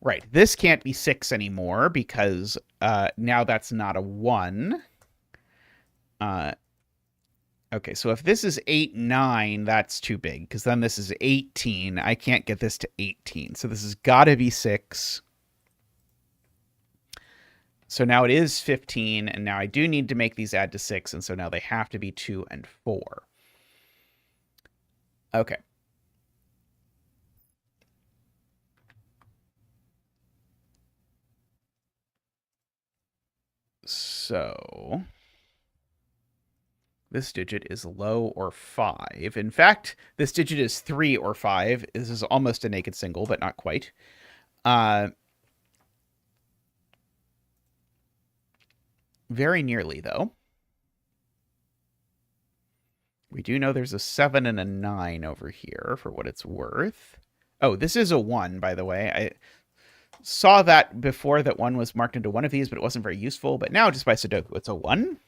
S1: Right. This can't be 6 anymore because now that's not a 1. Okay, so if this is 8, 9, that's too big because then this is 18. I can't get this to 18. So this has got to be 6. So now it is 15, and now I do need to make these add to 6, and so now they have to be 2 and 4. Okay. So this digit is low or 5. In fact, this digit is 3 or 5. This is almost a naked single, but not quite. Very nearly, though. We do know there's a 7 and a 9 over here for what it's worth. Oh, this is a 1, by the way. I saw that before that 1 was marked into one of these, but it wasn't very useful. But now, just by sudoku, it's a 1.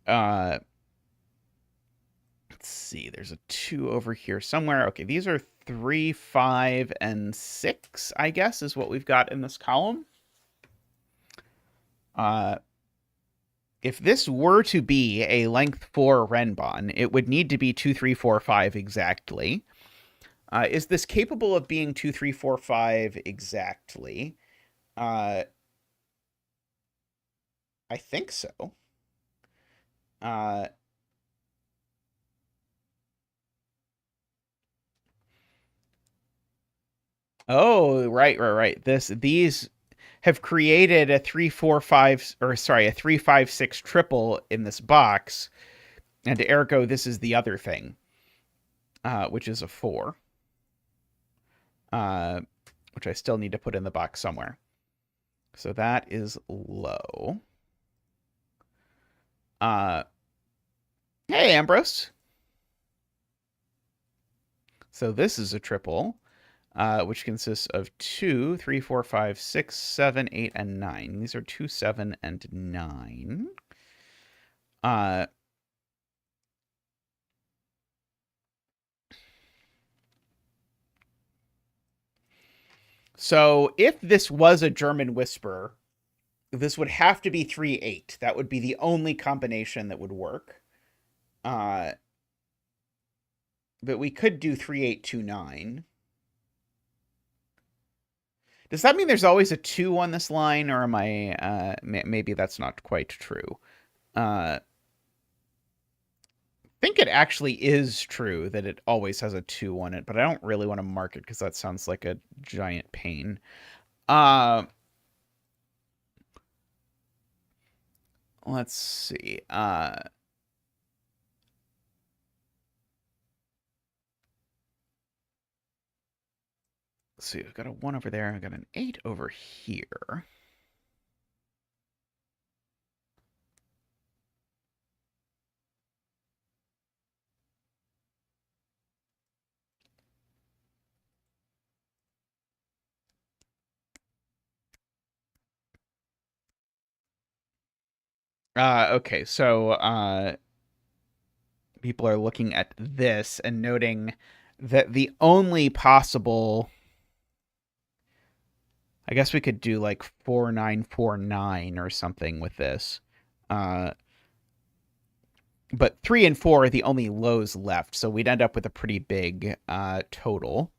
S1: Let's see. There's a 2 over here somewhere. Okay, these are 3, 5, and 6, I guess, is what we've got in this column. If this were to be a length 4 renbon, it would need to be 2, 3, 4, 5 exactly. Is this capable of being 2, 3, 4, 5 exactly? I think so. Oh, right. These have created a 3, 4, 5, or sorry, a 3, 5, 6 triple in this box, and ergo this is the other thing, which is a 4, which I still need to put in the box somewhere. So that is low. Hey, Ambrose. So this is a triple, which consists of 2, 3, 4, 5, 6, 7, 8, and 9. These are 2, 7, and 9. So if this was a German whisper, this would have to be 3, 8. That would be the only combination that would work. But we could do 3, 8, 2, 9. Does that mean there's always a 2 on this line, or am I, maybe that's not quite true? I think it actually is true that it always has a 2 on it, but I don't really want to mark it because that sounds like a giant pain. Let's see. Let's see, I've got a 1 over there, I've got an 8 over here. Okay, so people are looking at this and noting that the only possible, I guess we could do like 4949 or something with this. But 3 and 4 are the only lows left, so we'd end up with a pretty big total.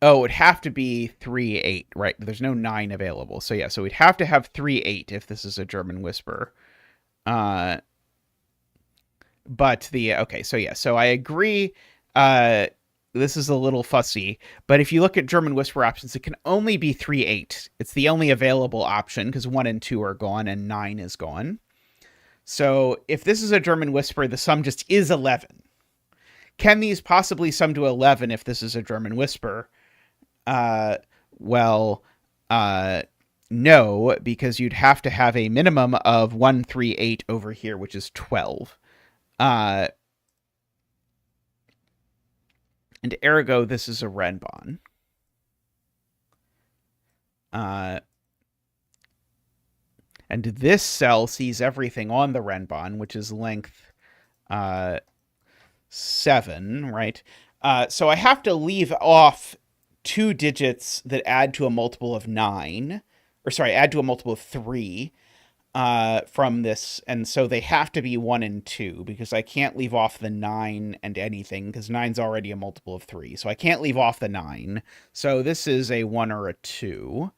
S1: Oh, it'd have to be 3-8, right? There's no 9 available. So yeah, so we'd have to have 3-8 if this is a German whisper. But okay, so yeah, so I agree. This is a little fussy, but if you look at German whisper options, it can only be 3-8. It's the only available option because 1 and 2 are gone and 9 is gone. So if this is a German whisper, the sum just is 11. Can these possibly sum to 11 if this is a German whisper? Well, no, because you'd have to have a minimum of 138 over here, which is 12. And ergo, this is a Renbon. And this cell sees everything on the Renbon, which is length 7, right? So I have to leave off 2 digits that add to a multiple of 9, or sorry, add to a multiple of 3 from this, and so they have to be 1 and 2 because I can't leave off the 9 and anything because 9's already a multiple of 3, so I can't leave off the 9. So this is a 1 or a 2,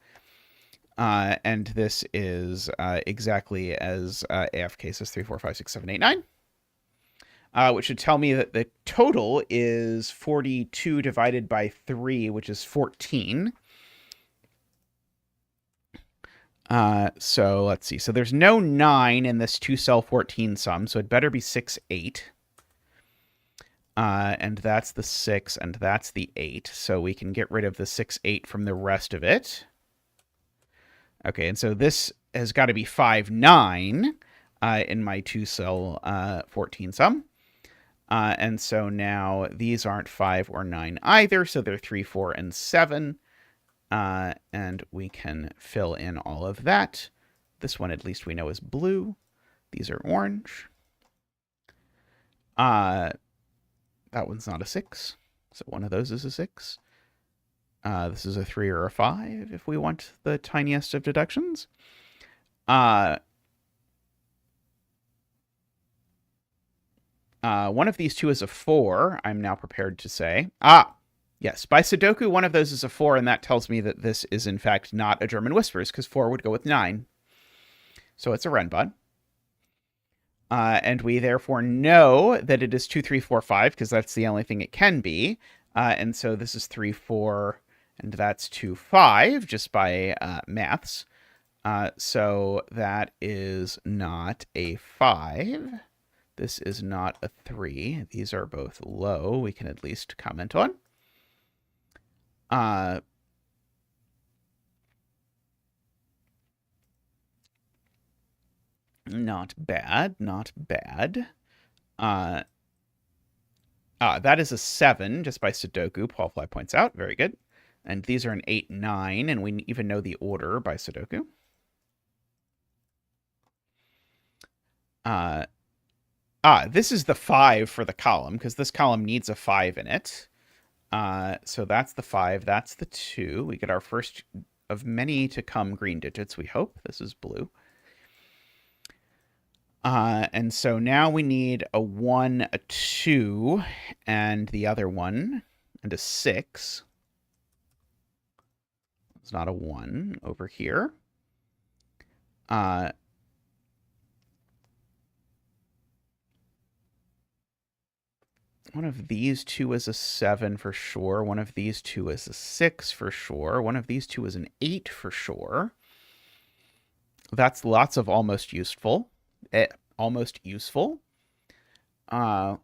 S1: and this is exactly as AFK says 3, 4, 5, 6, 7, 8, 9. Which should tell me that the total is 42 divided by 3, which is 14. So let's see. So there's no 9 in this 2-cell 14 sum, so it better be 6, 8. And that's the 6, and that's the 8. So we can get rid of the 6, 8 from the rest of it. Okay, and so this has got to be 5, 9 in my 2-cell 14 sum. And so now these aren't 5 or 9 either, so they're 3, 4, and 7. And we can fill in all of that. This one, at least we know, is blue. These are orange. That one's not a 6, so one of those is a 6. This is a 3 or a 5 if we want the tiniest of deductions. One of these two is a 4, I'm now prepared to say. Yes, by Sudoku, one of those is a 4, and that tells me that this is, in fact, not a German whispers, because 4 would go with 9. So it's a Renbon. And we therefore know that it is 2, 3, 4, 5, because that's the only thing it can be. And so this is 3, 4, and that's 2, 5, just by maths. So that is not a 5. This is not a 3. These are both low, we can at least comment on. Not bad, not bad. That is a 7, just by Sudoku, Paul Fly points out. Very good. And these are an 8, 9, and we even know the order by Sudoku. This is the 5 for the column, because this column needs a 5 in it. So that's the 5. That's the 2. We get our first of many to come green digits, we hope. This is blue. And so now we need a 1, a 2, and the other one, and a 6. It's not a 1 over here. One of these two is a 7 for sure. One of these two is a 6 for sure. One of these two is an 8 for sure. That's lots of almost useful. Almost useful. None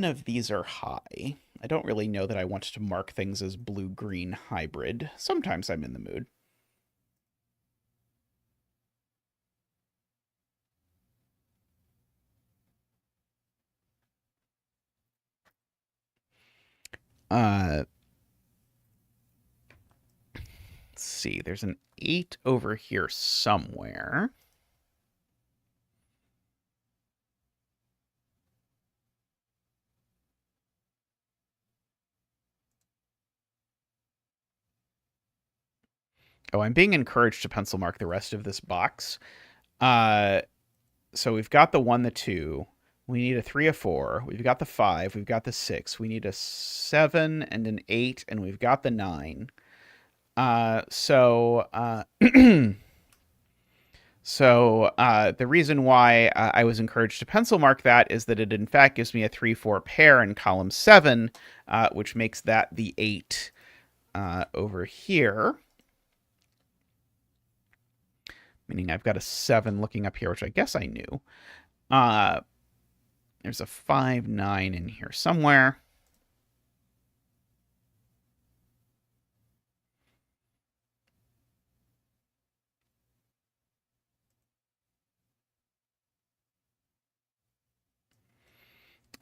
S1: of these are high. I don't really know that I want to mark things as blue-green hybrid. Sometimes I'm in the mood. Let's see. There's an 8 over here somewhere. Oh, I'm being encouraged to pencil mark the rest of this box. So we've got the 1, the 2. We need a 3, a 4. We've got the 5. We've got the 6. We need a 7 and an 8, and we've got the 9. So the reason why I was encouraged to pencil mark that is that it in fact gives me a 3-4 pair in column 7, which makes that the 8 over here. Meaning I've got a 7 looking up here, which I guess I knew. There's a 5, 9 in here somewhere.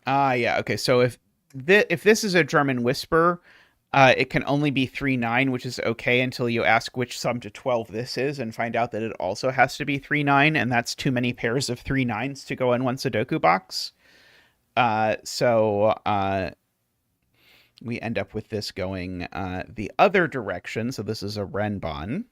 S1: Yeah, okay. So if this is a German whisper, it can only be 3, 9, which is okay until you ask which sum to 12 this is and find out that it also has to be 3, 9, and that's too many pairs of 3 9s to go in one Sudoku box. So we end up with this going the other direction. So this is a Renban.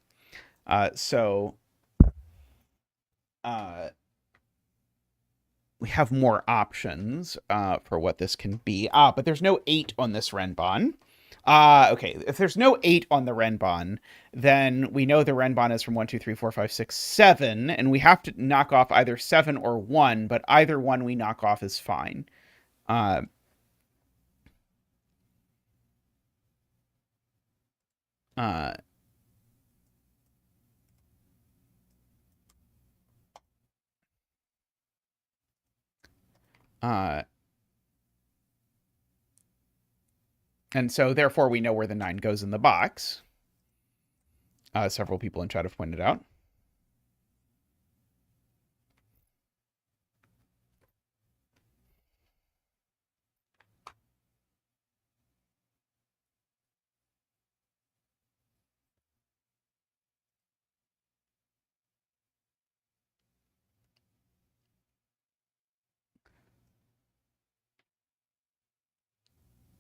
S1: We have more options for what this can be. But there's no 8 on this Renban. Okay, if there's no 8 on the Renban, then we know the Renban is from 1, 2, 3, 4, 5, 6, 7, and we have to knock off either 7 or 1, but either one we knock off is fine. And so therefore we know where the 9 goes in the box. Several people in chat have pointed out.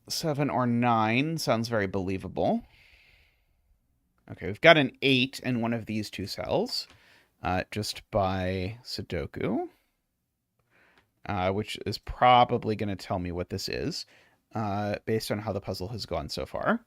S1: Seven or 9 sounds very believable. Okay, we've got an 8 in one of these two cells, just by Sudoku, which is probably going to tell me what this is, based on how the puzzle has gone so far.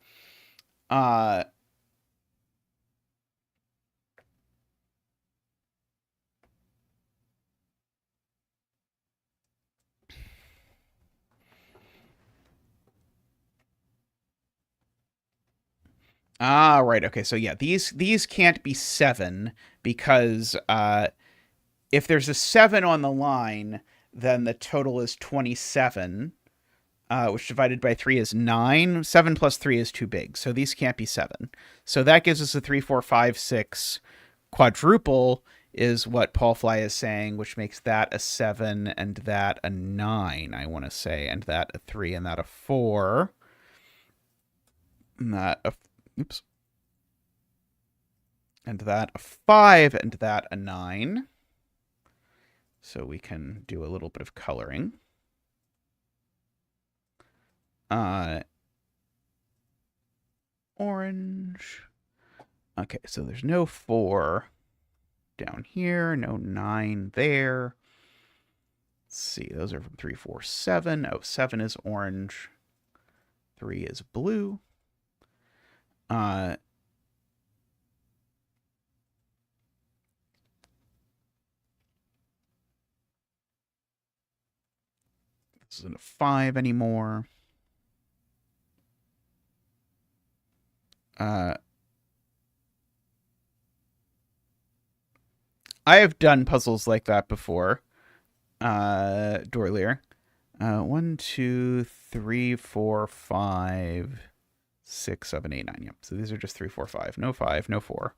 S1: Right. Okay. So yeah, these can't be 7 because if there's a 7 on the line, then the total is 27, which divided by 3 is 9. 7 plus 3 is too big, so these can't be 7. So that gives us a 3, 4, 5, 6 quadruple is what Paul Fly is saying, which makes that a 7 and that a 9, I want to say, and that a 3 and that a 4. And that a oops. And that a 5 and that a 9. So we can do a little bit of coloring. Orange. Okay, so there's no 4 down here, no 9 there. Let's see, those are from 3, 4, 7. Oh, 7 is orange. 3 is blue. This isn't a 5 anymore. I have done puzzles like that before. D'Orlier. 1, 2, 3, 4, 5, 6, 7, 8, 9. Yep. So these are just 3, 4, 5. No 5, no 4.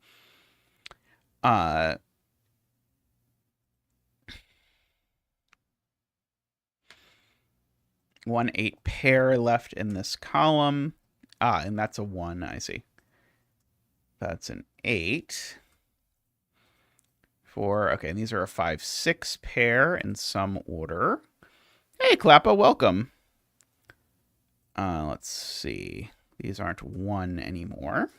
S1: 1, 8 pair left in this column. And that's a 1, I see. That's an 8. 4, okay, and these are a 5, 6 pair in some order. Hey, Klappa, welcome. Let's see. These aren't 1 anymore.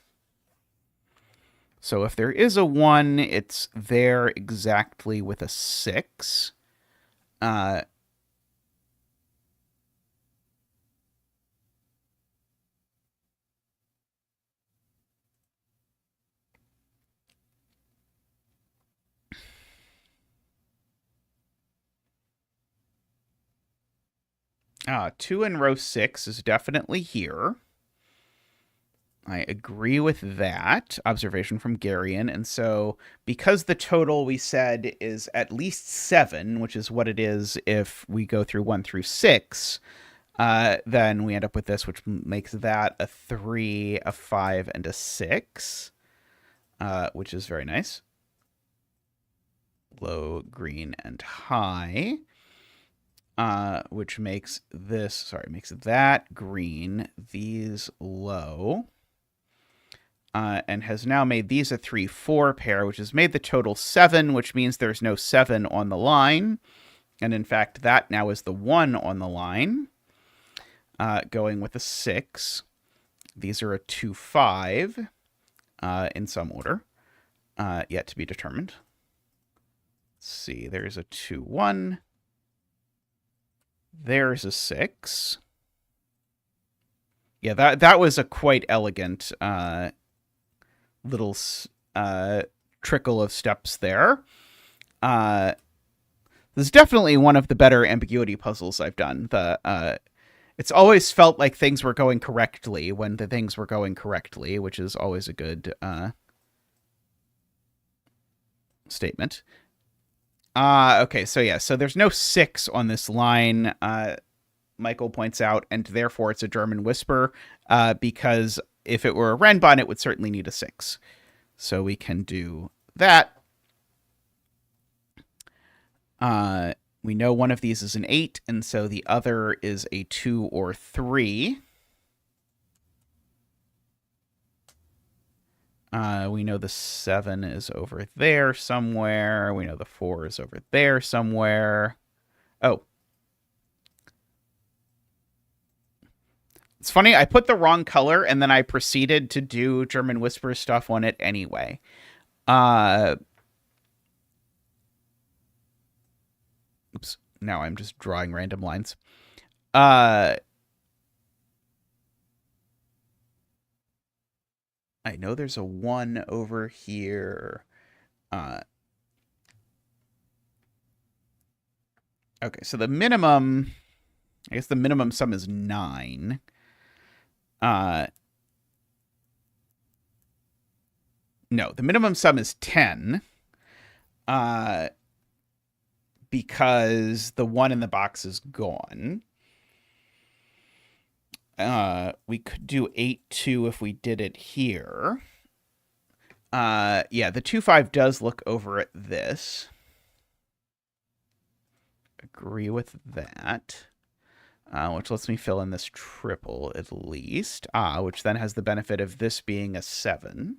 S1: So if there is a 1, it's there exactly with a 6. 2 in row 6 is definitely here. I agree with that observation from Garion. And so because the total we said is at least 7, which is what it is if we go through 1 through 6, then we end up with this, which makes that a 3, a 5, and a 6, which is very nice. Low, green, and high. Which makes this, makes that green, these low, and has now made these a 3, 4 pair, which has made the total 7, which means there's no 7 on the line. And in fact, that now is the 1 on the line, going with a 6. These are a 2, 5, in some order, yet to be determined. Let's see, there's a 2, 1. There's a 6. Yeah, that was a quite elegant little trickle of steps there. This is definitely one of the better ambiguity puzzles I've done. It's always felt like things were going correctly when the things were going correctly, which is always a good statement. Okay, so yeah, so there's no 6 on this line, Michael points out, and therefore it's a German whisper, because if it were a Renbun, it would certainly need a 6. So we can do that. We know one of these is an 8, and so the other is a 2 or 3. We know the 7 is over there somewhere. We know the 4 is over there somewhere. Oh. It's funny, I put the wrong color, and then I proceeded to do German Whisper stuff on it anyway. Oops. Now I'm just drawing random lines. I know there's a 1 over here. Okay, so the minimum, I guess the minimum sum is 9. No, the minimum sum is 10. Because the 1 in the box is gone. We could do 8, 2 if we did it here. Yeah, the 2, 5 does look over at this. Agree with that. Which lets me fill in this triple at least. Which then has the benefit of this being a 7.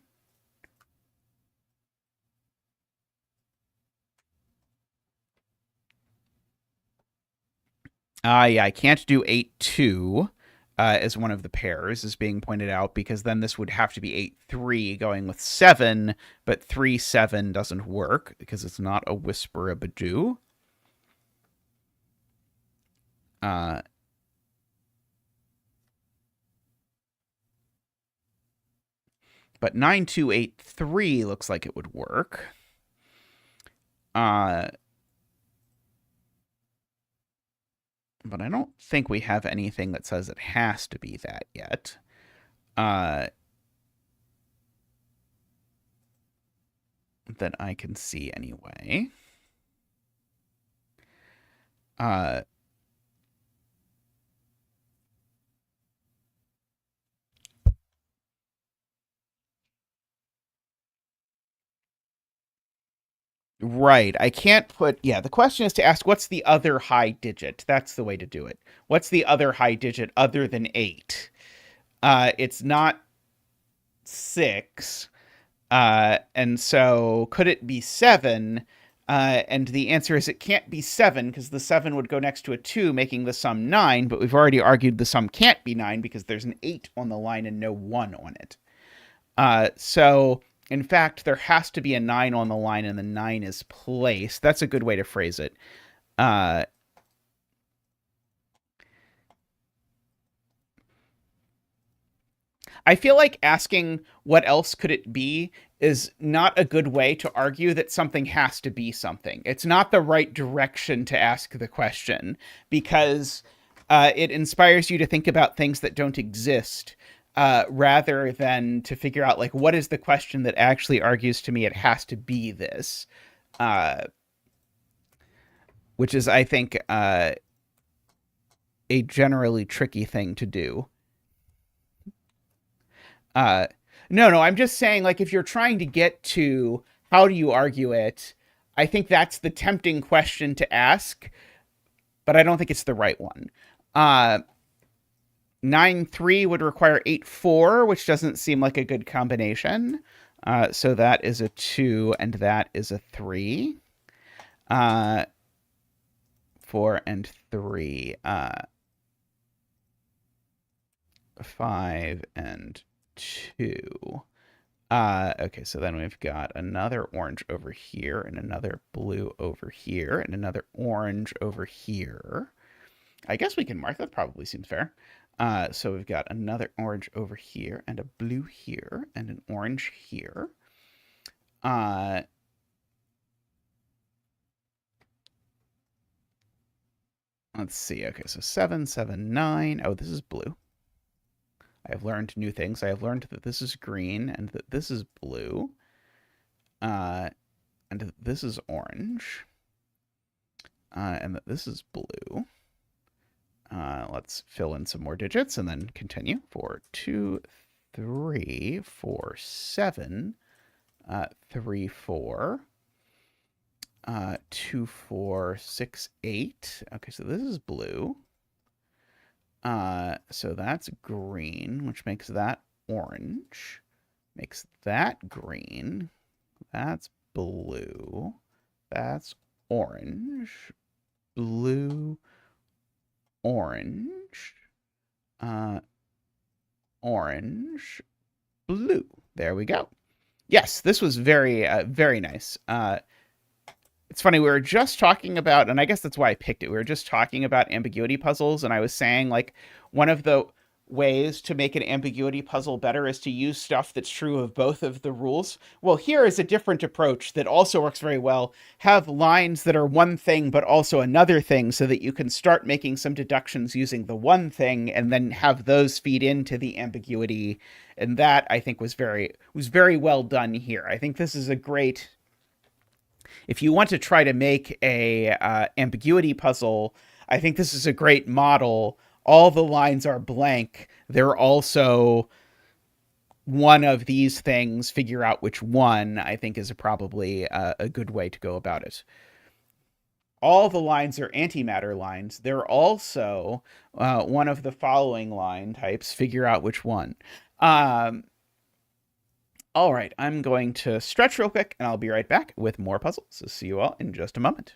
S1: Yeah, I can't do 8, 2 as one of the pairs, is being pointed out, because then this would have to be 8, 3 going with 7, but 3, 7 doesn't work because it's not a whisper a badoo. But 9, 2, 8, 3 looks like it would work. But I don't think we have anything that says it has to be that yet. That I can see anyway. Right. I can't put. Yeah, the question is to ask what's the other high digit? That's the way to do it. What's the other high digit other than 8? It's not 6. And so could it be 7? And the answer is it can't be 7 because the 7 would go next to a 2, making the sum 9. But we've already argued the sum can't be 9 because there's an 8 on the line and no 1 on it. So in fact, there has to be a 9 on the line, and the 9 is placed. That's a good way to phrase it. I feel like asking what else could it be is not a good way to argue that something has to be something. It's not the right direction to ask the question, because it inspires you to think about things that don't exist, rather than to figure out, like, what is the question that actually argues to me it has to be this, which is, I think, a generally tricky thing to do. No, I'm just saying, like, if you're trying to get to how do you argue it, I think that's the tempting question to ask, but I don't think it's the right one. 9, 3 would require 8, 4, which doesn't seem like a good combination. So that is a 2, and that is a 3. 4 and 3. 5 and 2. Okay, so then we've got another orange over here, and another blue over here, and another orange over here. I guess we can mark that. Probably seems fair. So we've got another orange over here, and a blue here, and an orange here. Let's see. Okay, so 7, 7, 9. Oh, this is blue. I have learned new things. I have learned that this is green and that this is blue. And that this is orange. And that this is blue. Let's fill in some more digits and then continue. 4, 2, 3, 4, 7, 3, 4, 2, 4, 6, 8. Okay, so this is blue. So that's green, which makes that orange. Makes that green. That's blue. That's orange. Blue. Orange. Orange. Blue. There we go. Yes, this was very, very nice. It's funny, we were just talking about, and I guess that's why I picked it. We were just talking about ambiguity puzzles, and I was saying, like, one of the ways to make an ambiguity puzzle better is to use stuff that's true of both of the rules. Well, here is a different approach that also works very well. Have lines that are one thing, but also another thing, so that you can start making some deductions using the one thing, and then have those feed into the ambiguity. And that, I think, was very well done here. I think this is a great... If you want to try to make a ambiguity puzzle, I think this is a great model. All the lines are blank. They're also one of these things. Figure out which one, I think, is probably a good way to go about it. All the lines are antimatter lines. They're also one of the following line types. Figure out which one. All right, I'm going to stretch real quick, and I'll be right back with more puzzles. So see you all in just a moment.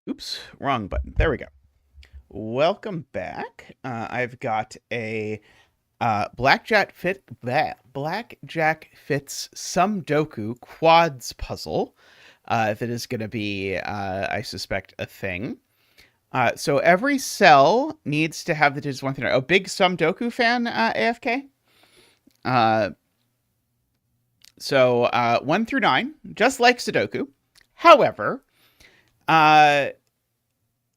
S1: Oops, wrong button. There we go. Welcome back. I've got a Blackjack Fits Sudoku quads puzzle that is going to be, I suspect, a thing. So every cell needs to have the digits 1 through 9. Oh, big Sudoku fan, AFK? So 1 through 9, just like Sudoku. However,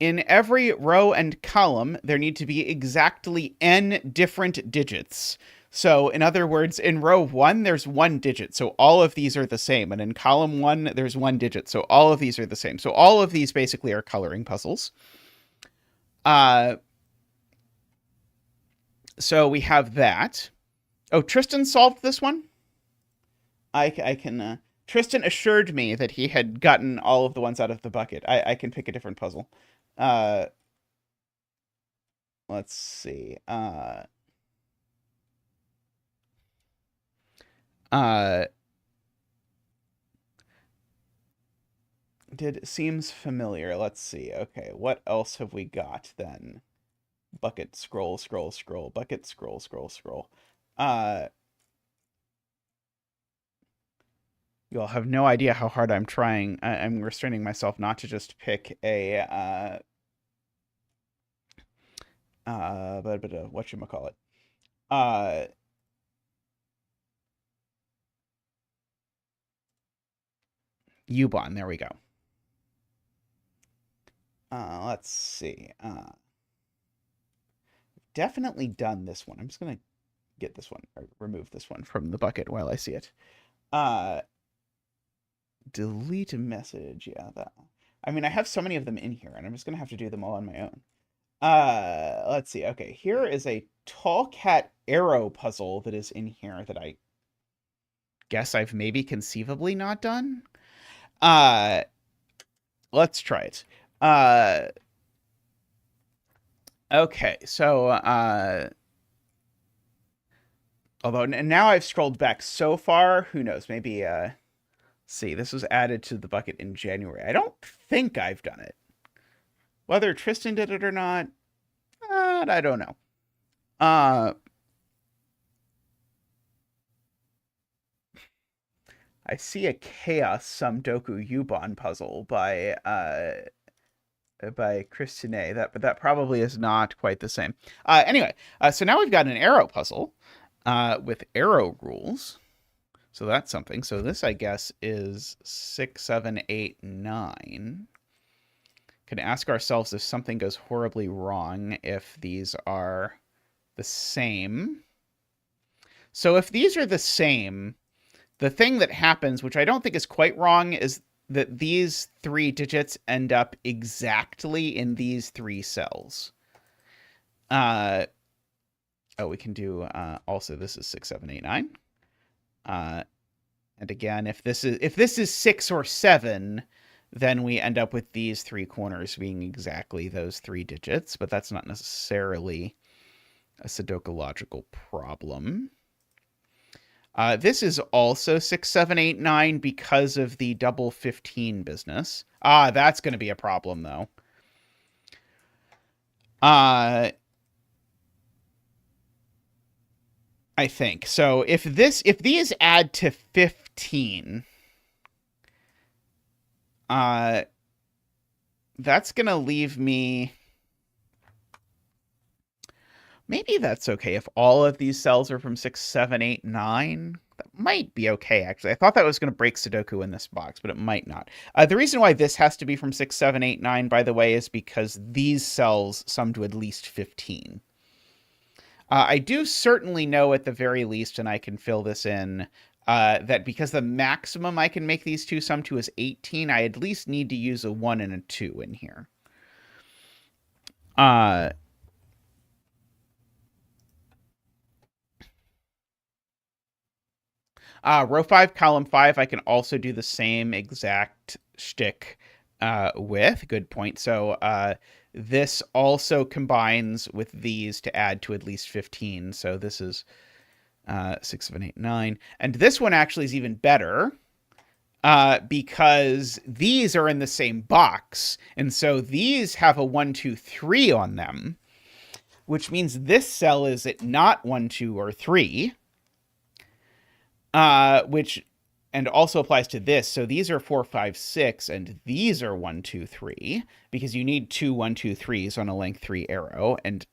S1: in every row and column, there need to be exactly n different digits. So, in other words, in row 1, there's 1 digit. So all of these are the same. And in column 1, there's 1 digit. So all of these are the same. So all of these basically are coloring puzzles. So we have that. Oh, Tristan solved this one? I can... Tristan assured me that he had gotten all of the ones out of the bucket. I can pick a different puzzle. Let's see. Seems familiar. Let's see. Okay, what else have we got then? Bucket, scroll, scroll, scroll. Bucket, scroll, scroll, scroll. You all have no idea how hard I'm trying. I'm restraining myself not to just pick a whatchamacallit. Ubon, there we go. Let's see. Definitely done this one. I'm just gonna get this one, or remove this one from the bucket while I see it. Delete a message. Yeah, that. I mean, I have so many of them in here, and I'm just gonna have to do them all on my own. Let's see. Okay, here is a tall cat arrow puzzle that is in here that I guess I've maybe conceivably not done. Let's try it. Okay, so although now I've scrolled back so far, who knows? Maybe see, this was added to the bucket in January. I don't think I've done it. Whether Tristan did it or not, I don't know. I see a Chaos Sudoku Ubon puzzle by Christine. But that probably is not quite the same. Anyway, so now we've got an arrow puzzle with arrow rules. So that's something. So this, I guess, is 6, 7, 8, 9. Can ask ourselves if something goes horribly wrong if these are the same. So if these are the same, the thing that happens, which I don't think is quite wrong, is that these 3 digits end up exactly in these 3 cells. Oh, we can do also this is 6, 7, 8, 9. And again, if this is 6 or 7, then we end up with these 3 corners being exactly those 3 digits, but that's not necessarily a Sudoku logical problem. This is also 6, 7, 8, 9 because of the double 15 business. That's going to be a problem, though. I think. So if these add to 15, that's going to leave me... Maybe that's okay if all of these cells are from 6, 7, 8, 9. That might be okay, actually. I thought that was going to break Sudoku in this box, but it might not. The reason why this has to be from 6, 7, 8, 9, by the way, is because these cells sum to at least 15. I do certainly know at the very least, and I can fill this in, that because the maximum I can make these two sum to is 18, I at least need to use a 1 and a 2 in here. Row 5, column 5, I can also do the same exact shtick with. Good point. So this also combines with these to add to at least 15. So this is 6, 7, 8, 9. And this one actually is even better because these are in the same box. And so these have a 1, 2, 3 on them, which means this cell is at not 1, 2, or 3, which and also applies to this. So these are 4, 5, 6, and these are 1, 2, 3, because you need 2 1, 2, 3s on a length 3 arrow. And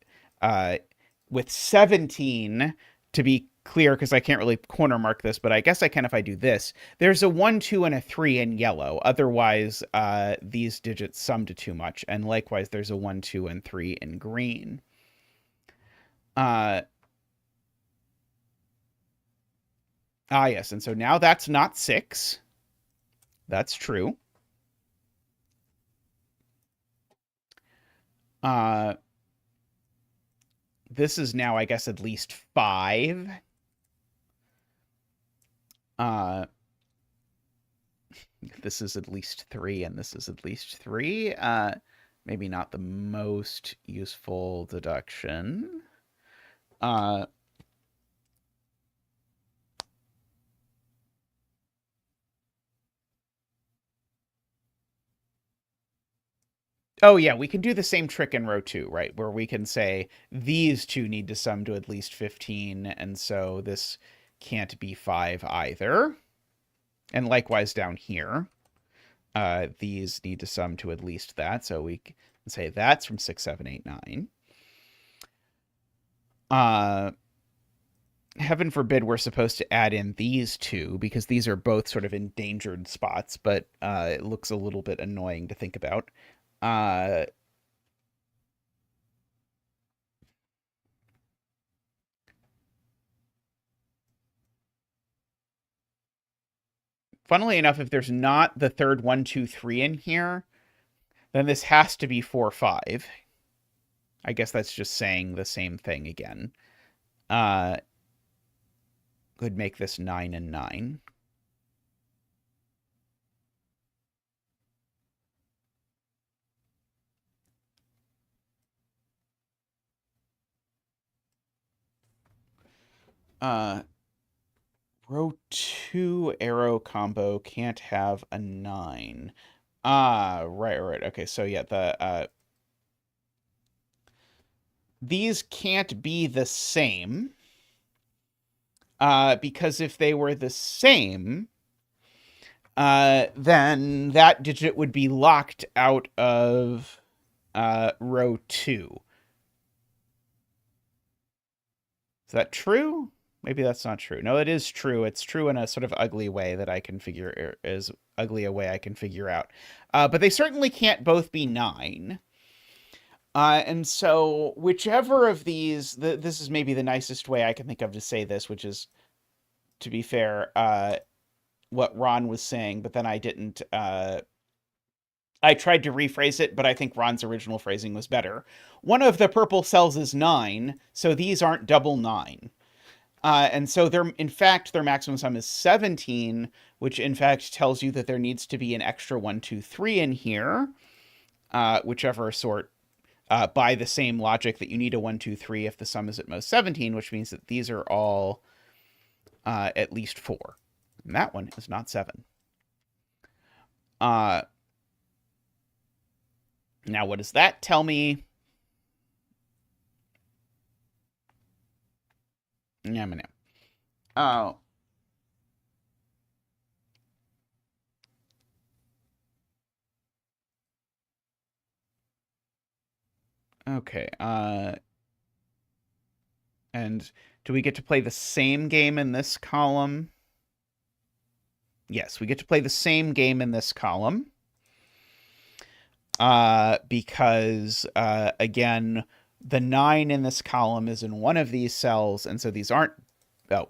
S1: with 17, to be clear, because I can't really corner mark this, but I guess I can if I do this, there's a 1, 2, and a 3 in yellow. Otherwise, these digits sum to too much. And likewise, there's a 1, 2, and 3 in green. Yes, and so now that's not 6. That's true. This is now, I guess, at least 5. This is at least 3, and this is at least 3. Maybe not the most useful deduction. Oh, yeah, we can do the same trick in row 2, right? Where we can say these two need to sum to at least 15, and so this can't be 5 either. And likewise down here, these need to sum to at least that, so we can say that's from 6, 7, 8, 9. Heaven forbid we're supposed to add in these two, because these are both sort of endangered spots, but it looks a little bit annoying to think about. Funnily enough, if there's not the third 1, 2, 3 in here, then this has to be 4, 5. I guess that's just saying the same thing again. Could make this 9 and 9. Row 2 arrow combo can't have a 9. Right. Okay, so yeah, these can't be the same. Because if they were the same, then that digit would be locked out of row 2. Is that true? Maybe that's not true. No, it is true. It's true in a sort of ugly way that I can figure is ugly a way I can figure out. But they certainly can't both be 9. And so whichever of these, this is maybe the nicest way I can think of to say this, which is, to be fair, what Ron was saying, but then I didn't. I tried to rephrase it, but I think Ron's original phrasing was better. One of the purple cells is 9, so these aren't double 9. And so in fact, their maximum sum is 17, which in fact tells you that there needs to be an extra 1, 2, 3 in here, whichever sort, by the same logic that you need a 1, 2, 3 if the sum is at most 17, which means that these are all at least 4. And that one is not 7. Now, what does that tell me? Oh. Okay. And do we get to play the same game in this column? Yes, we get to play the same game in this column. Because, again, the 9 in this column is in one of these cells, and so these aren't... Oh.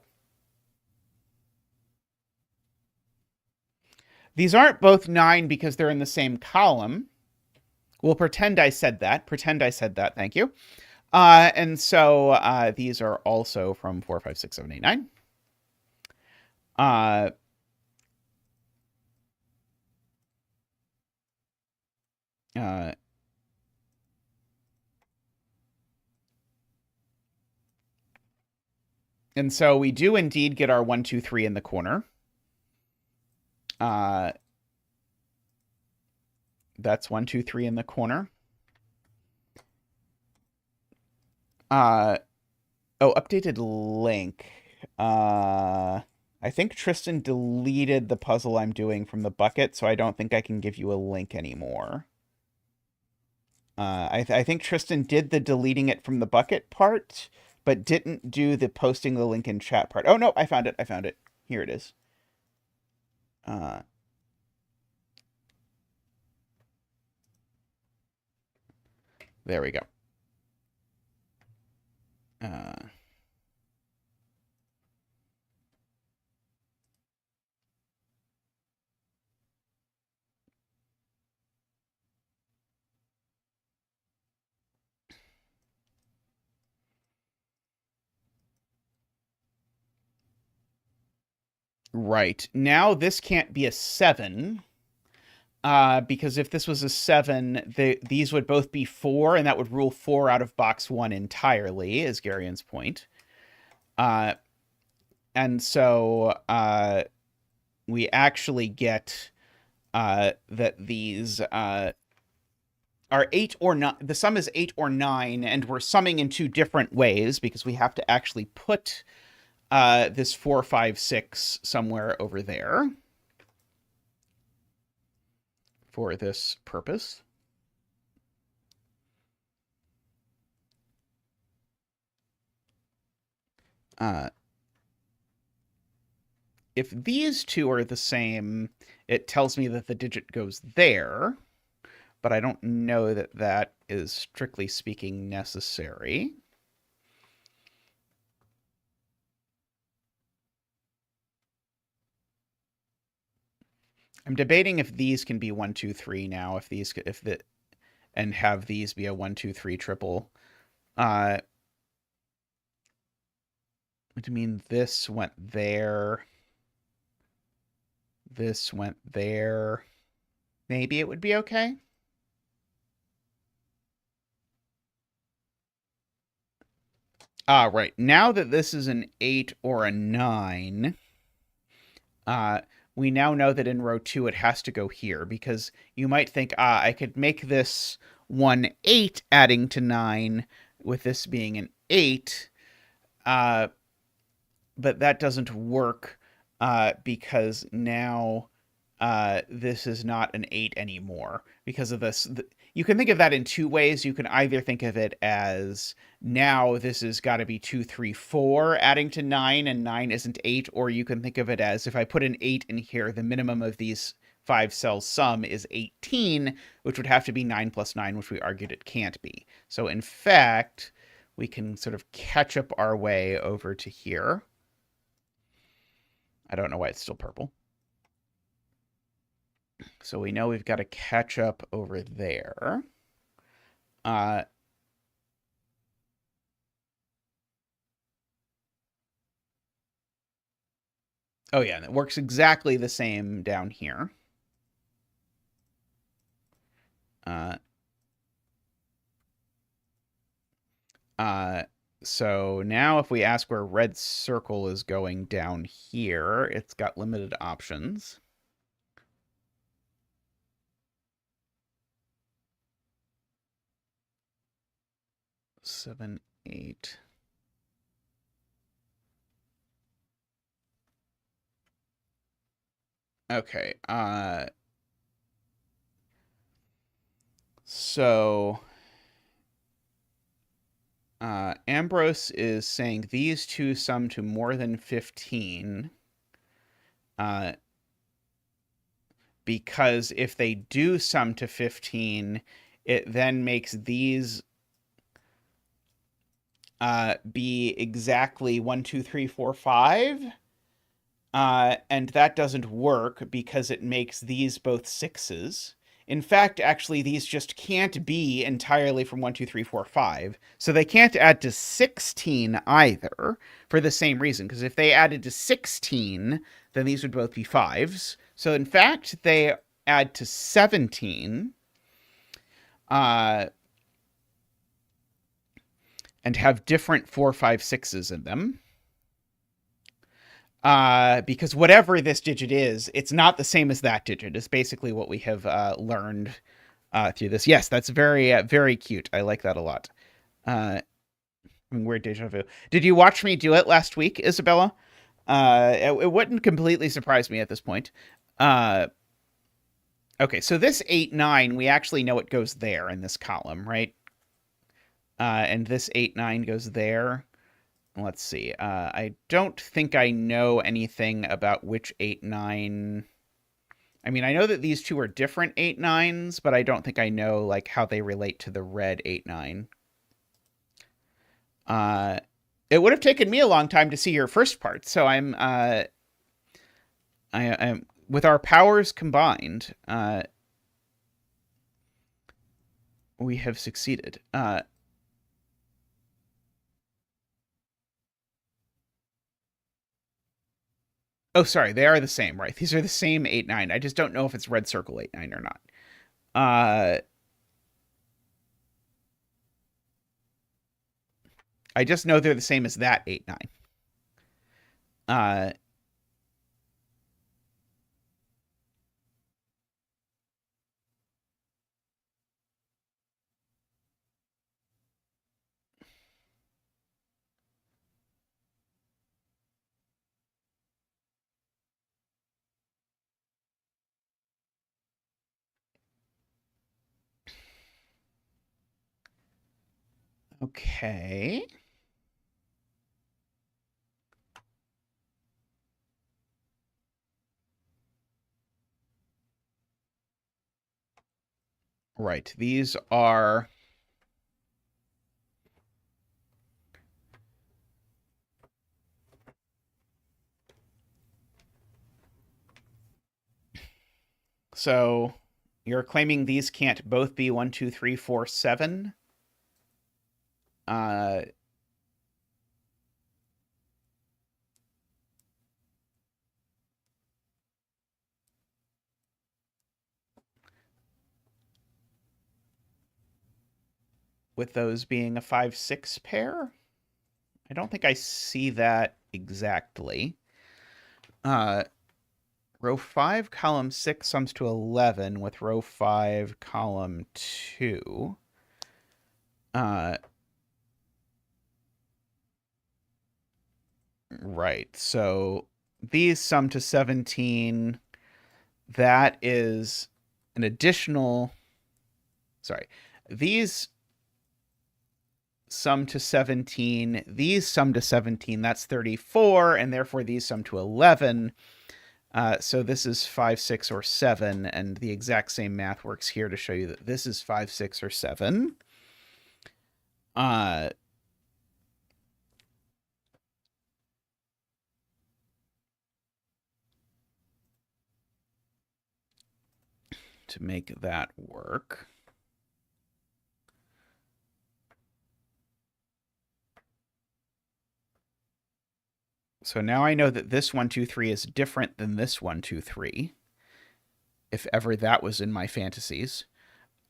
S1: These aren't both 9 because they're in the same column. We'll pretend I said that. Thank you. And so these are also from 4, 5, 6, 7, 8, 9. And so we do indeed get our 1, 2, 3 in the corner. Uh, that's 1, 2, 3 in the corner. Oh, updated link. I think Tristan deleted the puzzle I'm doing from the bucket, so I don't think I can give you a link anymore. I think Tristan did the deleting it from the bucket part, but didn't do the posting the link in chat part. Oh, no, I found it. I found it. Here it is. There we go. Right. Now this can't be a 7. Because if this was a 7, these would both be 4, and that would rule 4 out of box 1 entirely, is Garion's point. And so we actually get that these are 8 or 9. The sum is 8 or 9, and we're summing in 2 different ways because we have to actually put this 4, 5, 6 somewhere over there for this purpose. If these two are the same, it tells me that the digit goes there, but I don't know that that is strictly speaking necessary. I'm debating if these can be 1, 2, 3 now, and have these be a 1, 2, 3 triple. I mean, this went there. This went there. Maybe it would be okay. Right. Now that this is an 8 or a 9, we now know that in row 2 it has to go here, because you might think, I could make this 1, 8 adding to 9 with this being an 8, but that doesn't work because now this is not an 8 anymore because of this. You can think of that in 2 ways. You can either think of it as now this has got to be 2, 3, 4 adding to 9, and 9 isn't 8, or you can think of it as if I put an 8 in here, the minimum of these 5 cells sum is 18, which would have to be 9 plus 9, which we argued it can't be. So in fact, we can sort of catch up our way over to here. I don't know why it's still purple. So we know we've got to catch up over there. Oh yeah, and it works exactly the same down here. So now if we ask where red circle is going down here, it's got limited options. Seven, 8. Okay, so Ambrose is saying these two sum to more than 15. Because if they do sum to 15, it then makes these be exactly 1, 2, 3, 4, 5. And that doesn't work because it makes these both 6s. In fact, actually, these just can't be entirely from 1, 2, 3, 4, 5. So they can't add to 16 either for the same reason. Because if they added to 16, then these would both be 5s. So in fact, they add to 17. And have different 4, 5, 6s in them. because whatever this digit is, it's not the same as that digit, is basically what we have learned through this. Yes, that's very, very cute. I like that a lot. Weird deja vu. Did you watch me do it last week, Isabella? It wouldn't completely surprise me at this point. Okay, so this 8, 9, we actually know it goes there in this column, right? And this 8, 9 goes there. Let's see. I don't think I know anything about which 8, 9. I mean, I know that these two are different 8, 9s, but I don't think I know like how they relate to the red 8, 9. It would have taken me a long time to see your first part, so I'm with our powers combined, we have succeeded. Oh, sorry, they are the same, right? These are the same 8, 9. I just don't know if it's red circle 8, 9 or not. I just know they're the same as that 8, 9. Okay. Right. These are... So you're claiming these can't both be 1, 2, 3, 4, 7? With those being a 5, 6 pair? I don't think I see that exactly. Row 5, column 6 sums to 11 with row 5, column 2. Right. So these sum to 17. That is an additional... Sorry. These sum to 17. These sum to 17. That's 34, and therefore these sum to 11. So this is 5, 6, or 7, and the exact same math works here to show you that this is 5, 6, or 7. To make that work. So now I know that this 1, 2, 3 is different than this 1, 2, 3. If ever that was in my fantasies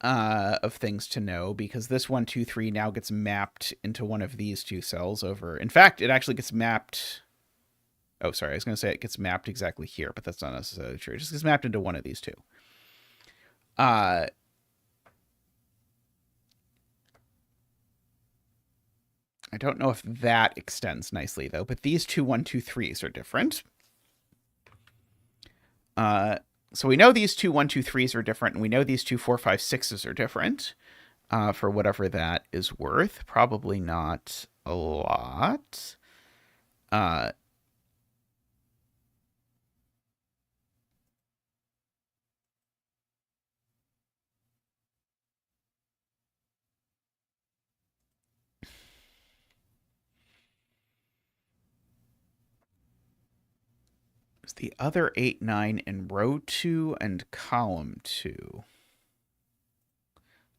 S1: of things to know, because this 1, 2, 3 now gets mapped into one of these two cells over. In fact, it actually gets mapped. Oh, sorry. I was going to say it gets mapped exactly here, but that's not necessarily true. It just gets mapped into one of these two. I don't know if that extends nicely, though, but these two 1, 2, 3s are different. So we know these two 1, 2, 3s are different, and we know these two 4, 5, 6s are different for whatever that is worth. Probably not a lot. Is the other 8, 9 in row 2 and column 2?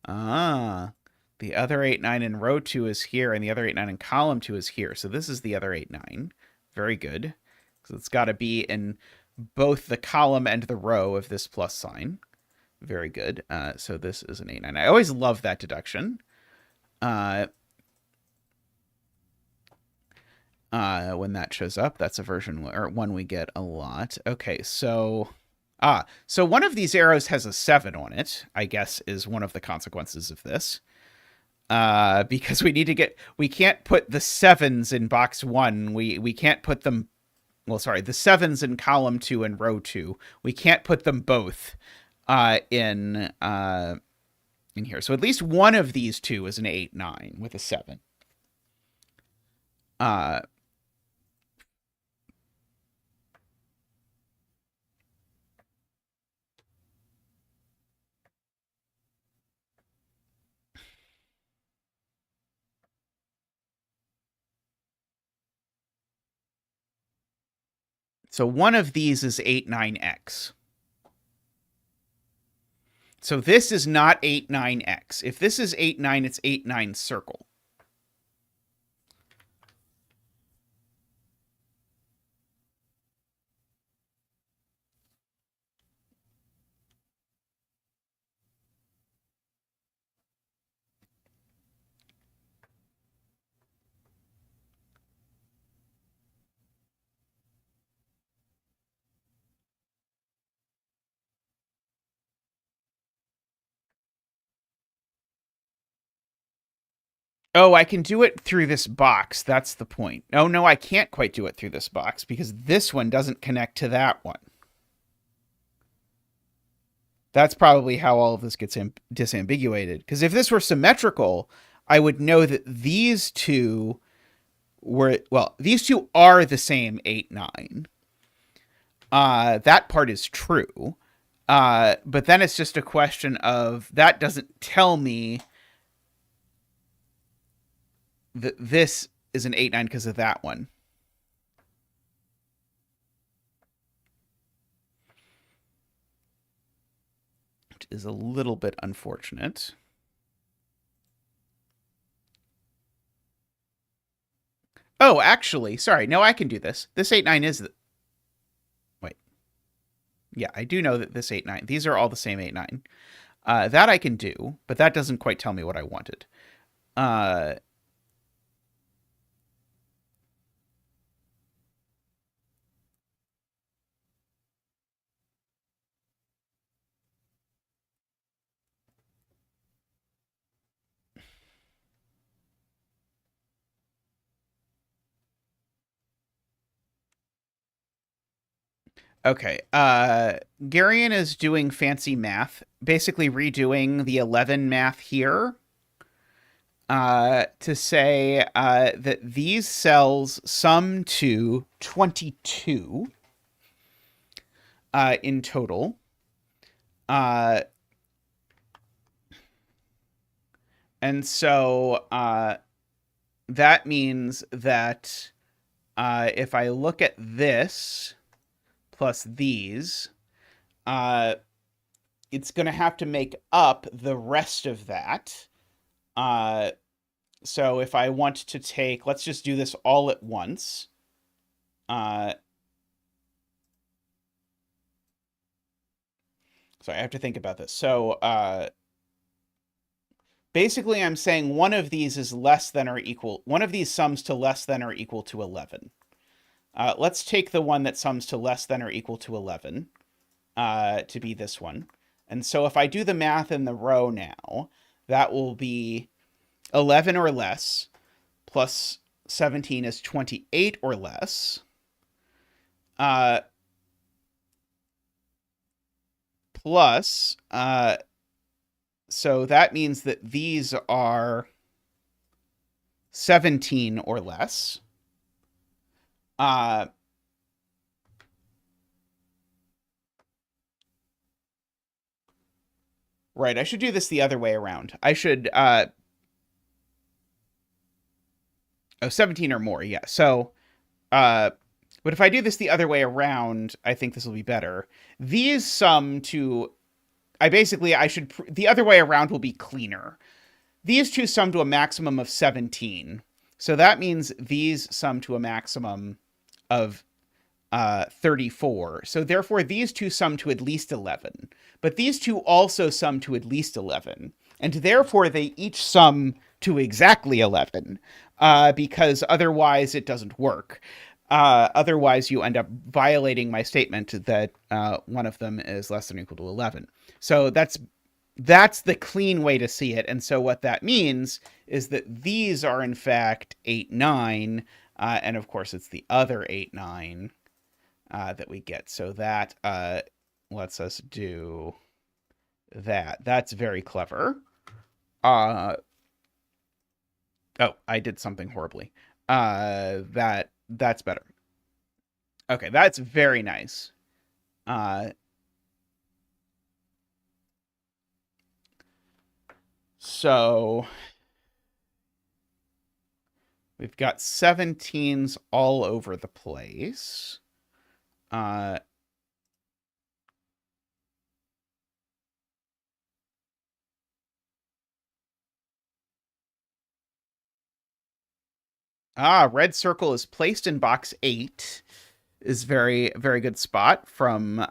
S1: The other 8, 9 in row 2 is here, and the other 8, 9 in column 2 is here. So this is the other 8, 9. Very good. So it's got to be in both the column and the row of this plus sign. Very good. So this is an 8, 9. I always love that deduction. when that shows up. That's a version or one we get a lot. Okay, so so one of these arrows has a 7 on it, I guess is one of the consequences of this. Because we can't put the 7s in box 1. We can't put them, well, sorry, the 7s in column 2 and row 2. We can't put them both in here. So at least one of these two is an 8, 9 with a 7. So one of these is 8, 9x. So this is not 8, 9x. If this is 8, 9, it's 8, 9 circle. Oh, I can do it through this box. That's the point. Oh, no, I can't quite do it through this box because this one doesn't connect to that one. That's probably how all of this gets disambiguated. Because if this were symmetrical, I would know that these two were, well, these two are the same 8, 9. That part is true. But then it's just a question of, that doesn't tell me that this is an 8, 9 because of that one. Which is a little bit unfortunate. Oh, actually, sorry. No, I can do this. This 8, 9 is... Wait. Yeah, I do know that this 8, 9... These are all the same 8, 9. That I can do, but that doesn't quite tell me what I wanted. Okay. Garion is doing fancy math, basically redoing the 11 math here to say that these cells sum to 22 in total. And so that means that if I look at this plus these, it's going to have to make up the rest of that. So if I want to take, let's just do this all at once. So I have to think about this. So basically I'm saying one of these is less than or equal, one of these sums to less than or equal to 11. Let's take the one that sums to less than or equal to 11 to be this one. And so if I do the math in the row now, that will be 11 or less plus 17 is 28 or less. Plus, so that means that these are 17 or less. Right, I should do this the other way around. I should, 17 or more, yeah. So, but if I do this the other way around, I think this will be better. These sum to, the other way around will be cleaner. These two sum to a maximum of 17. So that means these sum to a maximum of 34. So therefore, these two sum to at least 11. But these two also sum to at least 11. And therefore, they each sum to exactly 11, because otherwise it doesn't work. Otherwise, you end up violating my statement that one of them is less than or equal to 11. So that's the clean way to see it. And so what that means is that these are in fact 8, 9, and of course it's the other 8, 9 that we get. So that lets us do that. That's very clever. Oh, I did something horribly. That's better. Okay, that's very nice. So we've got 17s all over the place. Red circle is placed in box 8. Is very, very good spot from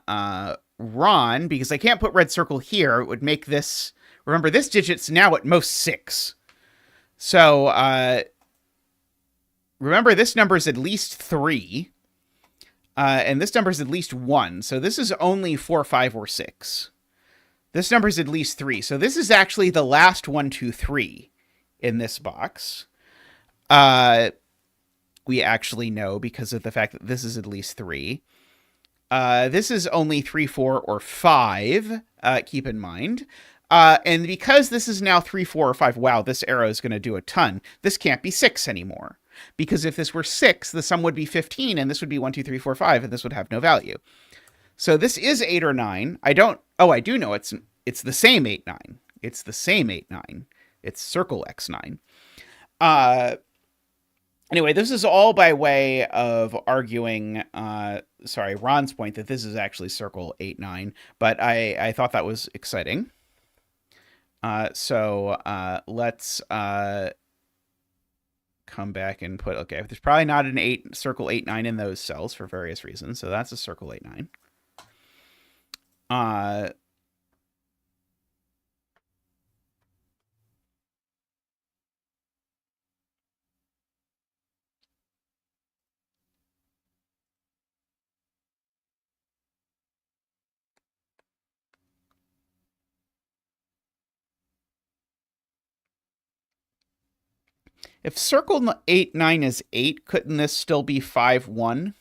S1: Ron, because I can't put red circle here. It would make this... Remember, this digit's now at most 6. So, remember, this number is at least 3. And this number is at least 1. So this is only 4, 5, or 6. This number is at least 3. So this is actually the last 1, 2, 3 in this box. We actually know because of the fact that this is at least 3. This is only 3, 4, or 5, keep in mind. And because this is now 3, 4, or 5, wow, this arrow is going to do a ton. This can't be 6 anymore. Because if this were 6, the sum would be 15, and this would be 1, 2, 3, 4, 5, and this would have no value. So this is 8 or 9. I do know it's the same 8, 9. It's the same 8, 9. It's circle X9. Anyway, this is all by way of arguing, Ron's point that this is actually circle 8, 9, but I thought that was exciting. So let's come back and put, okay, there's probably not an circle 8, 9 in those cells for various reasons, so that's a circle 8, 9. If circle 8, 9 is 8, couldn't this still be 5, 1?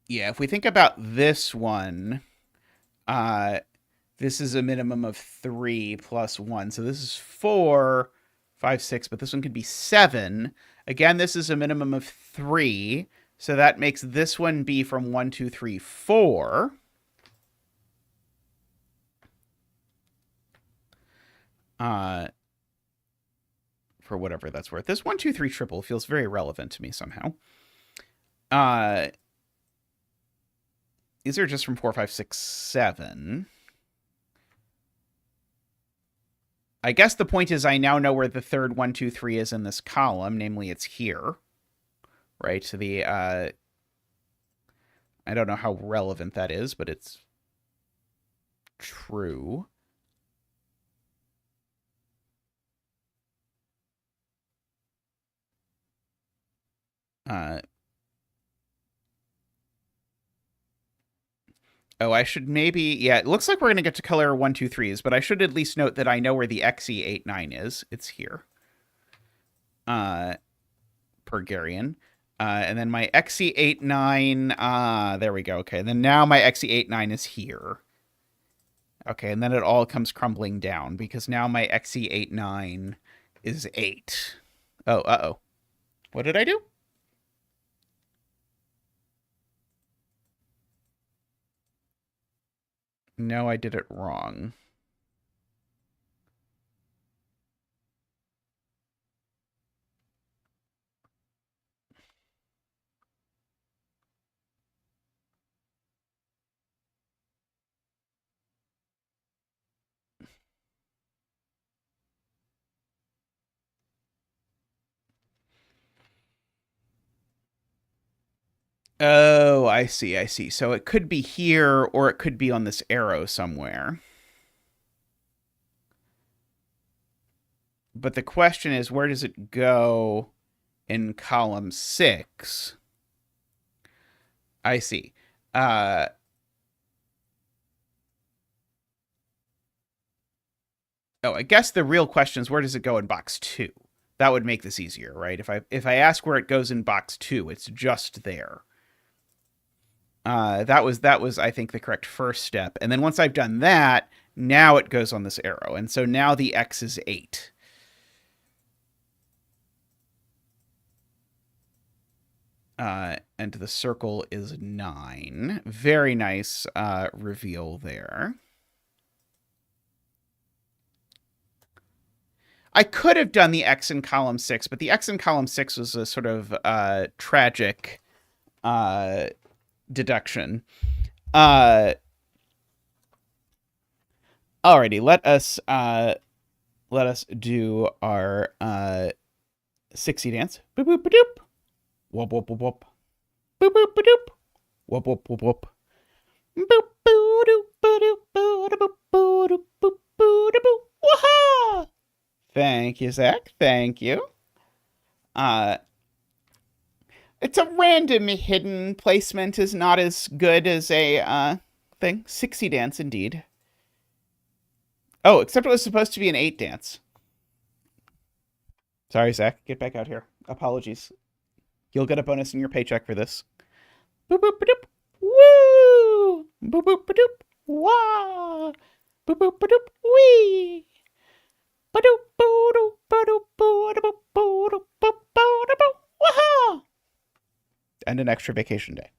S1: Yeah, if we think about this one, this is a minimum of 3 plus 1. So this is 4, 5, 6, but this one could be 7. Again, this is a minimum of 3. So that makes this one be from 1, 2, 3, 4. For whatever that's worth. This 1, 2, 3 triple feels very relevant to me somehow. These are just from 4, 5, 6, 7. I guess the point is I now know where the third 1, 2, 3 is in this column, namely it's here. Right? So the I don't know how relevant that is, but it's true. I should maybe... Yeah, it looks like we're going to get to color 1, 2, 3s, but I should at least note that I know where the XE8, 9 is. It's here. Pergarian. And then my XE8, 9... there we go. Okay, and then now my XE8, 9 is here. Okay, and then it all comes crumbling down, because now my XE8, 9 is 8. Oh, uh-oh. What did I do? No, I did it wrong. Oh, I see, I see. So it could be here or it could be on this arrow somewhere. But the question is, where does it go in column 6? I see. Uh, oh, I guess the real question is, where does it go in box 2? That would make this easier, right? If I ask where it goes in box 2, it's just there. That was I think the correct first step. And then once I've done that, now it goes on this arrow. And so now the X is 8. And the circle is 9. Very nice reveal there. I could have done the X in column 6, but the X in column 6 was a sort of tragic deduction. Alrighty, let us do our 60 dance. Boop boop doop. Whoop whoop whoop whoop. Boop boop doop. Whoop whoop whoop whoop. Boop boop doop doop boop boop boop boop. Waha! Thank you, Zach. Thank you. It's a random hidden placement is not as good as a thing. 60 dance indeed. Oh, except it was supposed to be an 8 dance. Sorry, Zach. Get back out here. Apologies. You'll get a bonus in your paycheck for this. Boop boop doop. Woo! Boop boop doop. Wah! Boop boop doop. Wee! Ba-doop boop ba-doop boop boop boop boop. Waha! And an extra vacation day.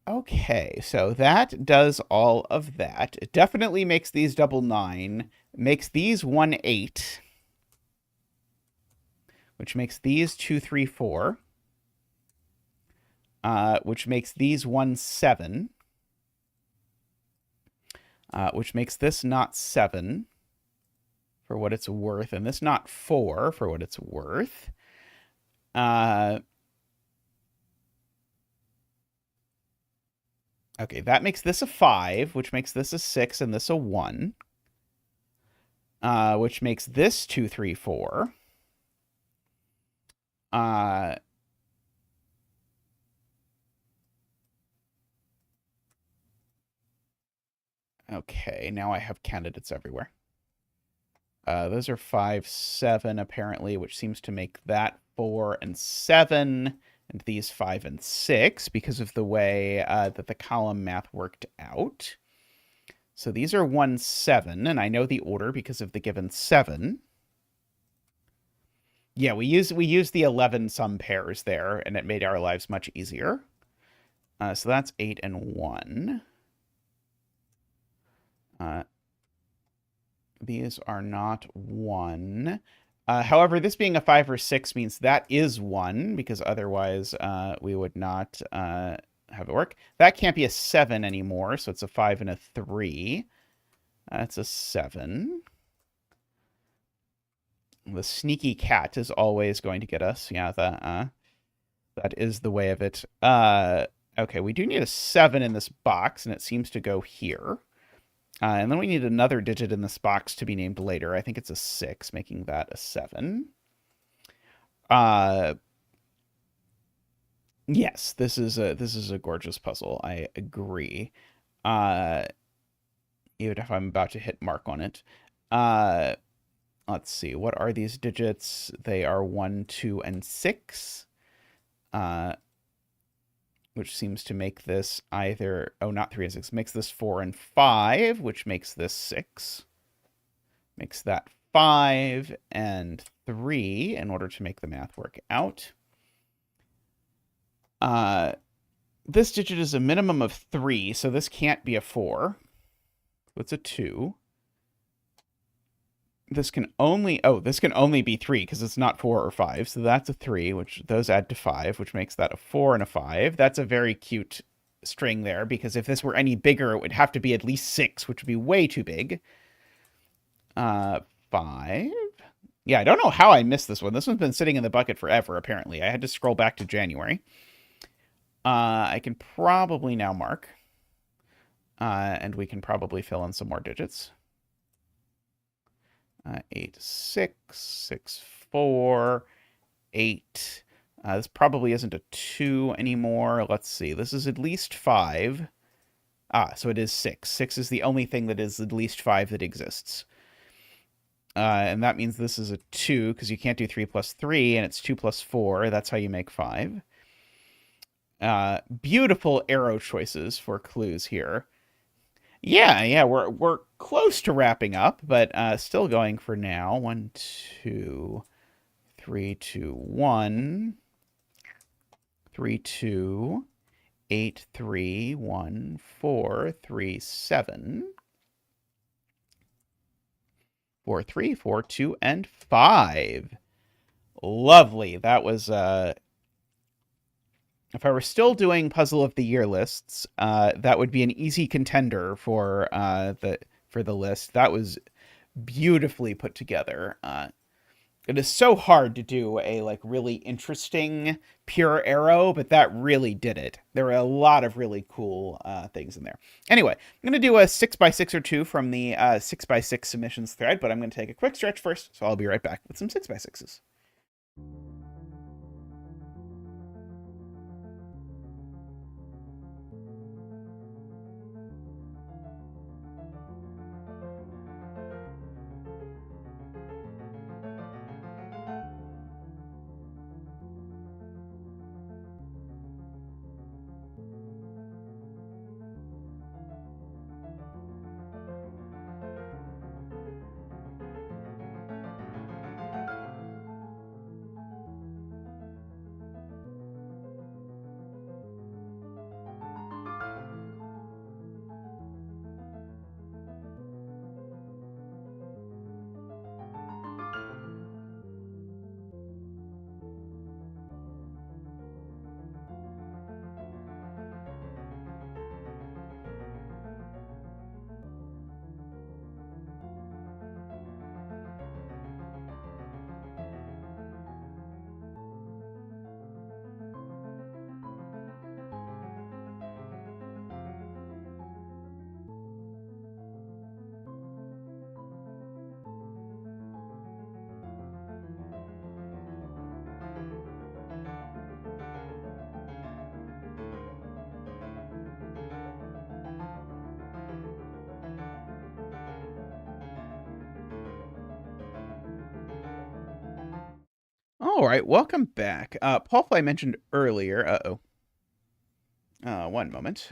S1: Okay, so that does all of that. It definitely makes these double 9, makes these 1 8, which makes these 2 3 4, which makes these 1 7, which makes this not 7 for what it's worth, and this not 4 for what it's worth. Okay, that makes this a 5, which makes this a 6, and this a 1. Which makes this 2 3 4. Okay, now I have candidates everywhere. Those are 5 7 apparently, which seems to make that 4 and 7, and these 5 and 6 because of the way that the column math worked out. So these are 1 7, and I know the order because of the given 7. Yeah, we use the 11 sum pairs there, and it made our lives much easier. So that's 8 and 1. These are not 1. However, this being a 5 or 6 means that is 1, because otherwise we would not have it work. That can't be a 7 anymore, so it's a 5 and a 3. That's a 7. The sneaky cat is always going to get us. Yeah, that is the way of it. Okay, we do need a 7 in this box, and it seems to go here. And then we need another digit in this box to be named later. I think it's a 6, making that a 7. Yes, this is a gorgeous puzzle. I agree. Even if I'm about to hit mark on it. Let's see. What are these digits? They are 1, 2, and 6. Which seems to make this either... Oh, not 3 and 6. Makes this 4 and 5, which makes this 6. Makes that 5 and 3 in order to make the math work out. This digit is a minimum of 3, so this can't be a 4. It's a 2. This can only be 3 because it's not 4 or 5. So that's a 3, which those add to 5, which makes that a 4 and a 5. That's a very cute string there, because if this were any bigger, it would have to be at least 6, which would be way too big. 5. Yeah, I don't know how I missed this one. This one's been sitting in the bucket forever, apparently. I had to scroll back to January. I can probably now mark. And we can probably fill in some more digits. 8, 6, 6, 4, 8. This probably isn't a 2 anymore. Let's see. This is at least 5. So it is 6. 6 is the only thing that is at least 5 that exists. And that means this is a 2, because you can't do 3 plus 3, and it's 2 plus 4. That's how you make 5. Beautiful arrow choices for clues here. Yeah, we're close to wrapping up, but still going for now. 1, 2, 3, 2, 1, 3, 2, 8, 3, 1, 4, 3, 7, 4, 3, 4, 2, and 5. Lovely. That was if I were still doing Puzzle of the Year lists, that would be an easy contender for the list. That was beautifully put together. It is so hard to do a really interesting pure arrow, but that really did it. There were a lot of really cool things in there. Anyway, I'm going to do a 6x6 or 2 from the 6x6 submissions thread, but I'm going to take a quick stretch first, so I'll be right back with some 6x6s. All right, welcome back. Paul, I mentioned earlier. One moment.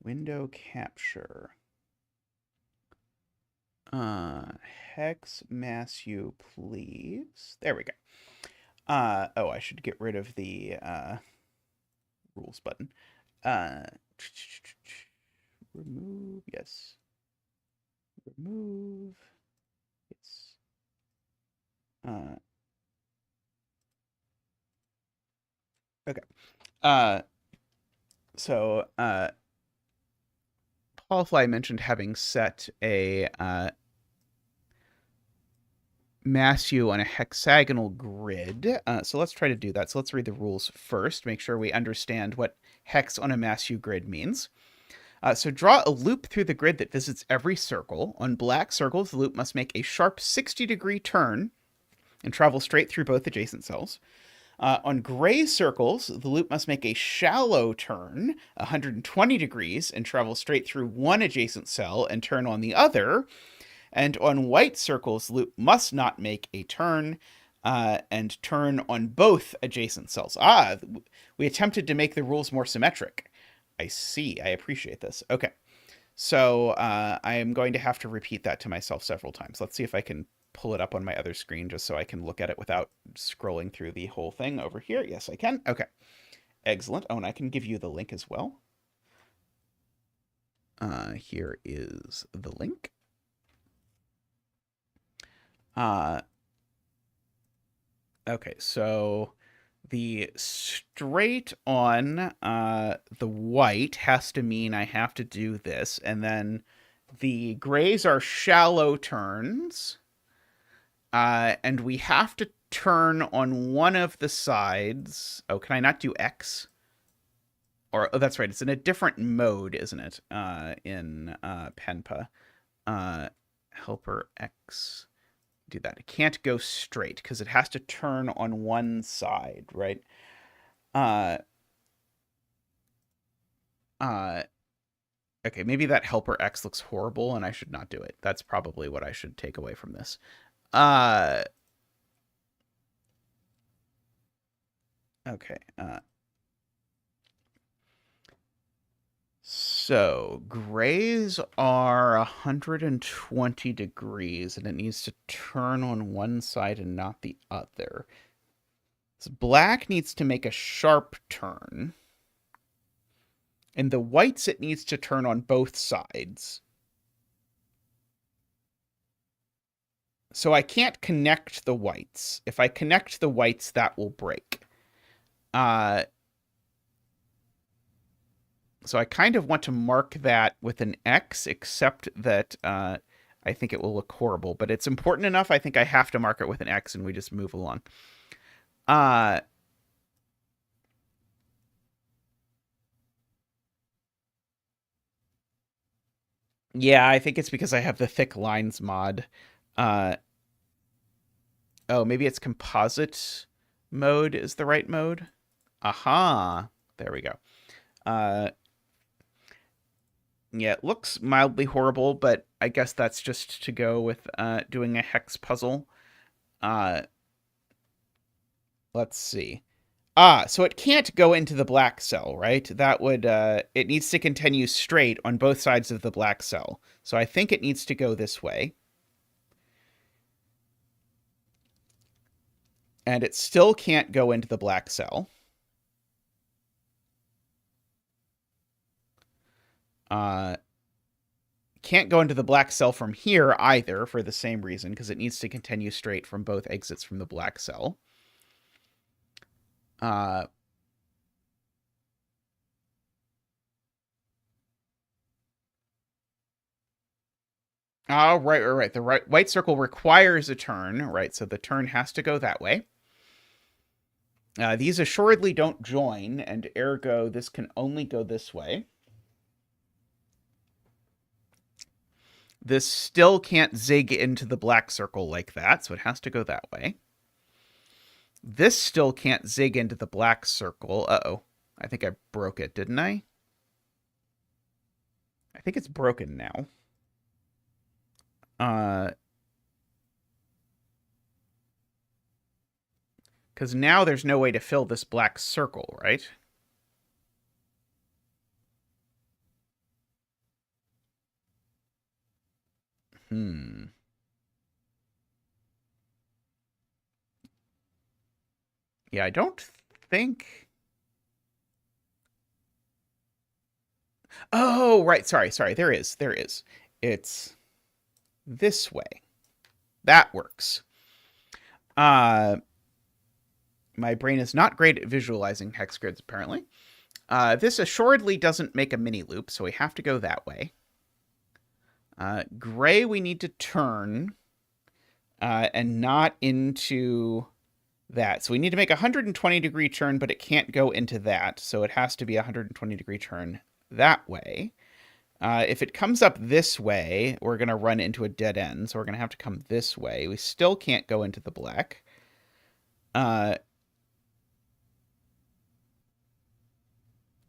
S1: Window capture. Hex Masyu, please. There we go. I should get rid of the rules button. Remove, yes. Remove, yes. Okay. Paulfly mentioned having set a Masyu on a hexagonal grid. So let's try to do that. So let's read the rules first, make sure we understand what hex on a Masyu grid means. So draw a loop through the grid that visits every circle. On black circles, the loop must make a sharp 60-degree turn and travel straight through both adjacent cells. On gray circles, the loop must make a shallow turn, 120 degrees, and travel straight through one adjacent cell and turn on the other. And on white circles, the loop must not make a turn and turn on both adjacent cells. We attempted to make the rules more symmetric. I see. I appreciate this. Okay. So I am going to have to repeat that to myself several times. Let's see if I can pull it up on my other screen just so I can look at it without scrolling through the whole thing over here. Yes, I can. Okay. Excellent. Oh, and I can give you the link as well. Here is the link. Okay, so the straight on the white has to mean I have to do this, and then The grays are shallow turns, and we have to turn on one of the sides. Oh, can I not do X? Or, oh, that's right. It's in a different mode, isn't it? In Penpa. Helper X. Do that. It can't go straight because it has to turn on one side, right? Okay, maybe that helper X looks horrible and I should not do it. That's probably what I should take away from this. Okay. So grays are 120 degrees and it needs to turn on one side and not the other. So black needs to make a sharp turn. And the whites, it needs to turn on both sides. So I can't connect the whites. If I connect the whites, that will break. So I kind of want to mark that with an X, except that I think it will look horrible. But it's important enough, I think I have to mark it with an X, and we just move along. Yeah, I think it's because I have the thick lines mod. Oh, maybe it's composite mode is the right mode. Aha. There we go. Yeah, it looks mildly horrible, but I guess that's just to go with doing a hex puzzle. Let's see. So it can't go into the black cell, right? That would, it needs to continue straight on both sides of the black cell. So I think it needs to go this way. And it still can't go into the black cell. Can't go into the black cell from here either for the same reason, because it needs to continue straight from both exits from the black cell. Oh, right. The white circle requires a turn, right? So the turn has to go that way. These assuredly don't join, and ergo, this can only go this way. This still can't zig into the black circle like that, so it has to go that way. This still can't zig into the black circle. Uh-oh. I think I broke it, didn't I? I think it's broken now. Because now there's no way to fill this black circle, right? Yeah, I don't think... Oh, right. Sorry. There is. It's this way. That works. My brain is not great at visualizing hex grids, apparently. This assuredly doesn't make a mini loop, so we have to go that way. Gray, we need to turn and not into that. So we need to make a 120-degree turn, but it can't go into that, so it has to be a 120-degree turn that way. If it comes up this way, we're going to run into a dead end, so we're going to have to come this way. We still can't go into the black.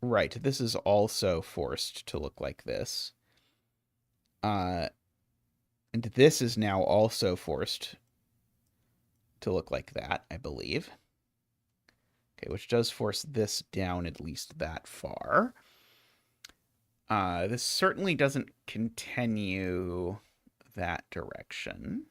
S1: Right, this is also forced to look like this. And this is now also forced to look like that, I believe. Okay, which does force this down at least that far. This certainly doesn't continue that direction.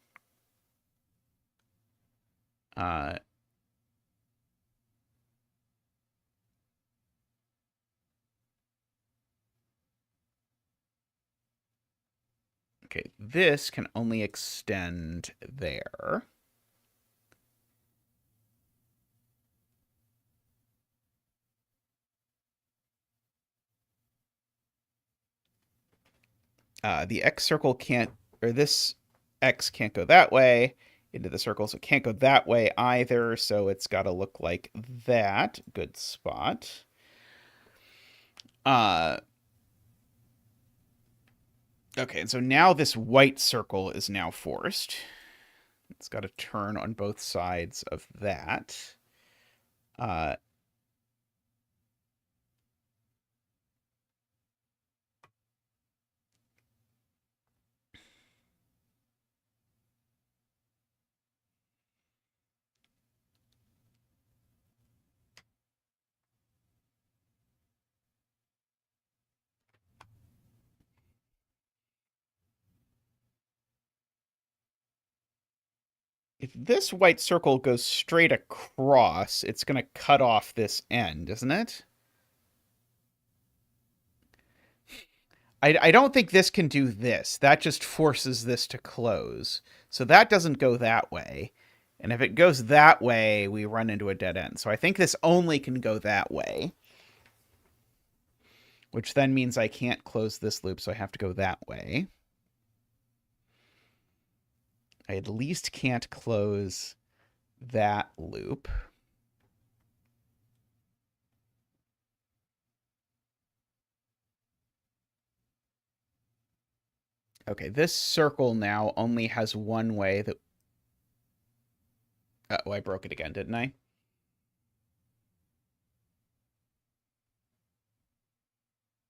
S1: Okay, this can only extend there. The X circle can't, or this X can't go that way into the circle, so it can't go that way either, so it's got to look like that. Good spot. Okay, and so now this white circle is now forced. It's got to turn on both sides of that. If this white circle goes straight across, it's going to cut off this end, isn't it? I don't think this can do this. That just forces this to close. So that doesn't go that way. And if it goes that way, we run into a dead end. So I think this only can go that way. Which then means I can't close this loop, so I have to go that way. I at least can't close that loop. Okay, this circle now only has one way that... Oh, I broke it again, didn't I?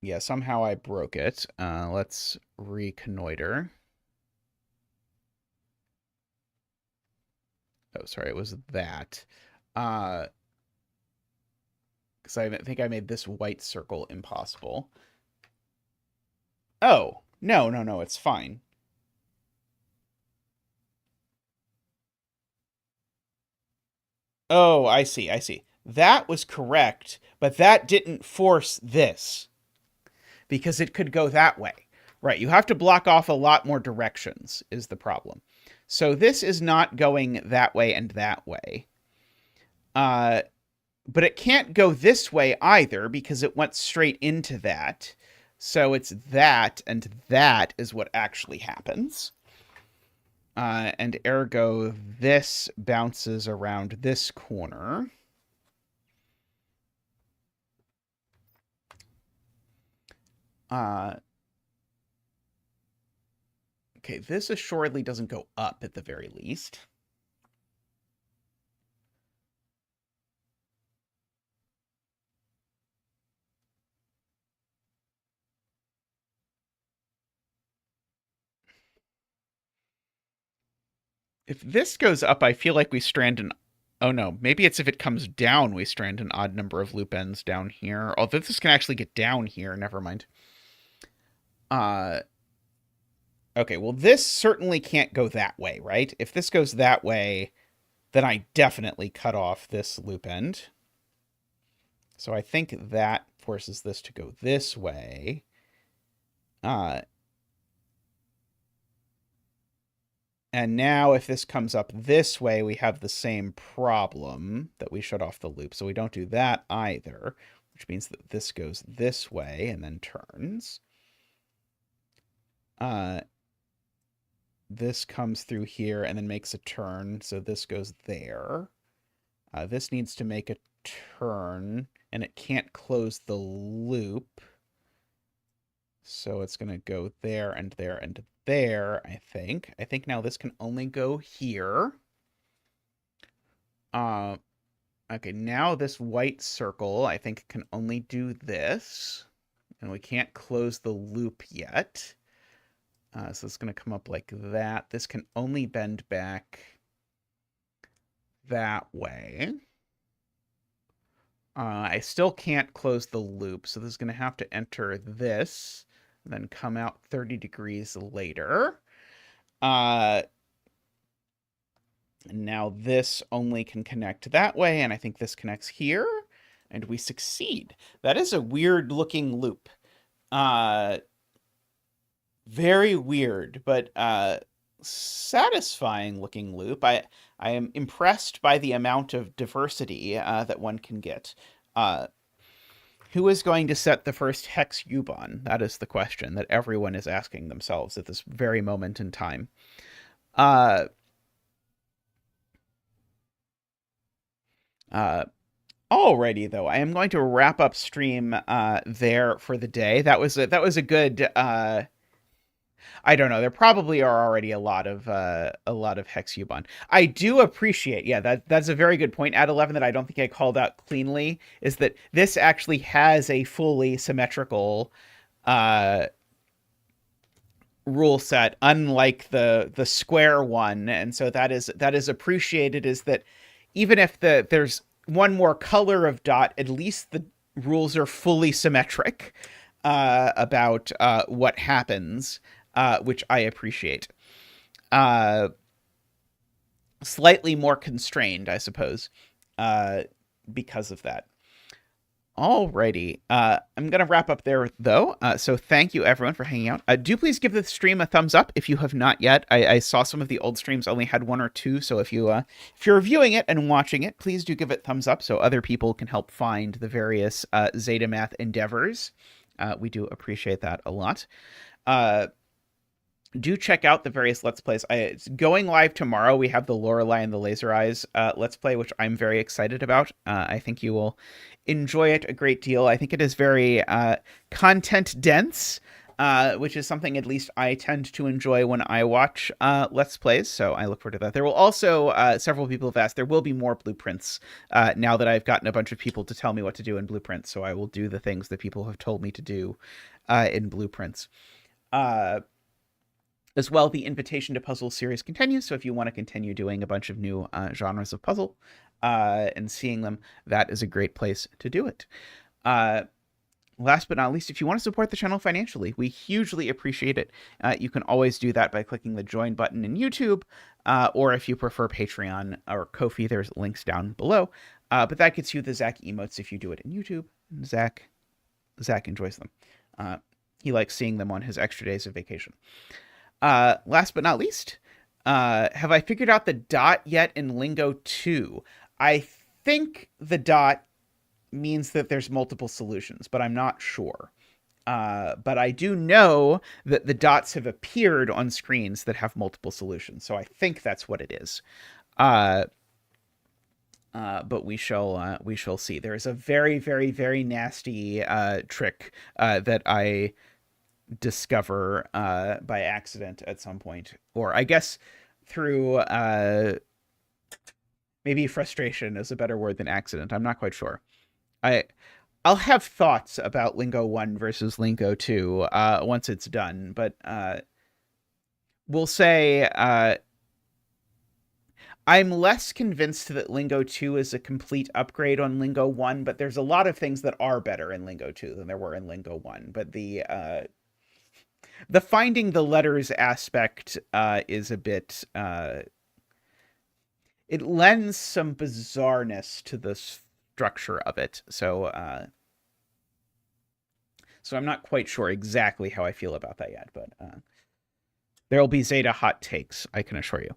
S1: Yeah, somehow I broke it. Let's reconnoiter. Oh, sorry, it was that. Because I think I made this white circle impossible. Oh, no, it's fine. Oh, I see. That was correct, but that didn't force this. Because it could go that way. Right, you have to block off a lot more directions, is the problem. So this is not going that way and that way. But it can't go this way either because it went straight into that. So it's that, and that is what actually happens. And ergo, this bounces around this corner. Okay, this assuredly doesn't go up at the very least. If this goes up, I feel like we strand an... Oh no, maybe it's if it comes down, we strand an odd number of loop ends down here. Although this can actually get down here, never mind. Okay, well this certainly can't go that way, right? If this goes that way, then I definitely cut off this loop end. So I think that forces this to go this way. And now if this comes up this way, we have the same problem that we shut off the loop. So we don't do that either, which means that this goes this way and then turns. This comes through here and then makes a turn. So this goes there. This needs to make a turn, and it can't close the loop. So it's going to go there and there and there, I think. I think now this can only go here. Okay, now this white circle, I think, can only do this. And we can't close the loop yet. So it's going to come up like that. This can only bend back that way. I still can't close the loop, so this is going to have to enter this, and then come out 30 degrees later. And now this only can connect that way, and I think this connects here, and we succeed. That is a weird-looking loop. Very weird, but satisfying-looking loop. I am impressed by the amount of diversity that one can get. Who is going to set the first hex Ubon? That is the question that everyone is asking themselves at this very moment in time. Alrighty, though, I am going to wrap up stream there for the day. That was a good. I don't know. There probably are already a lot of Hexubon. I do appreciate, yeah, that's a very good point. At 11 that I don't think I called out cleanly is that this actually has a fully symmetrical rule set, unlike the square one, and so that is appreciated. Is that even if there's one more color of dot, at least the rules are fully symmetric about what happens. Which I appreciate. Slightly more constrained, I suppose, because of that. Alrighty. I'm going to wrap up there, though. So thank you, everyone, for hanging out. Do please give the stream a thumbs up if you have not yet. I saw some of the old streams only had 1 or 2, so if you're viewing it and watching it, please do give it thumbs up so other people can help find the various zetamath endeavors. We do appreciate that a lot. Do check out the various Let's Plays. It's going live tomorrow. We have the Lorelei and the Laser Eyes Let's Play, which I'm very excited about. I think you will enjoy it a great deal. I think it is very content-dense, which is something at least I tend to enjoy when I watch Let's Plays, so I look forward to that. There will also, several people have asked, there will be more blueprints now that I've gotten a bunch of people to tell me what to do in blueprints, so I will do the things that people have told me to do in blueprints. As well, the Invitation to Puzzle series continues, so if you want to continue doing a bunch of new genres of puzzle and seeing them, that is a great place to do it. Last but not least, if you want to support the channel financially, we hugely appreciate it. You can always do that by clicking the join button in YouTube, or if you prefer Patreon or Ko-fi, there's links down below. But that gets you the Zach emotes if you do it in YouTube. Zach enjoys them. He likes seeing them on his extra days of vacation. Last but not least, have I figured out the dot yet in Lingo 2? I think the dot means that there's multiple solutions, but I'm not sure. But I do know that the dots have appeared on screens that have multiple solutions, so I think that's what it is. But we shall see. There is a very, very, very nasty trick that I discover by accident at some point, or I guess through maybe frustration is a better word than accident. I'm not quite sure. I'll have thoughts about Lingo 1 versus Lingo 2 once it's done, but we'll say I'm less convinced that Lingo 2 is a complete upgrade on Lingo 1, but there's a lot of things that are better in Lingo 2 than there were in Lingo 1. But the finding the letters aspect is a bit... it lends some bizarreness to the structure of it. So I'm not quite sure exactly how I feel about that yet, but there'll be Zeta hot takes, I can assure you.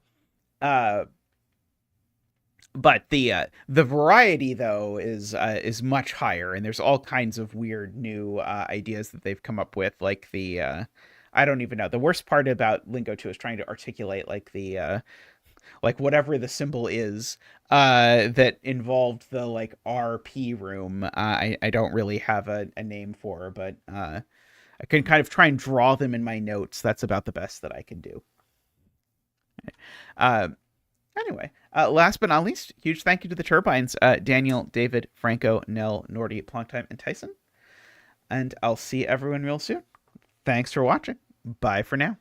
S1: But the variety, though, is much higher, and there's all kinds of weird new ideas that they've come up with, like the I don't even know. The worst part about Lingo 2 is trying to articulate like the like whatever the symbol is that involved the like RP room. I don't really have a name for, but I can kind of try and draw them in my notes. That's about the best that I can do. Anyway, last but not least, huge thank you to the Turbines, Daniel, David, Franco, Nell, Nordy, Plonktime, and Tyson. And I'll see everyone real soon. Thanks for watching. Bye for now.